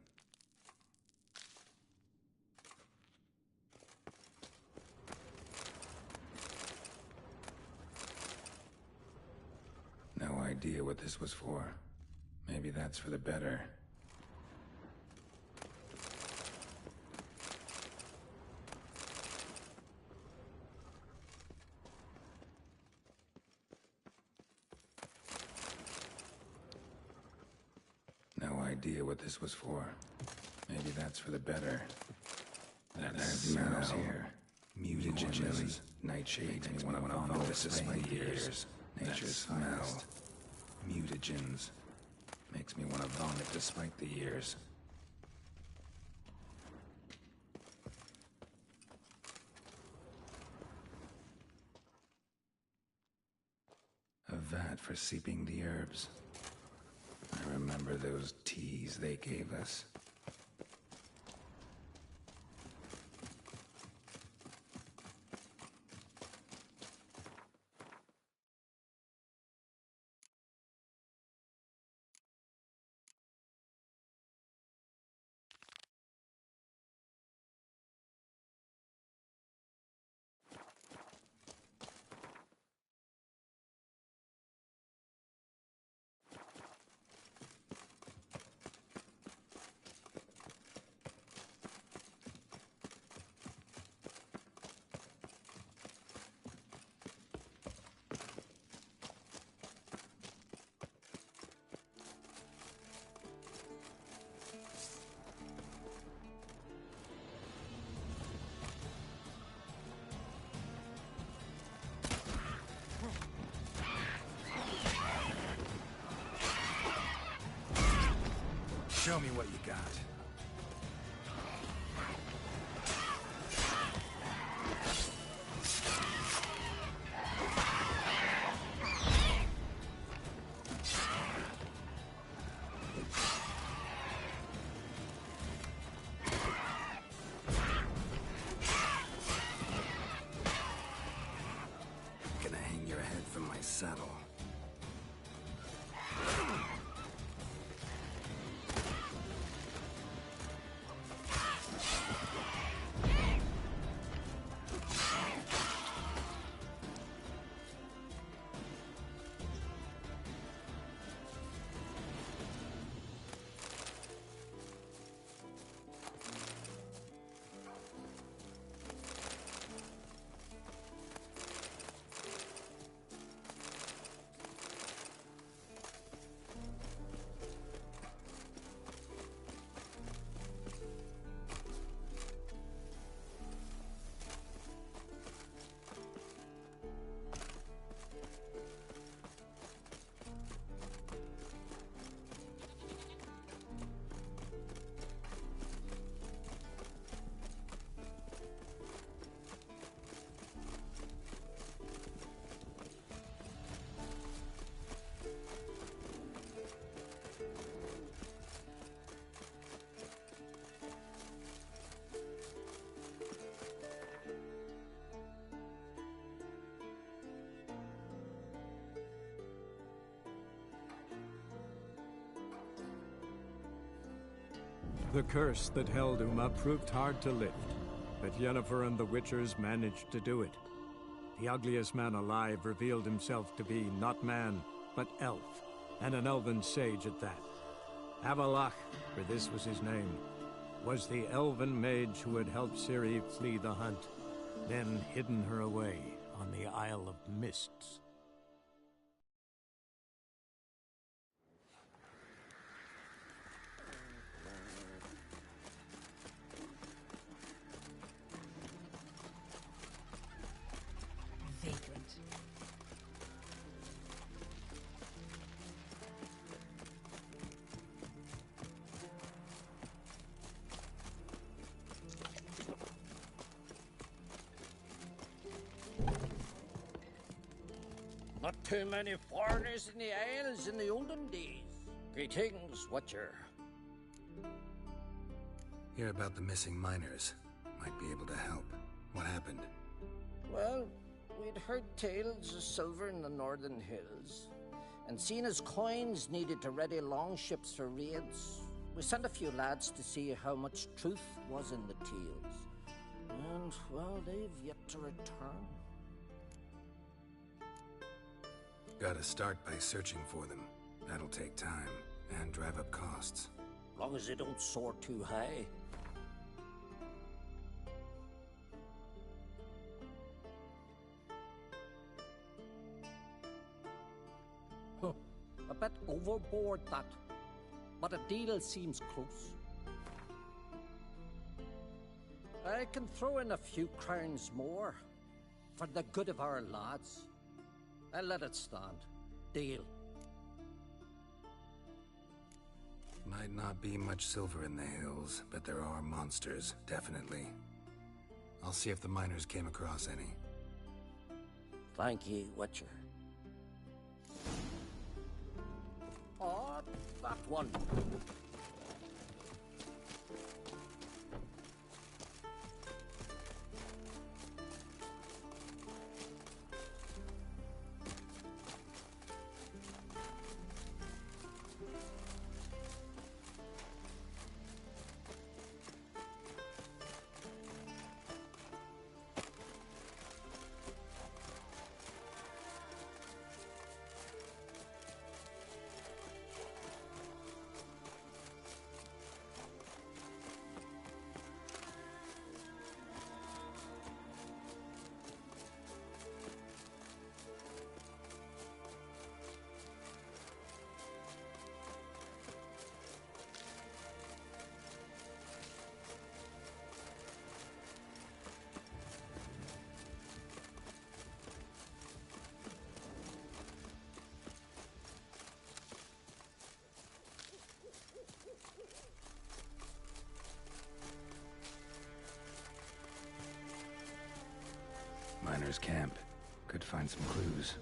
No idea what this was for. Maybe that's for the better. No idea what this was for. Maybe that's for the better. That smells here. Mutagens, nightshades, makes me want to vomit despite the years. Nature's smell. Mutagens. Makes me want to vomit despite the years. A vat for seeping the herbs. I remember those teas they gave us. Show me what you got. Gonna hang your head from my saddle. The curse that held Uma proved hard to lift, but Yennefer and the Witchers managed to do it. The ugliest man alive revealed himself to be not man, but elf, and an elven sage at that. Avallac'h, for this was his name, was the elven mage who had helped Ciri flee the hunt, then hidden her away on the Isle of Mists. Vagrant. Not too many foreigners in the Isles in the olden days. Greetings, Watcher. Hear about the missing miners. Might be able to help. What happened? Well, we'd heard tales of silver in the northern hills, and seen as coins needed to ready longships for raids, we sent a few lads to see how much truth was in the tales. And, well, they've yet to return. Gotta start by searching for them. That'll take time, and drive up costs. Long as they don't soar too high. Huh. A bit overboard, that. But a deal seems close. I can throw in a few crowns more, for the good of our lads. I'll let it stand. Deal. Might not be much silver in the hills, but there are monsters, definitely. I'll see if the miners came across any. Thank you, Witcher. Oh, that one. Miners' camp. Could find some clues.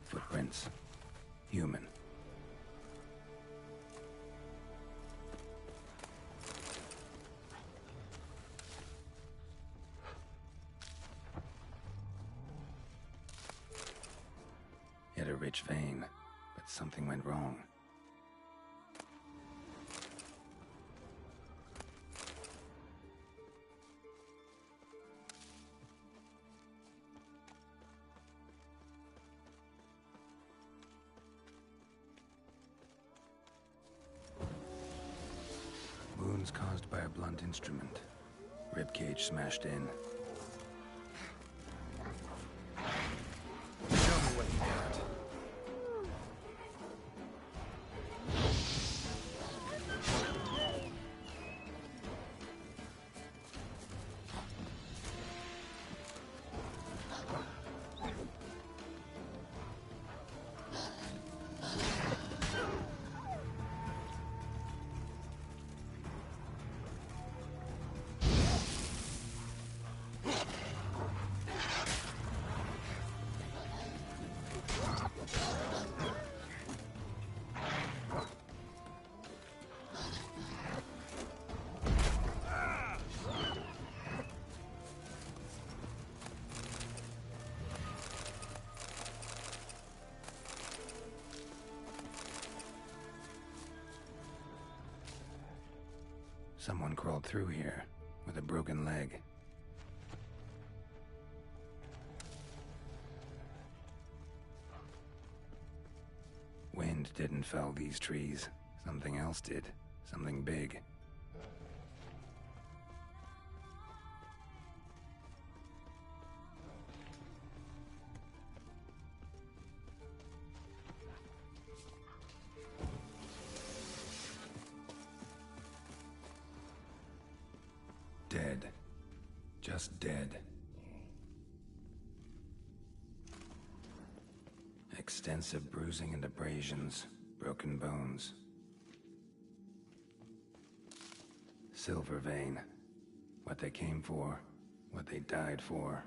Footprints. Human. Hit a rich vein, but something went wrong. Wounds caused by a blunt instrument. Ribcage smashed in. Show me what you got. Someone crawled through here with a broken leg. Wind didn't fell these trees. Something else did. Something big. Dead. Just dead. Extensive bruising and abrasions, broken bones. Silver vein. What they came for, what they died for.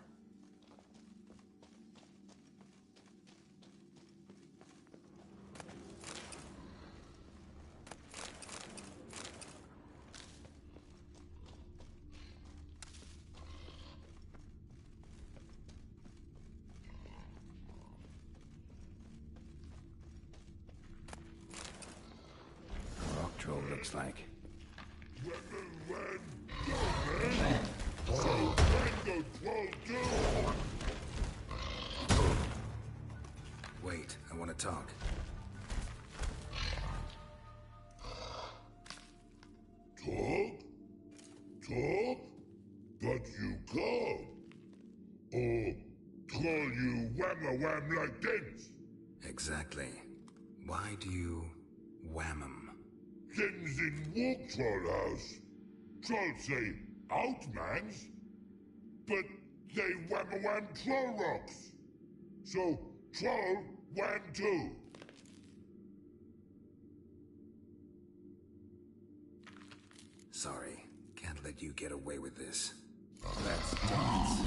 Looks like. Wait, I want to talk. Talk? Talk? But you can't. Or call you wham-a-wham like this? Exactly. Why do you wham 'em? Things in Walk Troll House. Trolls say outmans, but they wham-a-wham troll rocks. So troll wham too. Sorry, can't let you get away with this. Let's dance.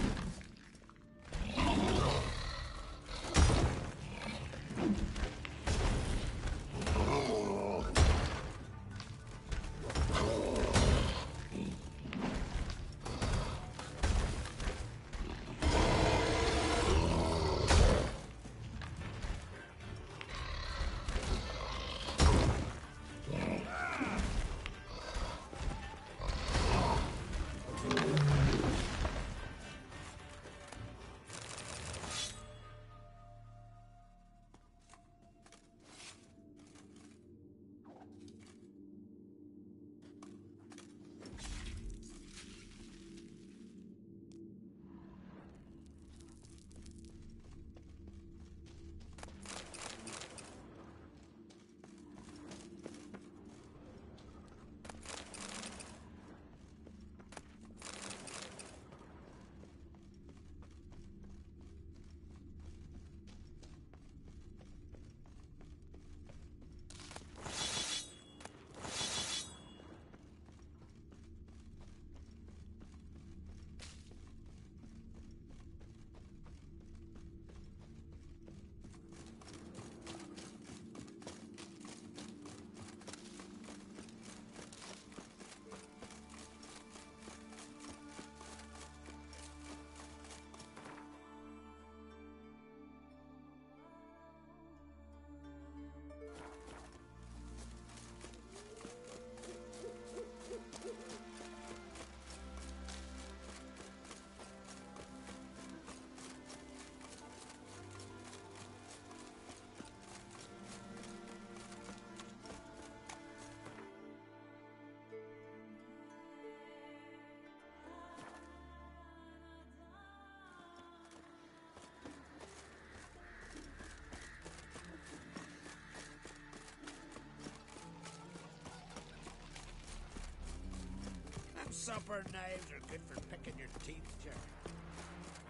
Supper knives are good for picking your teeth, Jerry.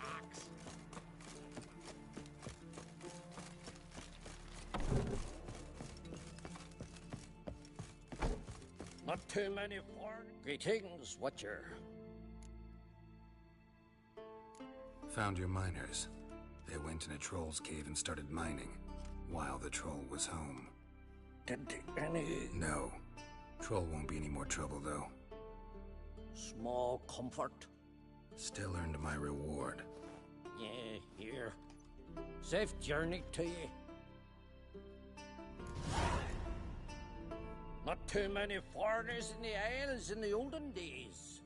Ox. Not too many more. Greetings, Watcher. Found your miners. They went in a troll's cave and started mining, while the troll was home. Didn't take any... No. Troll won't be any more trouble, though. Small comfort. Still earned my reward. Yeah, here. Safe journey to you. Not too many foreigners in the Isles in the olden days.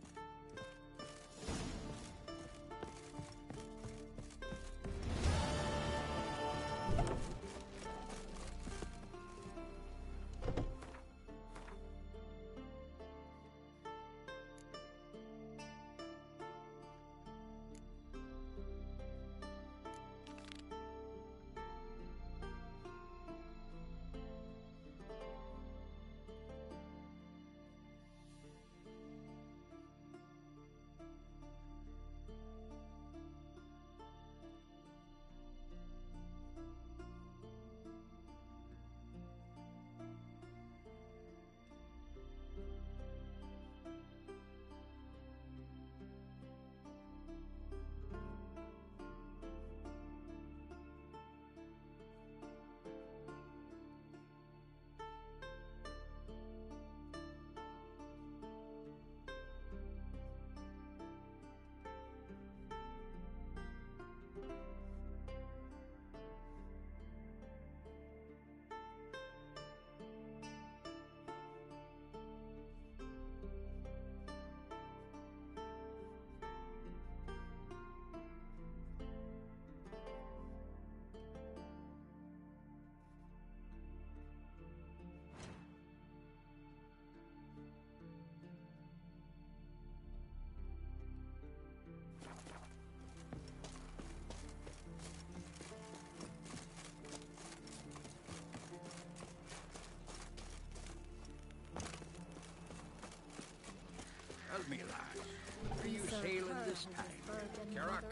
Tell me, lad, are you sailing this time? Carrack,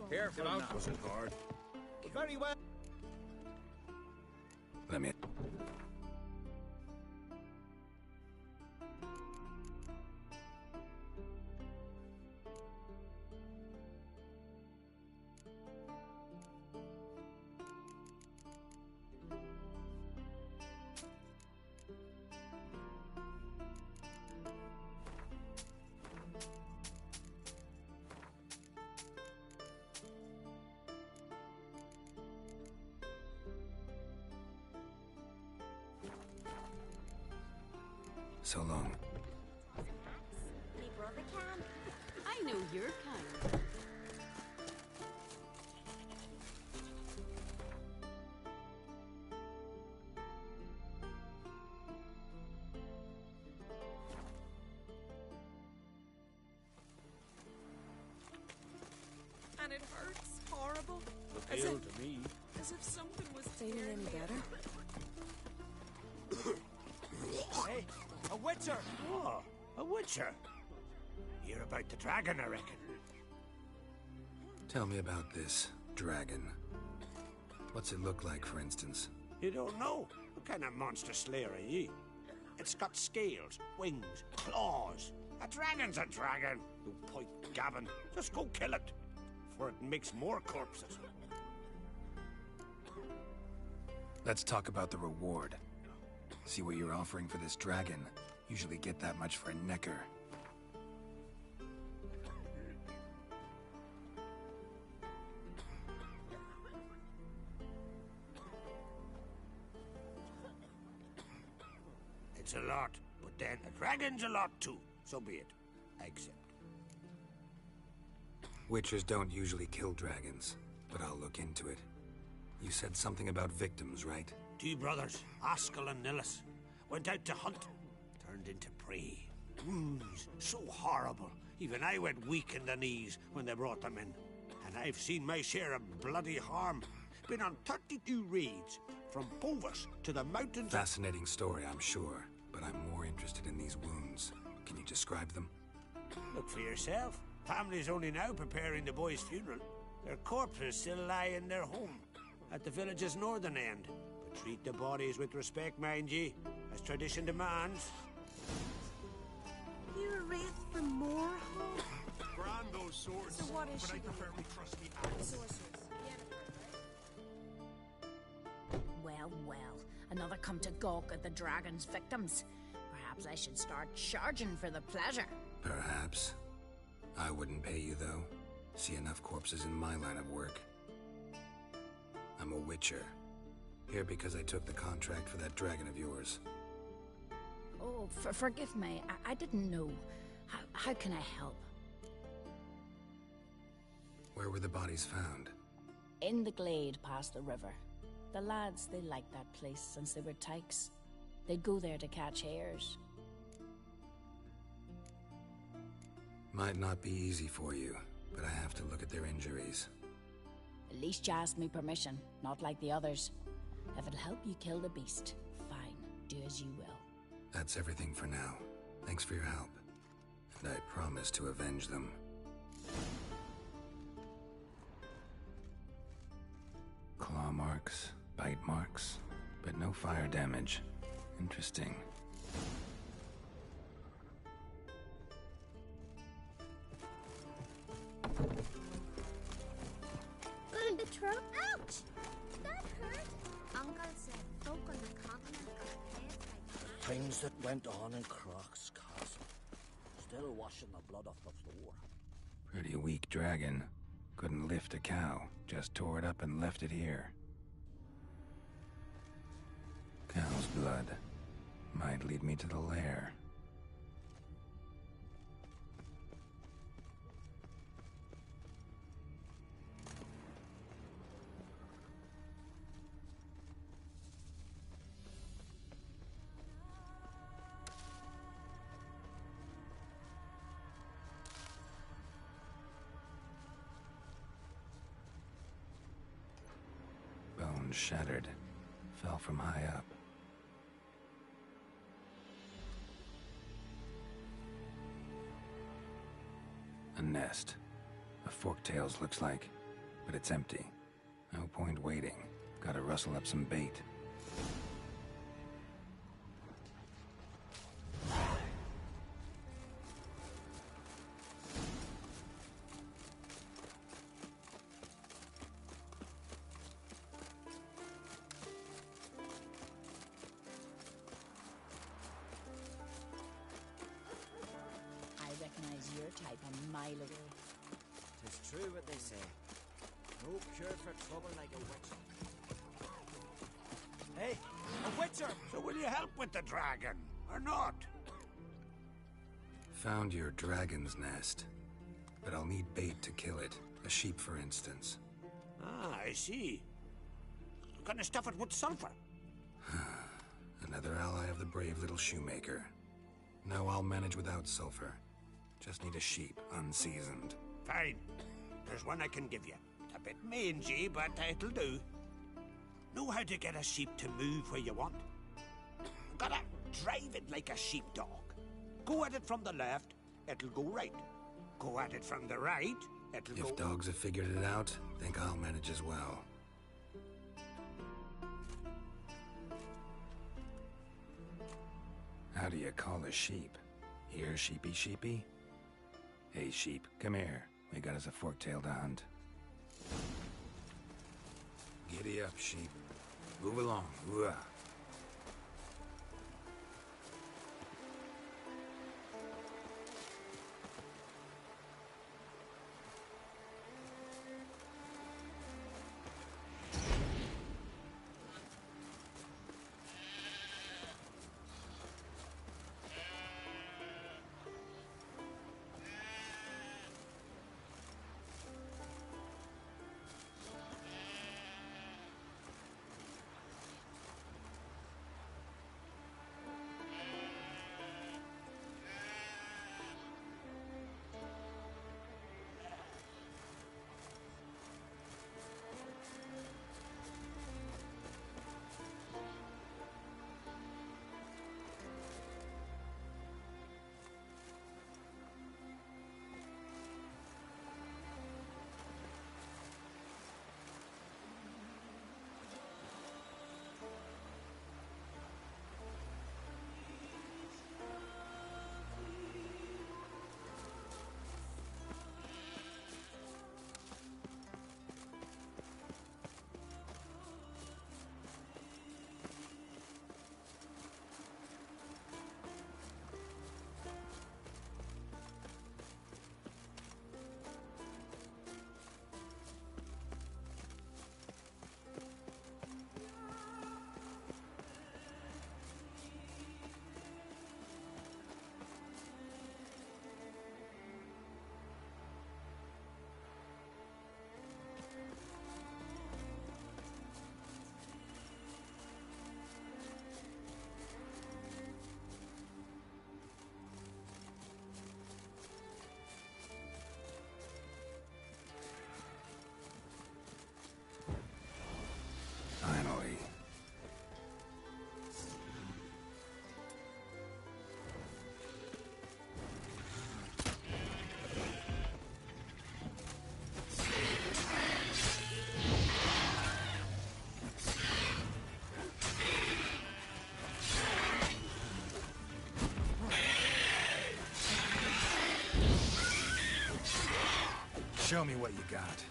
careful now. Guard. Very well. Let me... So long. Me brother can. I know your kind. And it hurts horrible. Look ill to me. As if something was Feeling any better? Hey, a witcher! Oh, a witcher. You're about the dragon, I reckon. Tell me about this dragon. What's it look like, for instance? You don't know? What kind of monster slayer are ye? It's got scales, wings, claws. A dragon's a dragon. You point gabbin'. Just go kill it, for it makes more corpses. Let's talk about the reward. See what you're offering for this dragon. Usually get that much for a necker. It's a lot, but then a dragon's a lot too. So be it. I accept. Witchers don't usually kill dragons, but I'll look into it. You said something about victims, right? 2 brothers, Askell and Nillis, went out to hunt, turned into prey. Wounds so horrible, even I went weak in the knees when they brought them in. And I've seen my share of bloody harm. Been on 32 raids, from Povus to the mountains. Fascinating story, I'm sure, but I'm more interested in these wounds. Can you describe them? Look for yourself. Family's only now preparing the boy's funeral. Their corpses still lie in their home, at the village's northern end. But treat the bodies with respect, mind ye, as tradition demands. You're a wraith from more. Brand those swords, So what is but she I prefer me trusty axe. Sorceress. Well, well. Another come to gawk at the dragon's victims. Perhaps I should start charging for the pleasure. Perhaps. I wouldn't pay you, though. See enough corpses in my line of work. I'm a witcher. Here because I took the contract for that dragon of yours. Oh, forgive me. I didn't know. How can I help? Where were the bodies found? In the glade past the river. The lads, they liked that place since they were tykes. They'd go there to catch hares. Might not be easy for you, but I have to look at their injuries. At least you asked me permission, not like the others. If it'll help you kill the beast, fine. Do as you will. That's everything for now. Thanks for your help. And I promise to avenge them. Claw marks, bite marks, but no fire damage. Interesting. The truck? Ouch! That hurt. Uncle said folk on the continent got heads like Things that went on in Croc's castle. Still washing the blood off the floor. Pretty weak dragon. Couldn't lift a cow. Just tore it up and left it here. Cow's blood. Might lead me to the lair. Bone shattered. Fell from high up. A nest. A forktail's looks like, but it's empty. No point waiting. Gotta rustle up some bait. Recognize your type a mile away. 'Tis true what they say. No cure for trouble like a witcher. Hey, a witcher! So will you help with the dragon, or not? Found your dragon's nest, but I'll need bait to kill it. A sheep, for instance. Ah, I see. Gonna stuff it with sulfur. Another ally of the brave little shoemaker. No, I'll manage without sulfur. Just need a sheep, unseasoned. Fine. There's one I can give you. A bit mangy, but it'll do. Know how to get a sheep to move where you want? Gotta drive it like a sheepdog. Go at it from the left, it'll go right. Go at it from the right, it'll go... If dogs have figured it out, think I'll manage as well. How do you call a sheep? Here, sheepy sheepy? Hey, sheep, come here. We got us a forktail to hunt. Giddy up, sheep. Move along. Ooh-ah. Show me what you got.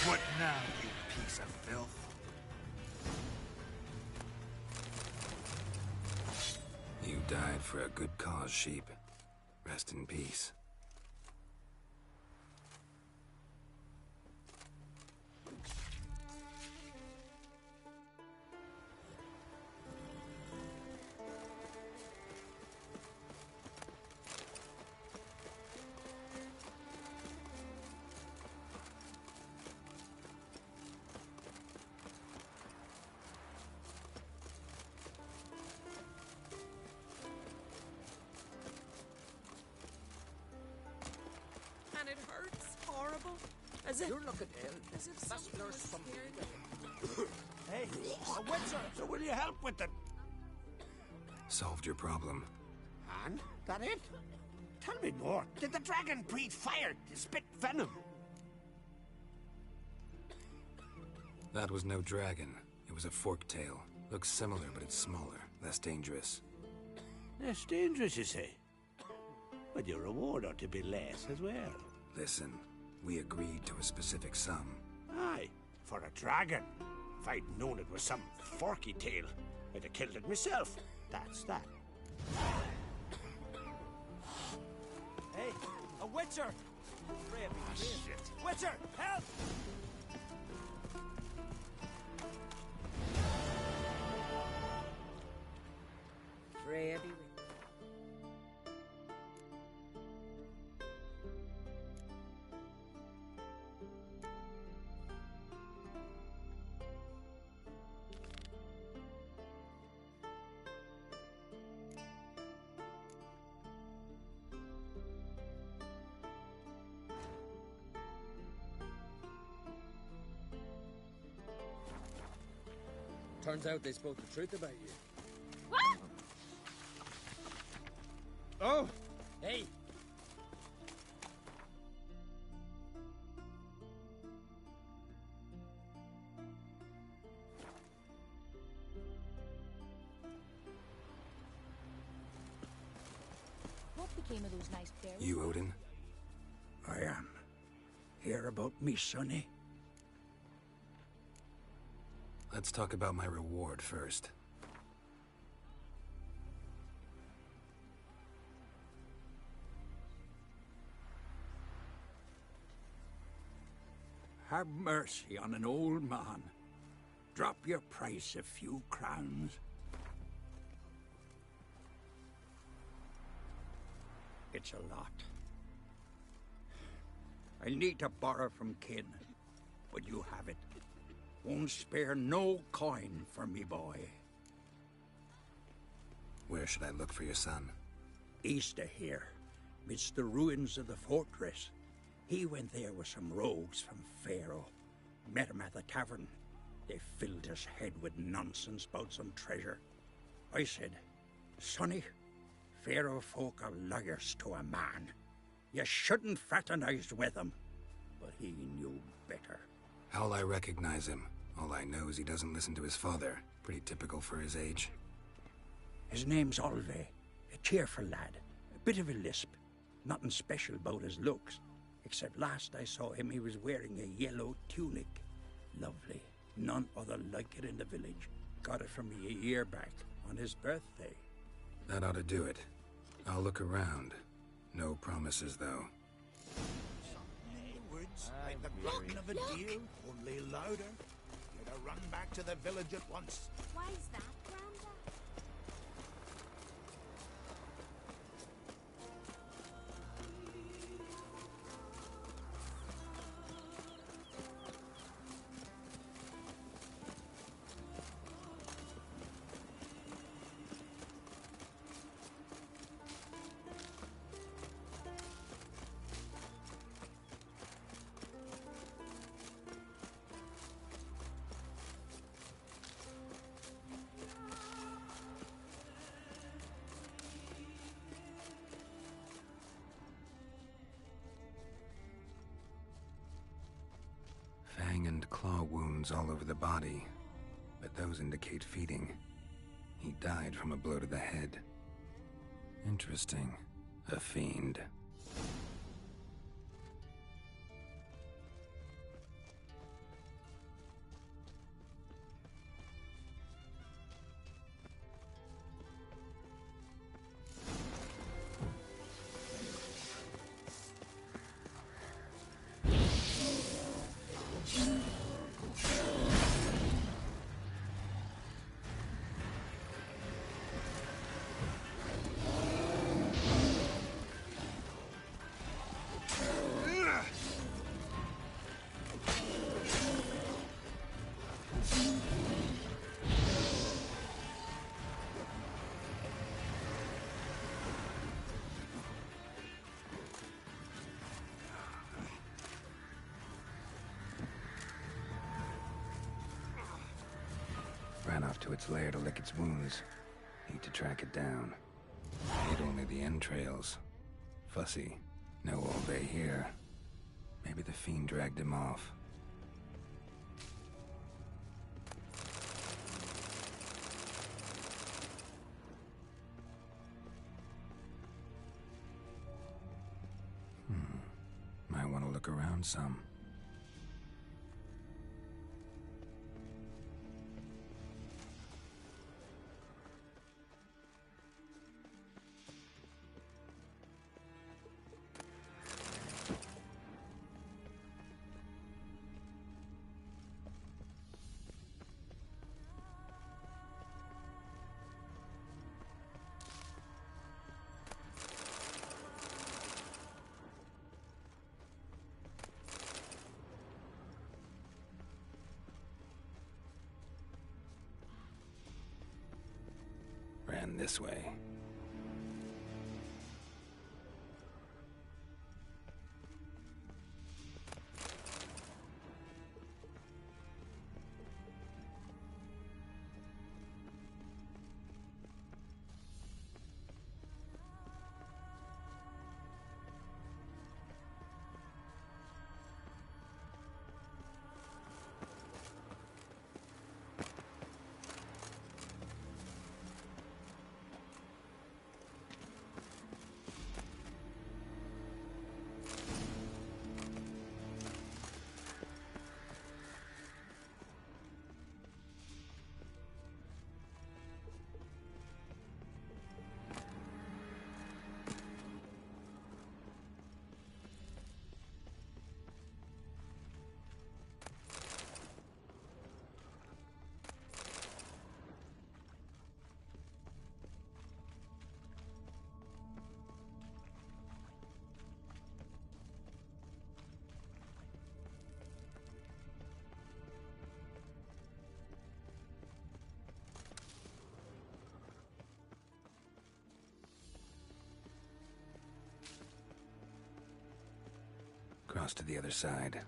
What now, you piece of filth? You died for a good cause, sheep. Rest in peace. And it hurts horrible. As if You're looking ill. As if That's something nurse was from scared. Hey, a Windsor, so will you help with the... Solved your problem. And? That it? Tell me more. Did the dragon breathe fire to spit venom? That was no dragon. It was a forked tail. Looks similar, but it's smaller, less dangerous. Less dangerous, you say? But your reward ought to be less as well. Listen, we agreed to a specific sum. Aye, for a dragon. If I'd known it was some forky tail, I'd have killed it myself. That's that. Hey, a Witcher! Shit. Witcher, help! Ready. Turns out they spoke the truth about you. What? Oh! Hey! What became of those nice berries? You, Odin? I am. Hear about me, sonny? Let's talk about my reward first. Have mercy on an old man. Drop your price a few crowns. It's a lot. I need to borrow from kin, but you have it. Won't spare no coin for me boy. Where should I look for your son? East of here, midst the ruins of the fortress. He went there with some rogues from Pharaoh. Met him at the tavern. They filled his head with nonsense about some treasure. I said, Sonny, Pharaoh folk are lawyers to a man. You shouldn't fraternize with them. But he knew better. How'll I recognize him? All I know is he doesn't listen to his father. Pretty typical for his age. His name's Olve. A cheerful lad. A bit of a lisp. Nothing special about his looks. Except last I saw him, he was wearing a yellow tunic. Lovely. None other like it in the village. Got it from me a year back, on his birthday. That ought to do it. I'll look around. No promises, though. Words like the clucking of a deer, only louder. You'd have run back to the village at once. Why is that, Granda? sting and claw wounds all over the body, but those indicate feeding. He died from a blow to the head. Interesting. A fiend. Ran off to its lair to lick its wounds. Need to track it down. Ate only the entrails. Fussy. No all day here. Maybe the fiend dragged him off. Might want to look around some. Ran this way. Cross to the other side.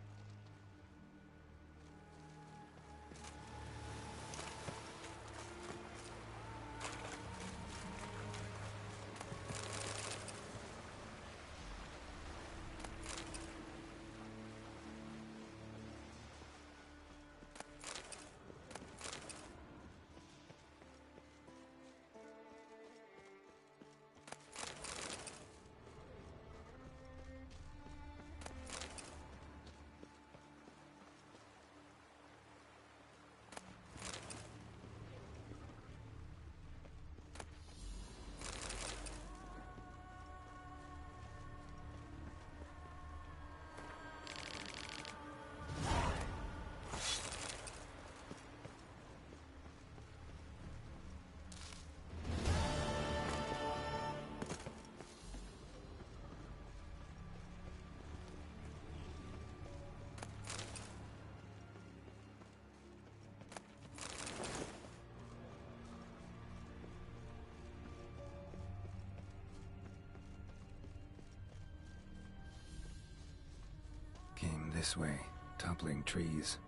Came this way, toppling trees.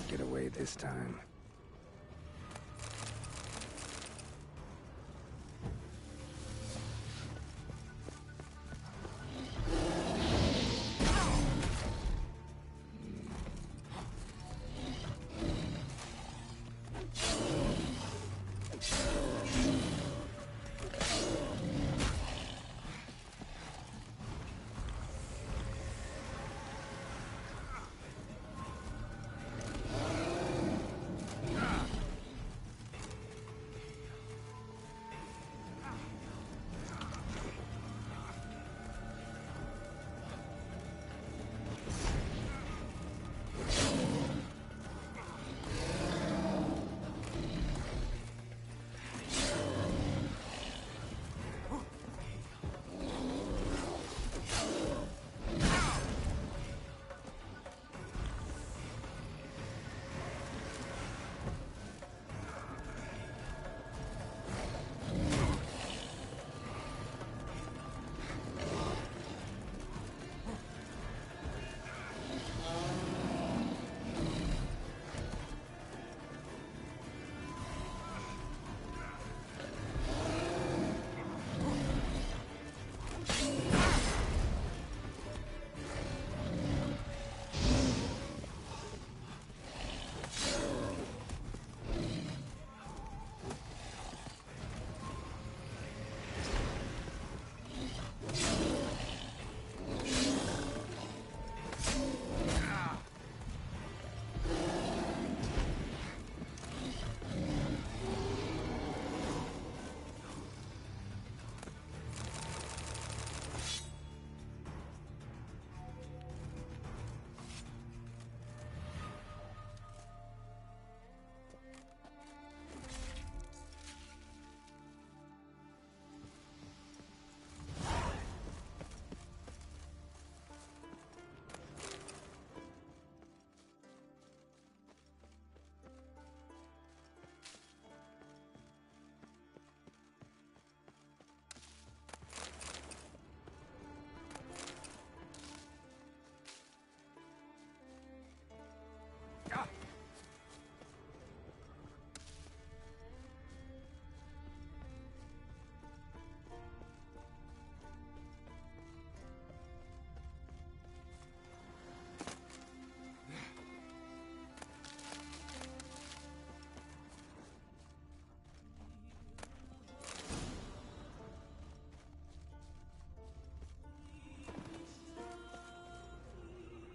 get away this time.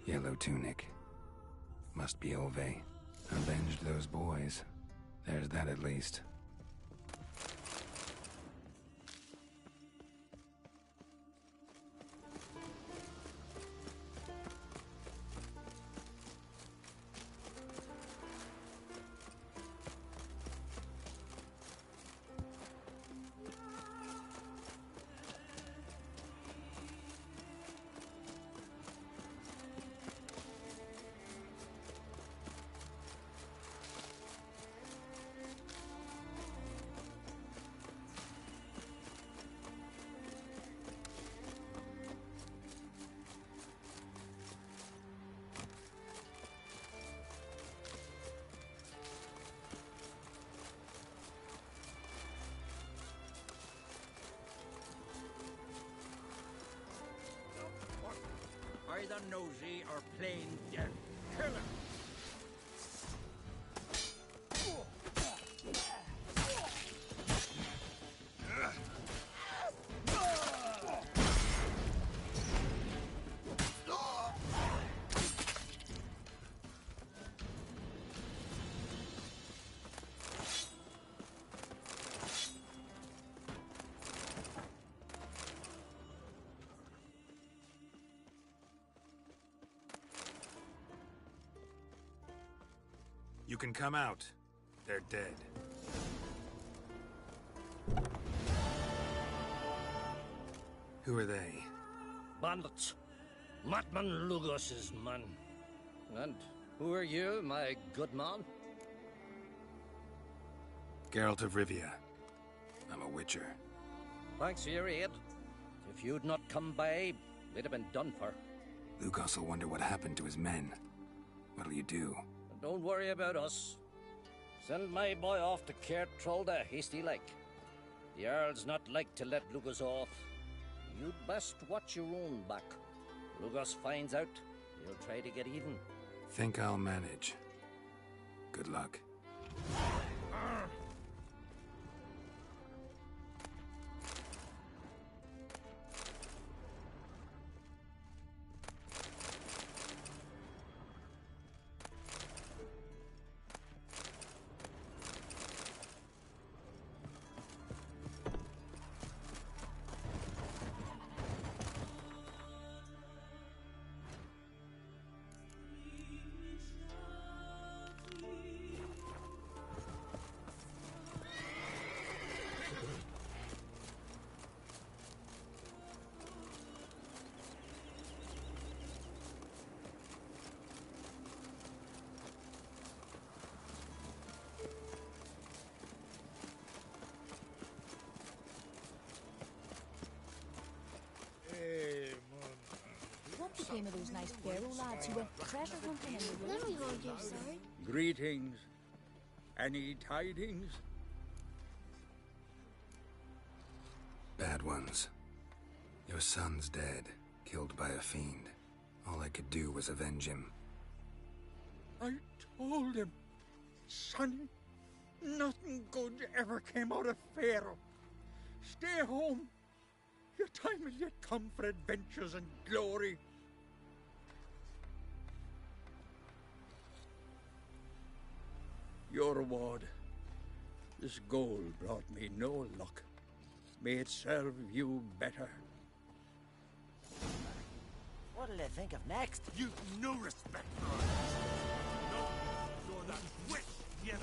Yellow tunic. Must be Ove. Avenged those boys. There's that at least. Either nosy or plain dead. Kill him! You can come out. They're dead. Who are they? Bandits. Matman Lugos's men. And who are you, my good man? Geralt of Rivia. I'm a witcher. Thanks for your aid. If you'd not come by, they'd have been done for. Lugos will wonder what happened to his men. What'll you do? don't worry about us. Send my boy off to Cair Trolda hasty like. The Earl's not like to let Lugos off. You'd best watch your own back. Lugos finds out, he'll try to get even. Think I'll manage. Good luck. What became of those nice Pharaoh lads who went treasure hunting in the Then we ruins? won't do, sir. Greetings. Any tidings? Bad ones. Your son's dead, killed by a fiend. All I could do was avenge him. I told him, Sonny, nothing good ever came out of Pharaoh. Stay home. Your time will yet come for adventures and glory. Your reward. This gold brought me no luck. May it serve you better. What'll they think of next? You've no respect for us. No, you're that witch, yes.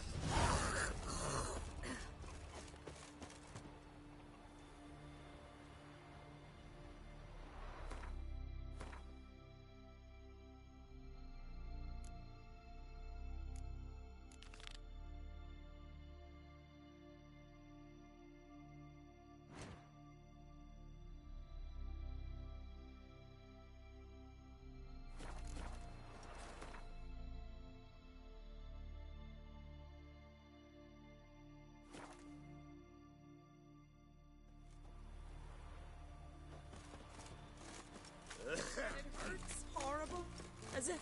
It hurts horrible. As if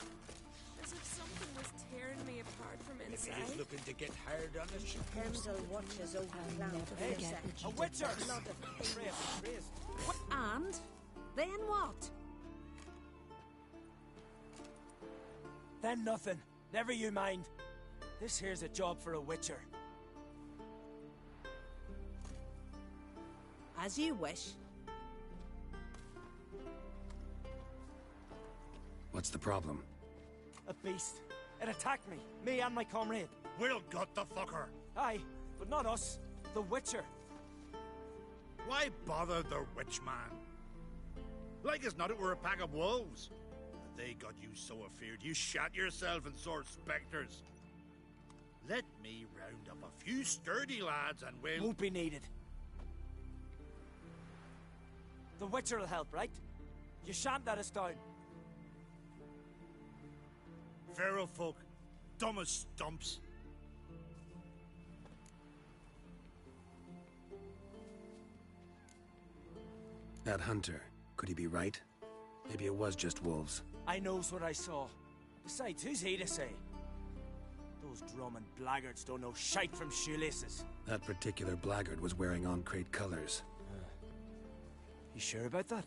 something was tearing me apart from If inside. he's looking to get hard on us, Hemsel watches over clown for never a forget sec. what you A witcher! And then what? Then nothing. Never you mind. This here's a job for a witcher. As you wish. What's the problem? A beast. It attacked me and my comrade. We'll gut the fucker. Aye, but not us. The Witcher. Why bother the witch man? Like as not it were a pack of wolves. They got you so afeard you shat yourself and saw spectres. Let me round up a few sturdy lads and we'll... Won't be needed. The Witcher will help, right? You shan't let us down. Pharaoh folk, dumb as stumps. That hunter, could he be right? Maybe it was just wolves. I knows what I saw. Besides, who's he to say? Those drumming blackguards don't know shite from shoelaces. That particular blackguard was wearing on-crate colors. You sure about that?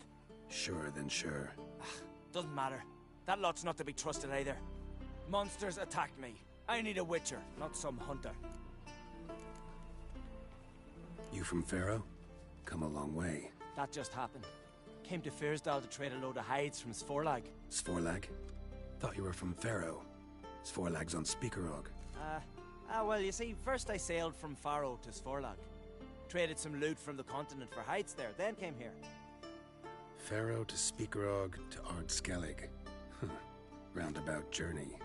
Sure than sure. Doesn't matter. That lot's not to be trusted either. Monsters attacked me. I need a witcher, not some hunter. You from Pharaoh? Come a long way. That just happened. Came to Fyrsdal to trade a load of hides from Sforlag. Sforlag? Thought you were from Pharaoh. Sforlag's on Speakerog. Well, you see, first I sailed from Faro to Sforlag. Traded some loot from the continent for hides there, then came here. Pharaoh to Speakerog to Ard Skellig. Roundabout journey.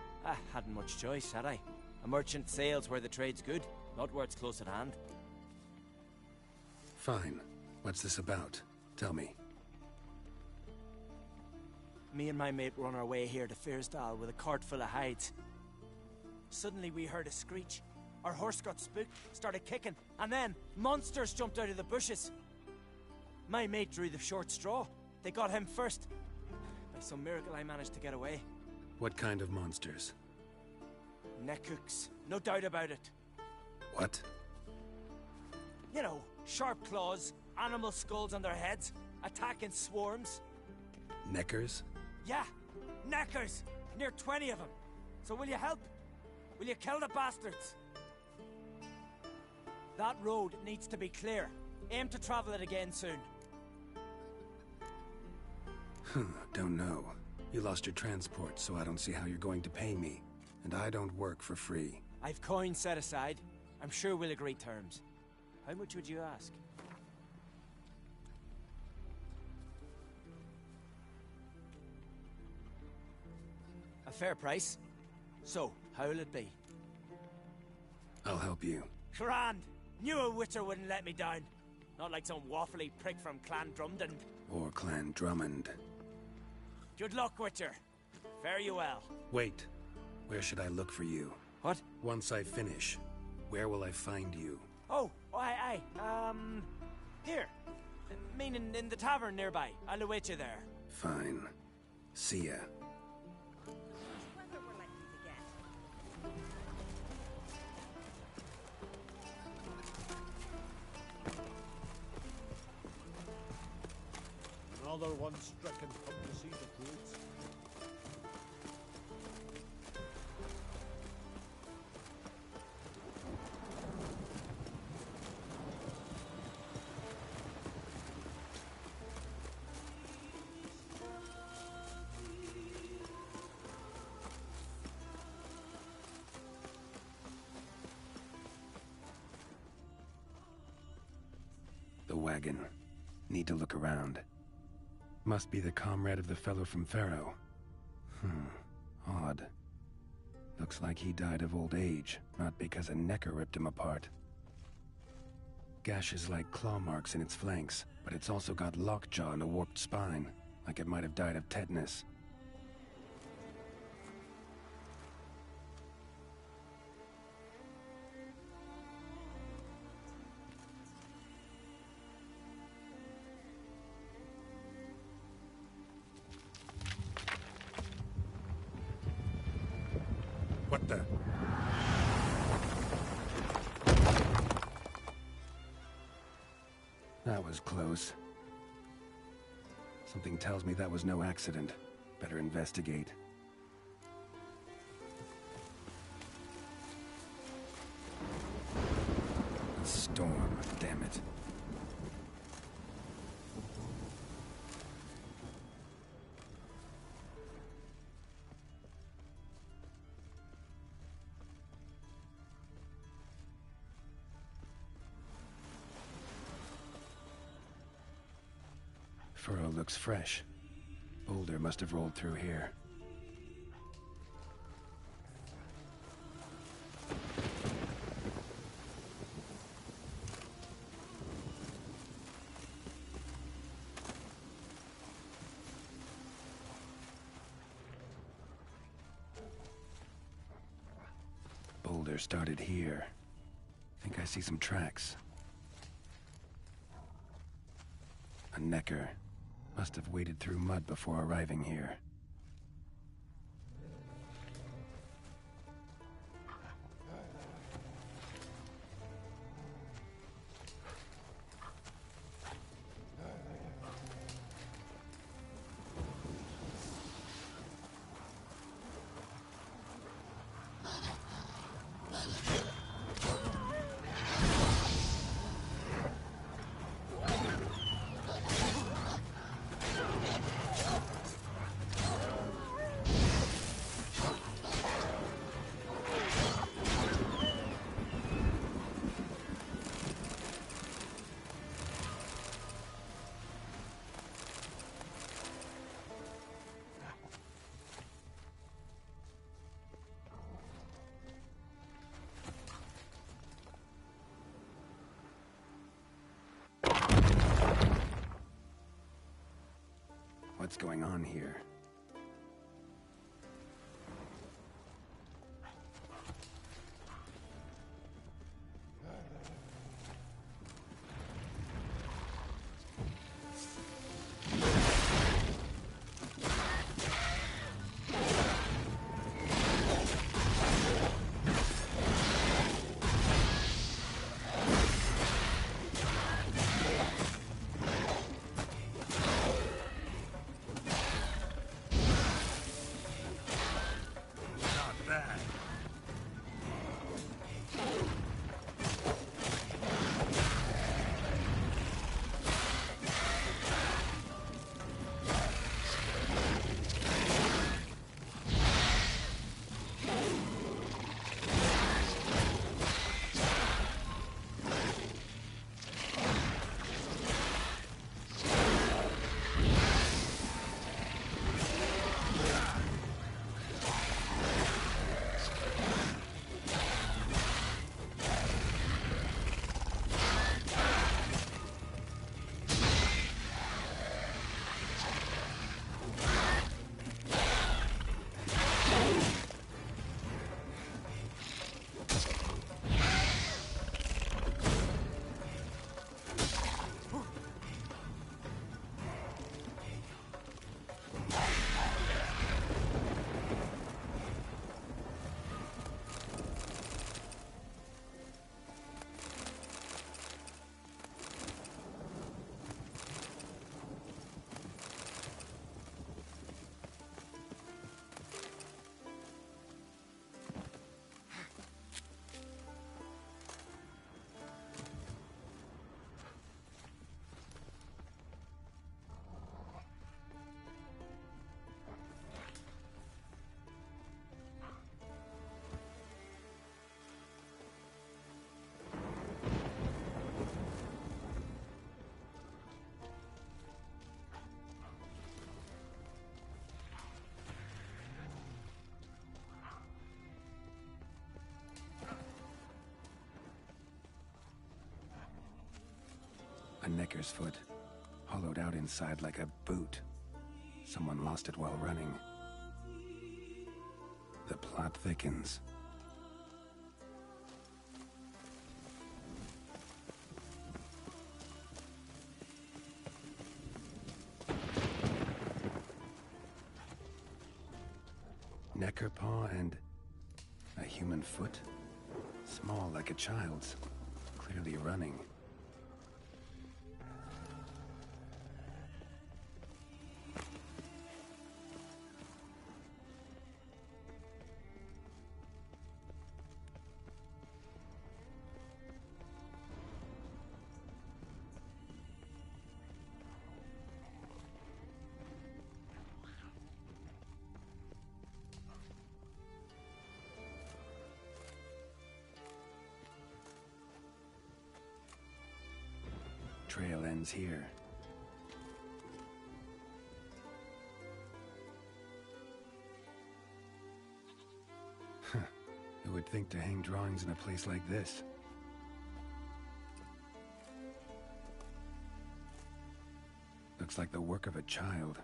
Hadn't much choice, had I? A merchant sails where the trade's good, not where it's close at hand. Fine. What's this about? Tell me. Me and my mate were on our way here to Fyrsdal with a cart full of hides. Suddenly we heard a screech. Our horse got spooked, started kicking, and then monsters jumped out of the bushes. My mate drew the short straw. They got him first. By some miracle, I managed to get away. What kind of monsters? Nekooks, no doubt about it. What? You know, sharp claws, animal skulls on their heads, attack in swarms. Neckers? Yeah, neckers! Near 20 of them. So will you help? Will you kill the bastards? That road needs to be clear. Aim to travel it again soon. Don't know. You lost your transport, so I don't see how you're going to pay me. And I don't work for free. I've coins set aside. I'm sure we'll agree terms. How much would you ask? A fair price. So, how'll it be? I'll help you. Grand! Knew a Witcher wouldn't let me down. Not like some waffly prick from Clan Drumdon. Or Clan Drummond. Good luck, Witcher. Fare you well. Wait. Where should I look for you? What? Once I finish, where will I find you? Oh, aye. Here. Meaning in the tavern nearby. I'll await you there. Fine. See ya. Another one stricken come to see the fruits. The wagon. Need to look around. Must be the comrade of the fellow from Pharaoh. Odd. Looks like he died of old age, not because a necker ripped him apart. Gashes like claw marks in its flanks, but it's also got lockjaw and a warped spine, like it might have died of tetanus. What the? That was close. Something tells me that was no accident. Better investigate. A storm, damn it. Furrow looks fresh. Boulder must have rolled through here. Boulder started here. Think I see some tracks. A necker. Must have waded through mud before arriving here. What's going on here? Necker's foot, hollowed out inside like a boot. Someone lost it while running. The plot thickens. Necker paw and a human foot? Small like a child's, clearly running. Trail ends here. Who would think to hang drawings in a place like this? Looks like the work of a child,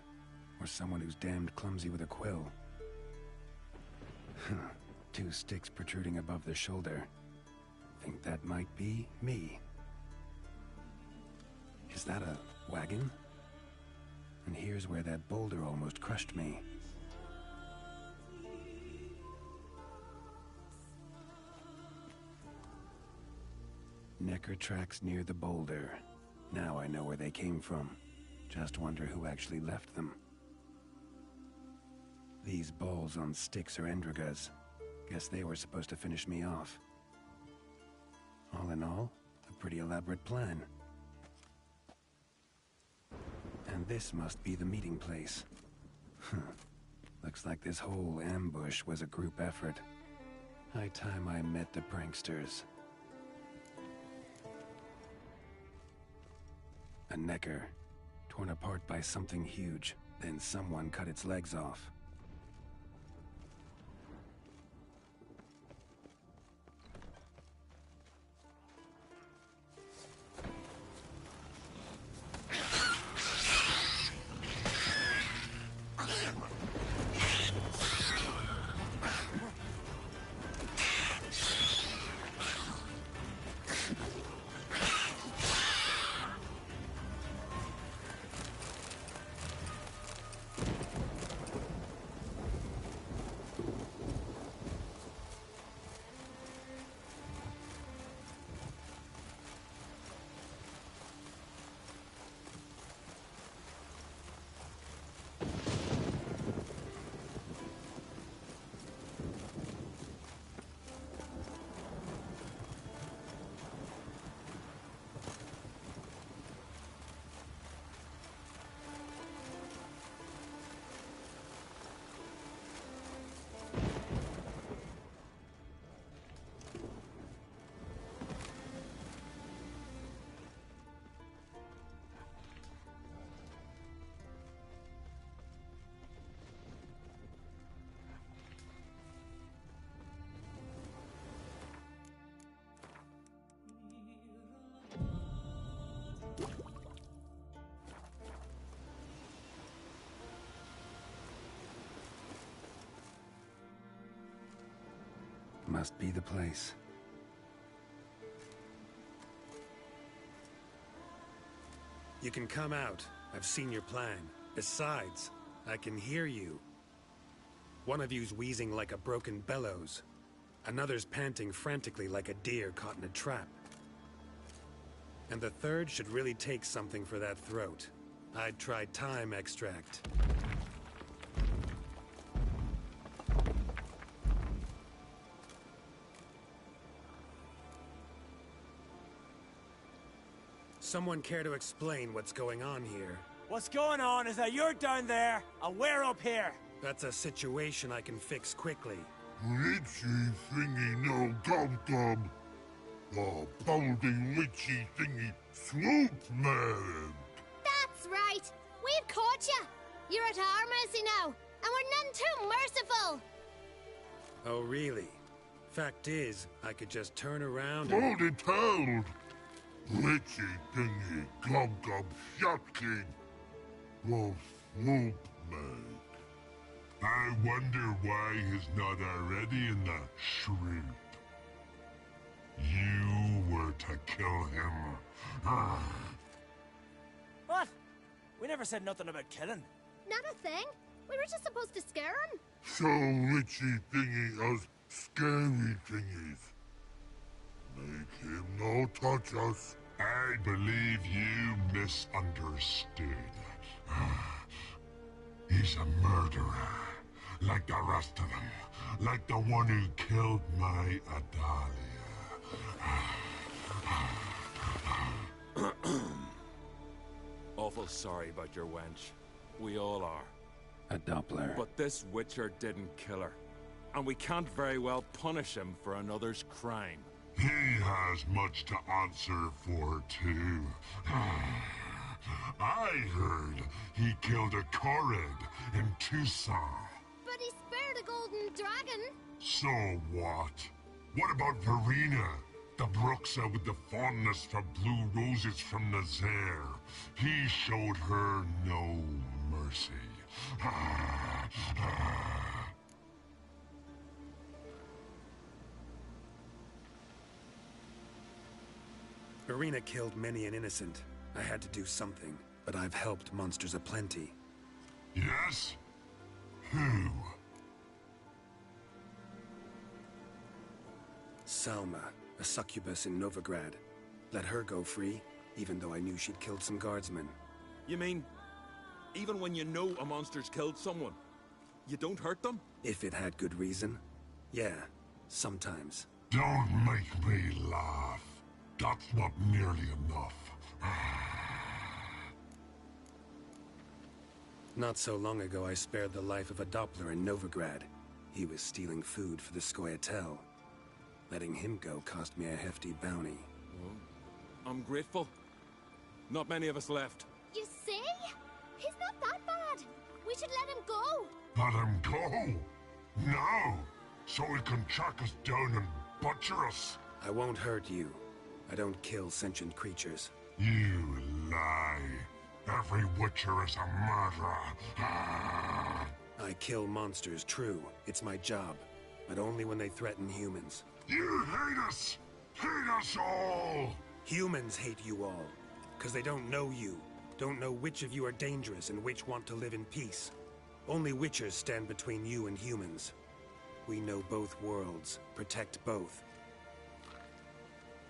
or someone who's damned clumsy with a quill. 2 sticks protruding above the shoulder. Think that might be me. Is that a wagon? And here's where that boulder almost crushed me. Necker tracks near the boulder. Now I know where they came from. Just wonder who actually left them. These balls on sticks are Endrigas. Guess they were supposed to finish me off. All in all, a pretty elaborate plan. And this must be the meeting place. Looks like this whole ambush was a group effort. High time I met the pranksters. A Necker, torn apart by something huge. Then someone cut its legs off. Must be the place. You can come out. I've seen your plan. Besides, I can hear you. One of you's wheezing like a broken bellows. Another's panting frantically like a deer caught in a trap. And the third should really take something for that throat. I'd try thyme extract. Someone care to explain what's going on here? What's going on is that you're down there, and we're up here. That's a situation I can fix quickly. Witchy thingy no dum-dum. Oh, pounding witchy thingy swoop man. That's right. We've caught you. You're at our mercy now, and we're none too merciful. Oh, really? Fact is, I could just turn around and... Hold it held. Witchy thingy gum gum shotkin. Wolf swoop man. I wonder why he's not already in the shrimp. You were to kill him. What? We never said nothing about killing. Not a thing. We were just supposed to scare him. So witchy thingy us scary thingies. Make him no touch us. I believe you misunderstood. He's a murderer, like the rest of them. Like the one who killed my Adalia. Awful sorry about your wench. We all are. A Doppler. But this Witcher didn't kill her. And we can't very well punish him for another's crime. He has much to answer for, too. I heard he killed a Korred in Tucson. But he spared a golden dragon. So what? What about Verena? The Bruxa with the fondness for blue roses from Nazaire. He showed her no mercy. Verena killed many an innocent. I had to do something, but I've helped monsters aplenty. Yes? Who? Salma, a succubus in Novigrad. Let her go free, even though I knew she'd killed some guardsmen. You mean, even when you know a monster's killed someone, you don't hurt them? If it had good reason. Yeah, sometimes. Don't make me laugh. That's not nearly enough. Not so long ago, I spared the life of a Doppler in Novigrad. He was stealing food for the Scoia'tael. Letting him go cost me a hefty bounty. Well, I'm grateful. Not many of us left. You see? He's not that bad. We should let him go. Let him go? No! So he can track us down and butcher us. I won't hurt you. I don't kill sentient creatures. You lie. Every Witcher is a murderer. I kill monsters, true. It's my job. But only when they threaten humans. You hate us! Hate us all! Humans hate you all. Because they don't know you. Don't know which of you are dangerous and which want to live in peace. Only Witchers stand between you and humans. We know both worlds. Protect both.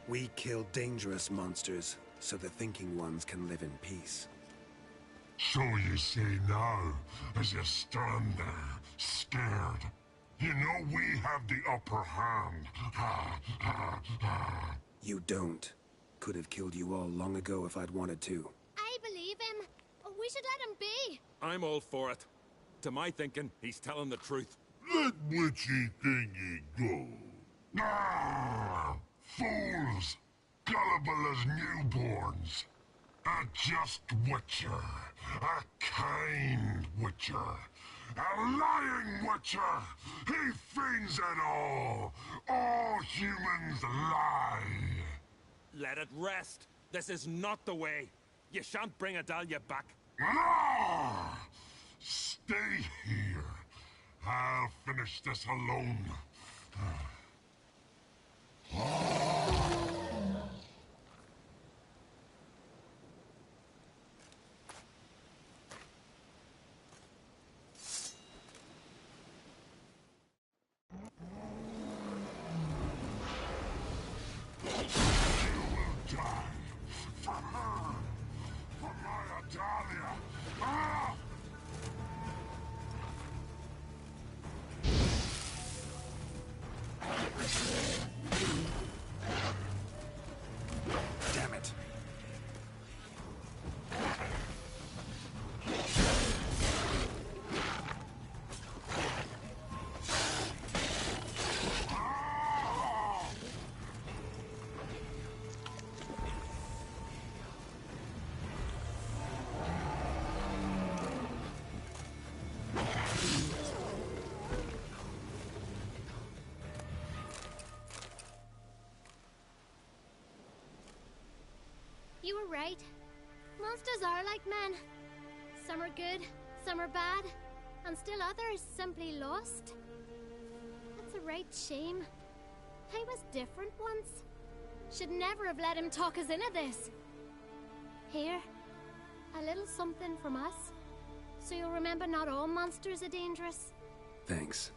We kill dangerous monsters, so the thinking ones can live in peace. So you say now, as you stand there, scared. You know we have the upper hand. You don't. Could have killed you all long ago if I'd wanted to. I believe him. We should let him be. I'm all for it. To my thinking, he's telling the truth. Let witchy thingy go. Fools! Gullible as newborns. A just Witcher. A kind Witcher. A lying Witcher! He feigns it all! All humans lie! Let it rest. This is not the way. You shan't bring Adalia back. Ah! Stay here. I'll finish this alone. You were right. Monsters are like men. Some are good, some are bad, and still others simply lost. That's a right shame. I was different once. Should never have let him talk us into this. Here, a little something from us, so you'll remember not all monsters are dangerous. Thanks.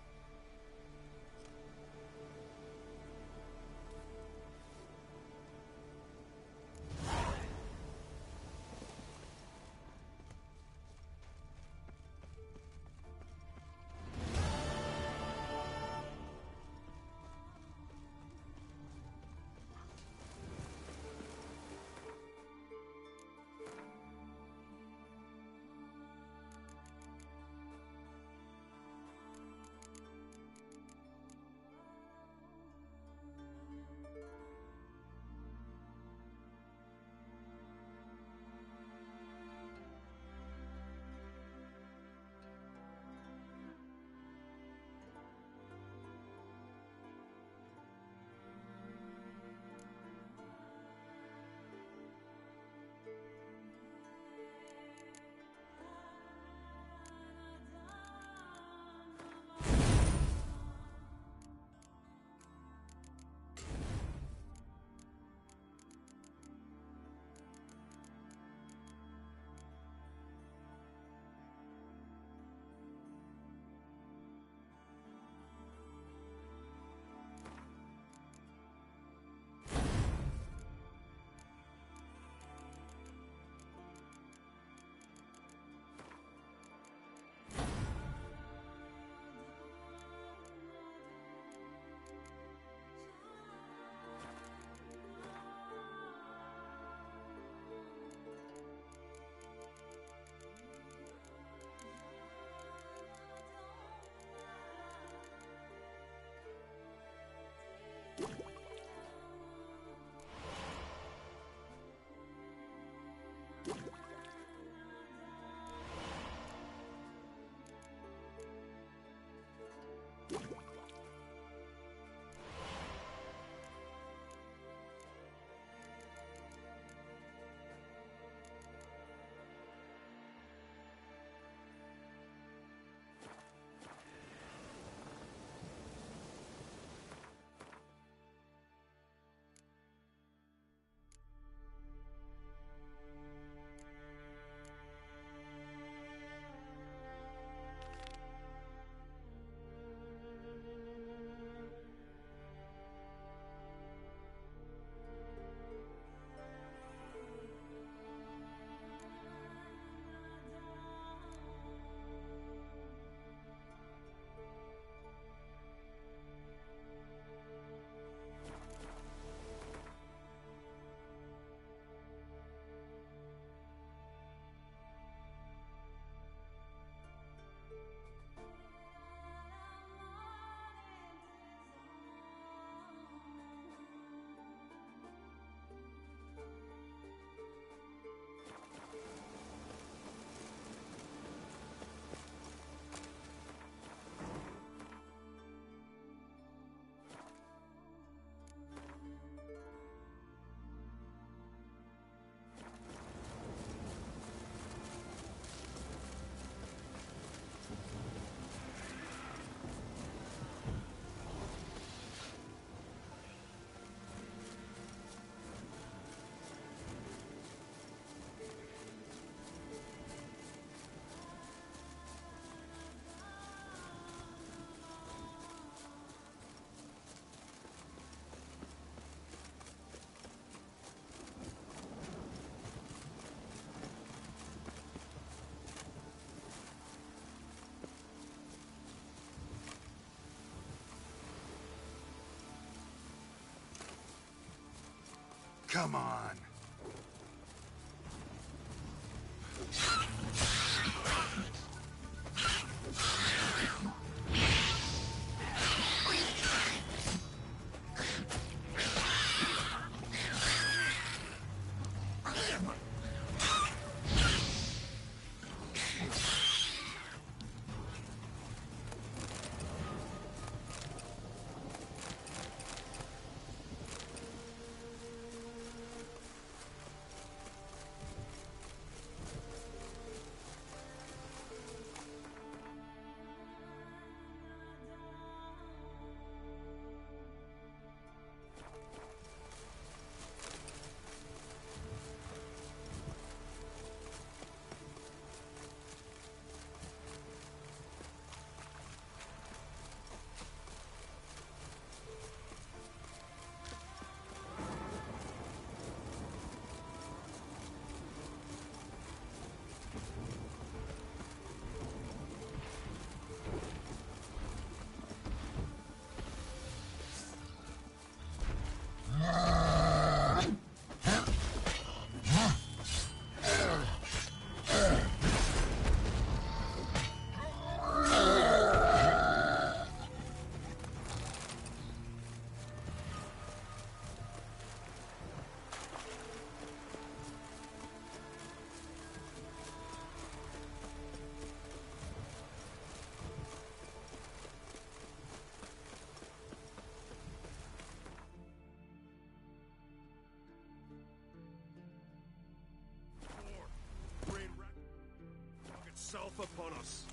Come on. wrath upon us.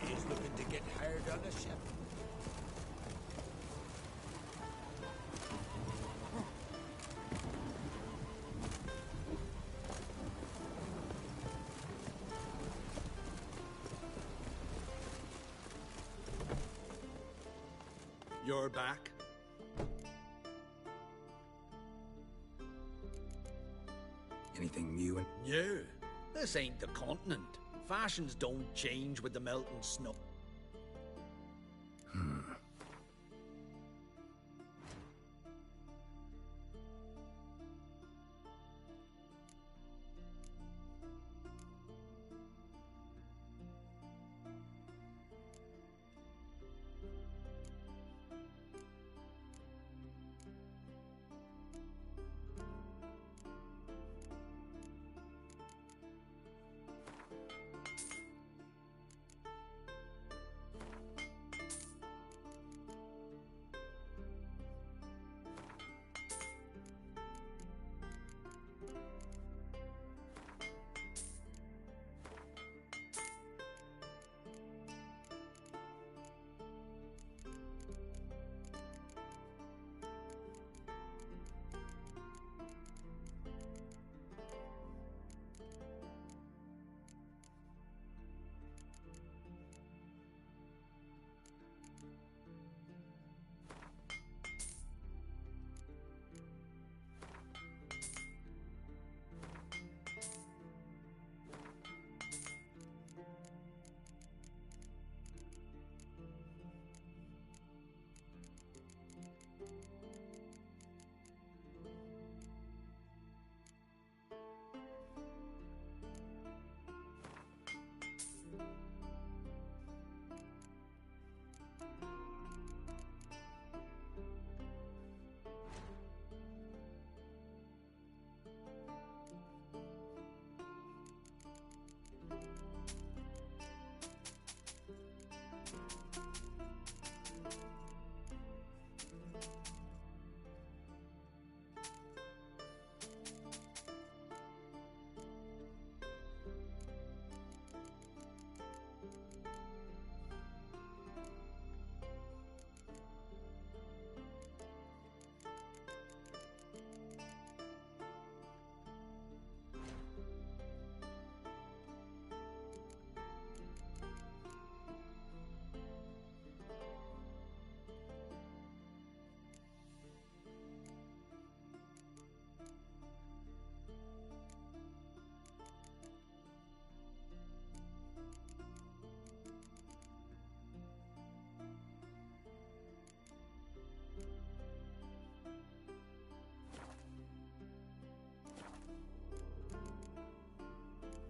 Maybe he's looking to get hired on a ship. You're back? Anything new in... No, this ain't the continent. Fashions don't change with the melting snow.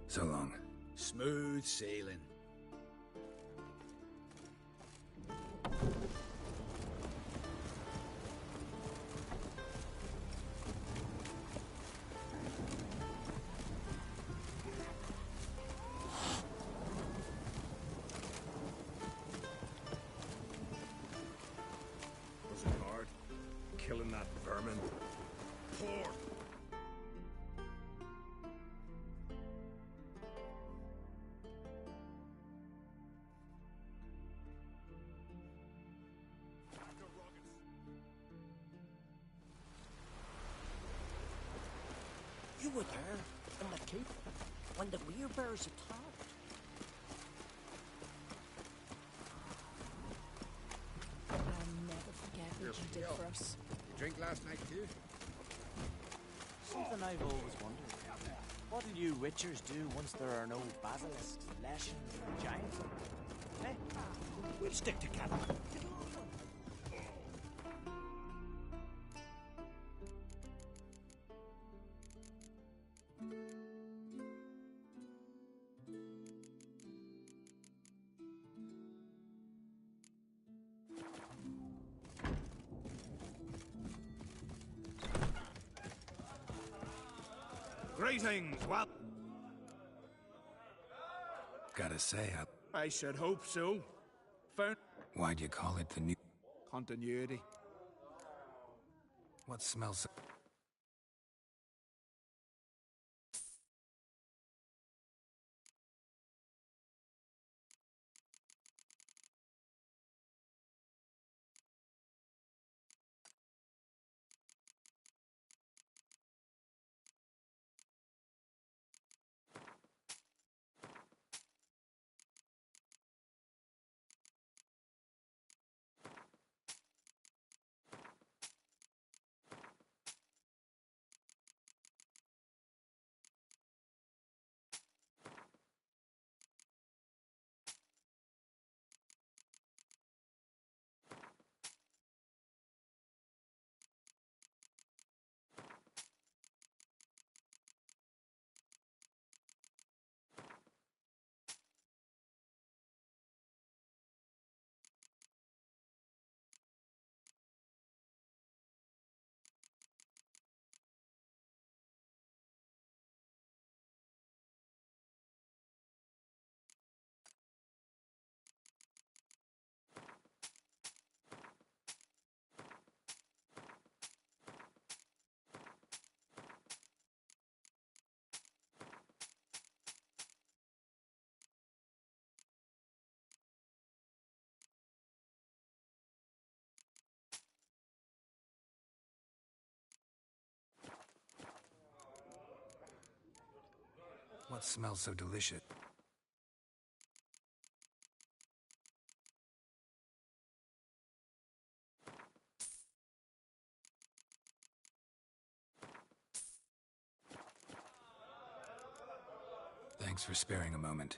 So long. Smooth sailing. Was it hard? Killing that vermin? Poor. You were there, in the keep, when the Weirbears attacked. I'll never forget what you did for us. You drink last night too? Something I've always wondered. What do you witchers do once there are no basilisks, leshens, and giants? Hey, we'll stick together. Greetings, well... Gotta say, I should hope so. Found... Why'd you call it the new... Continuity. What smells so... What smells so delicious? Thanks for sparing a moment.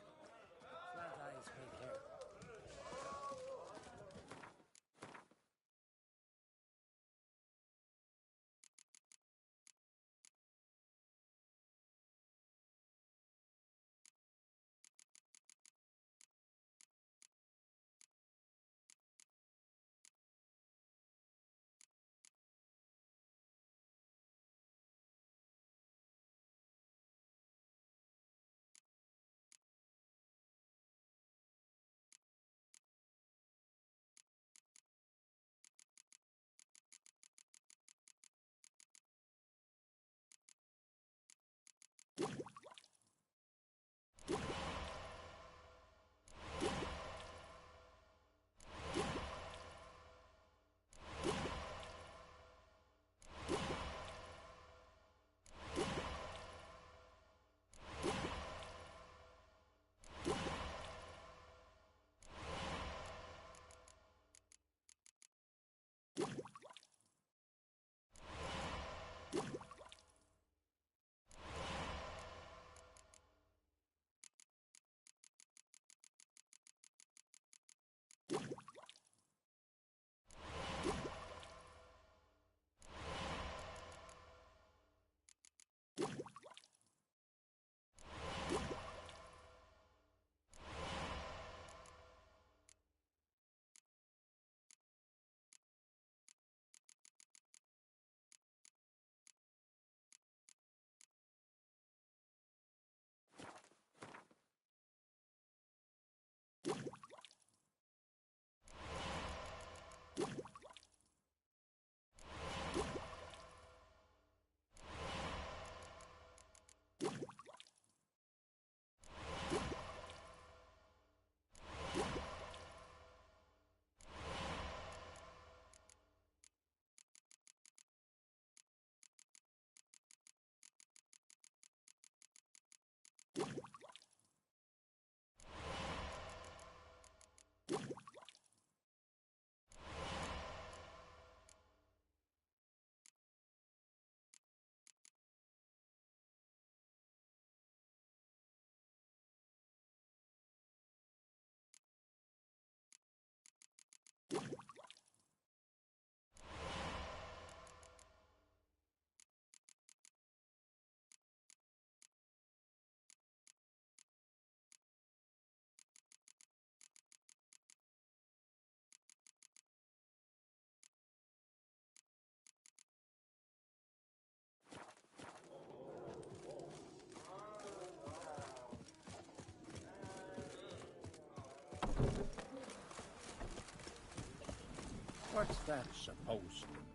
What's that supposed to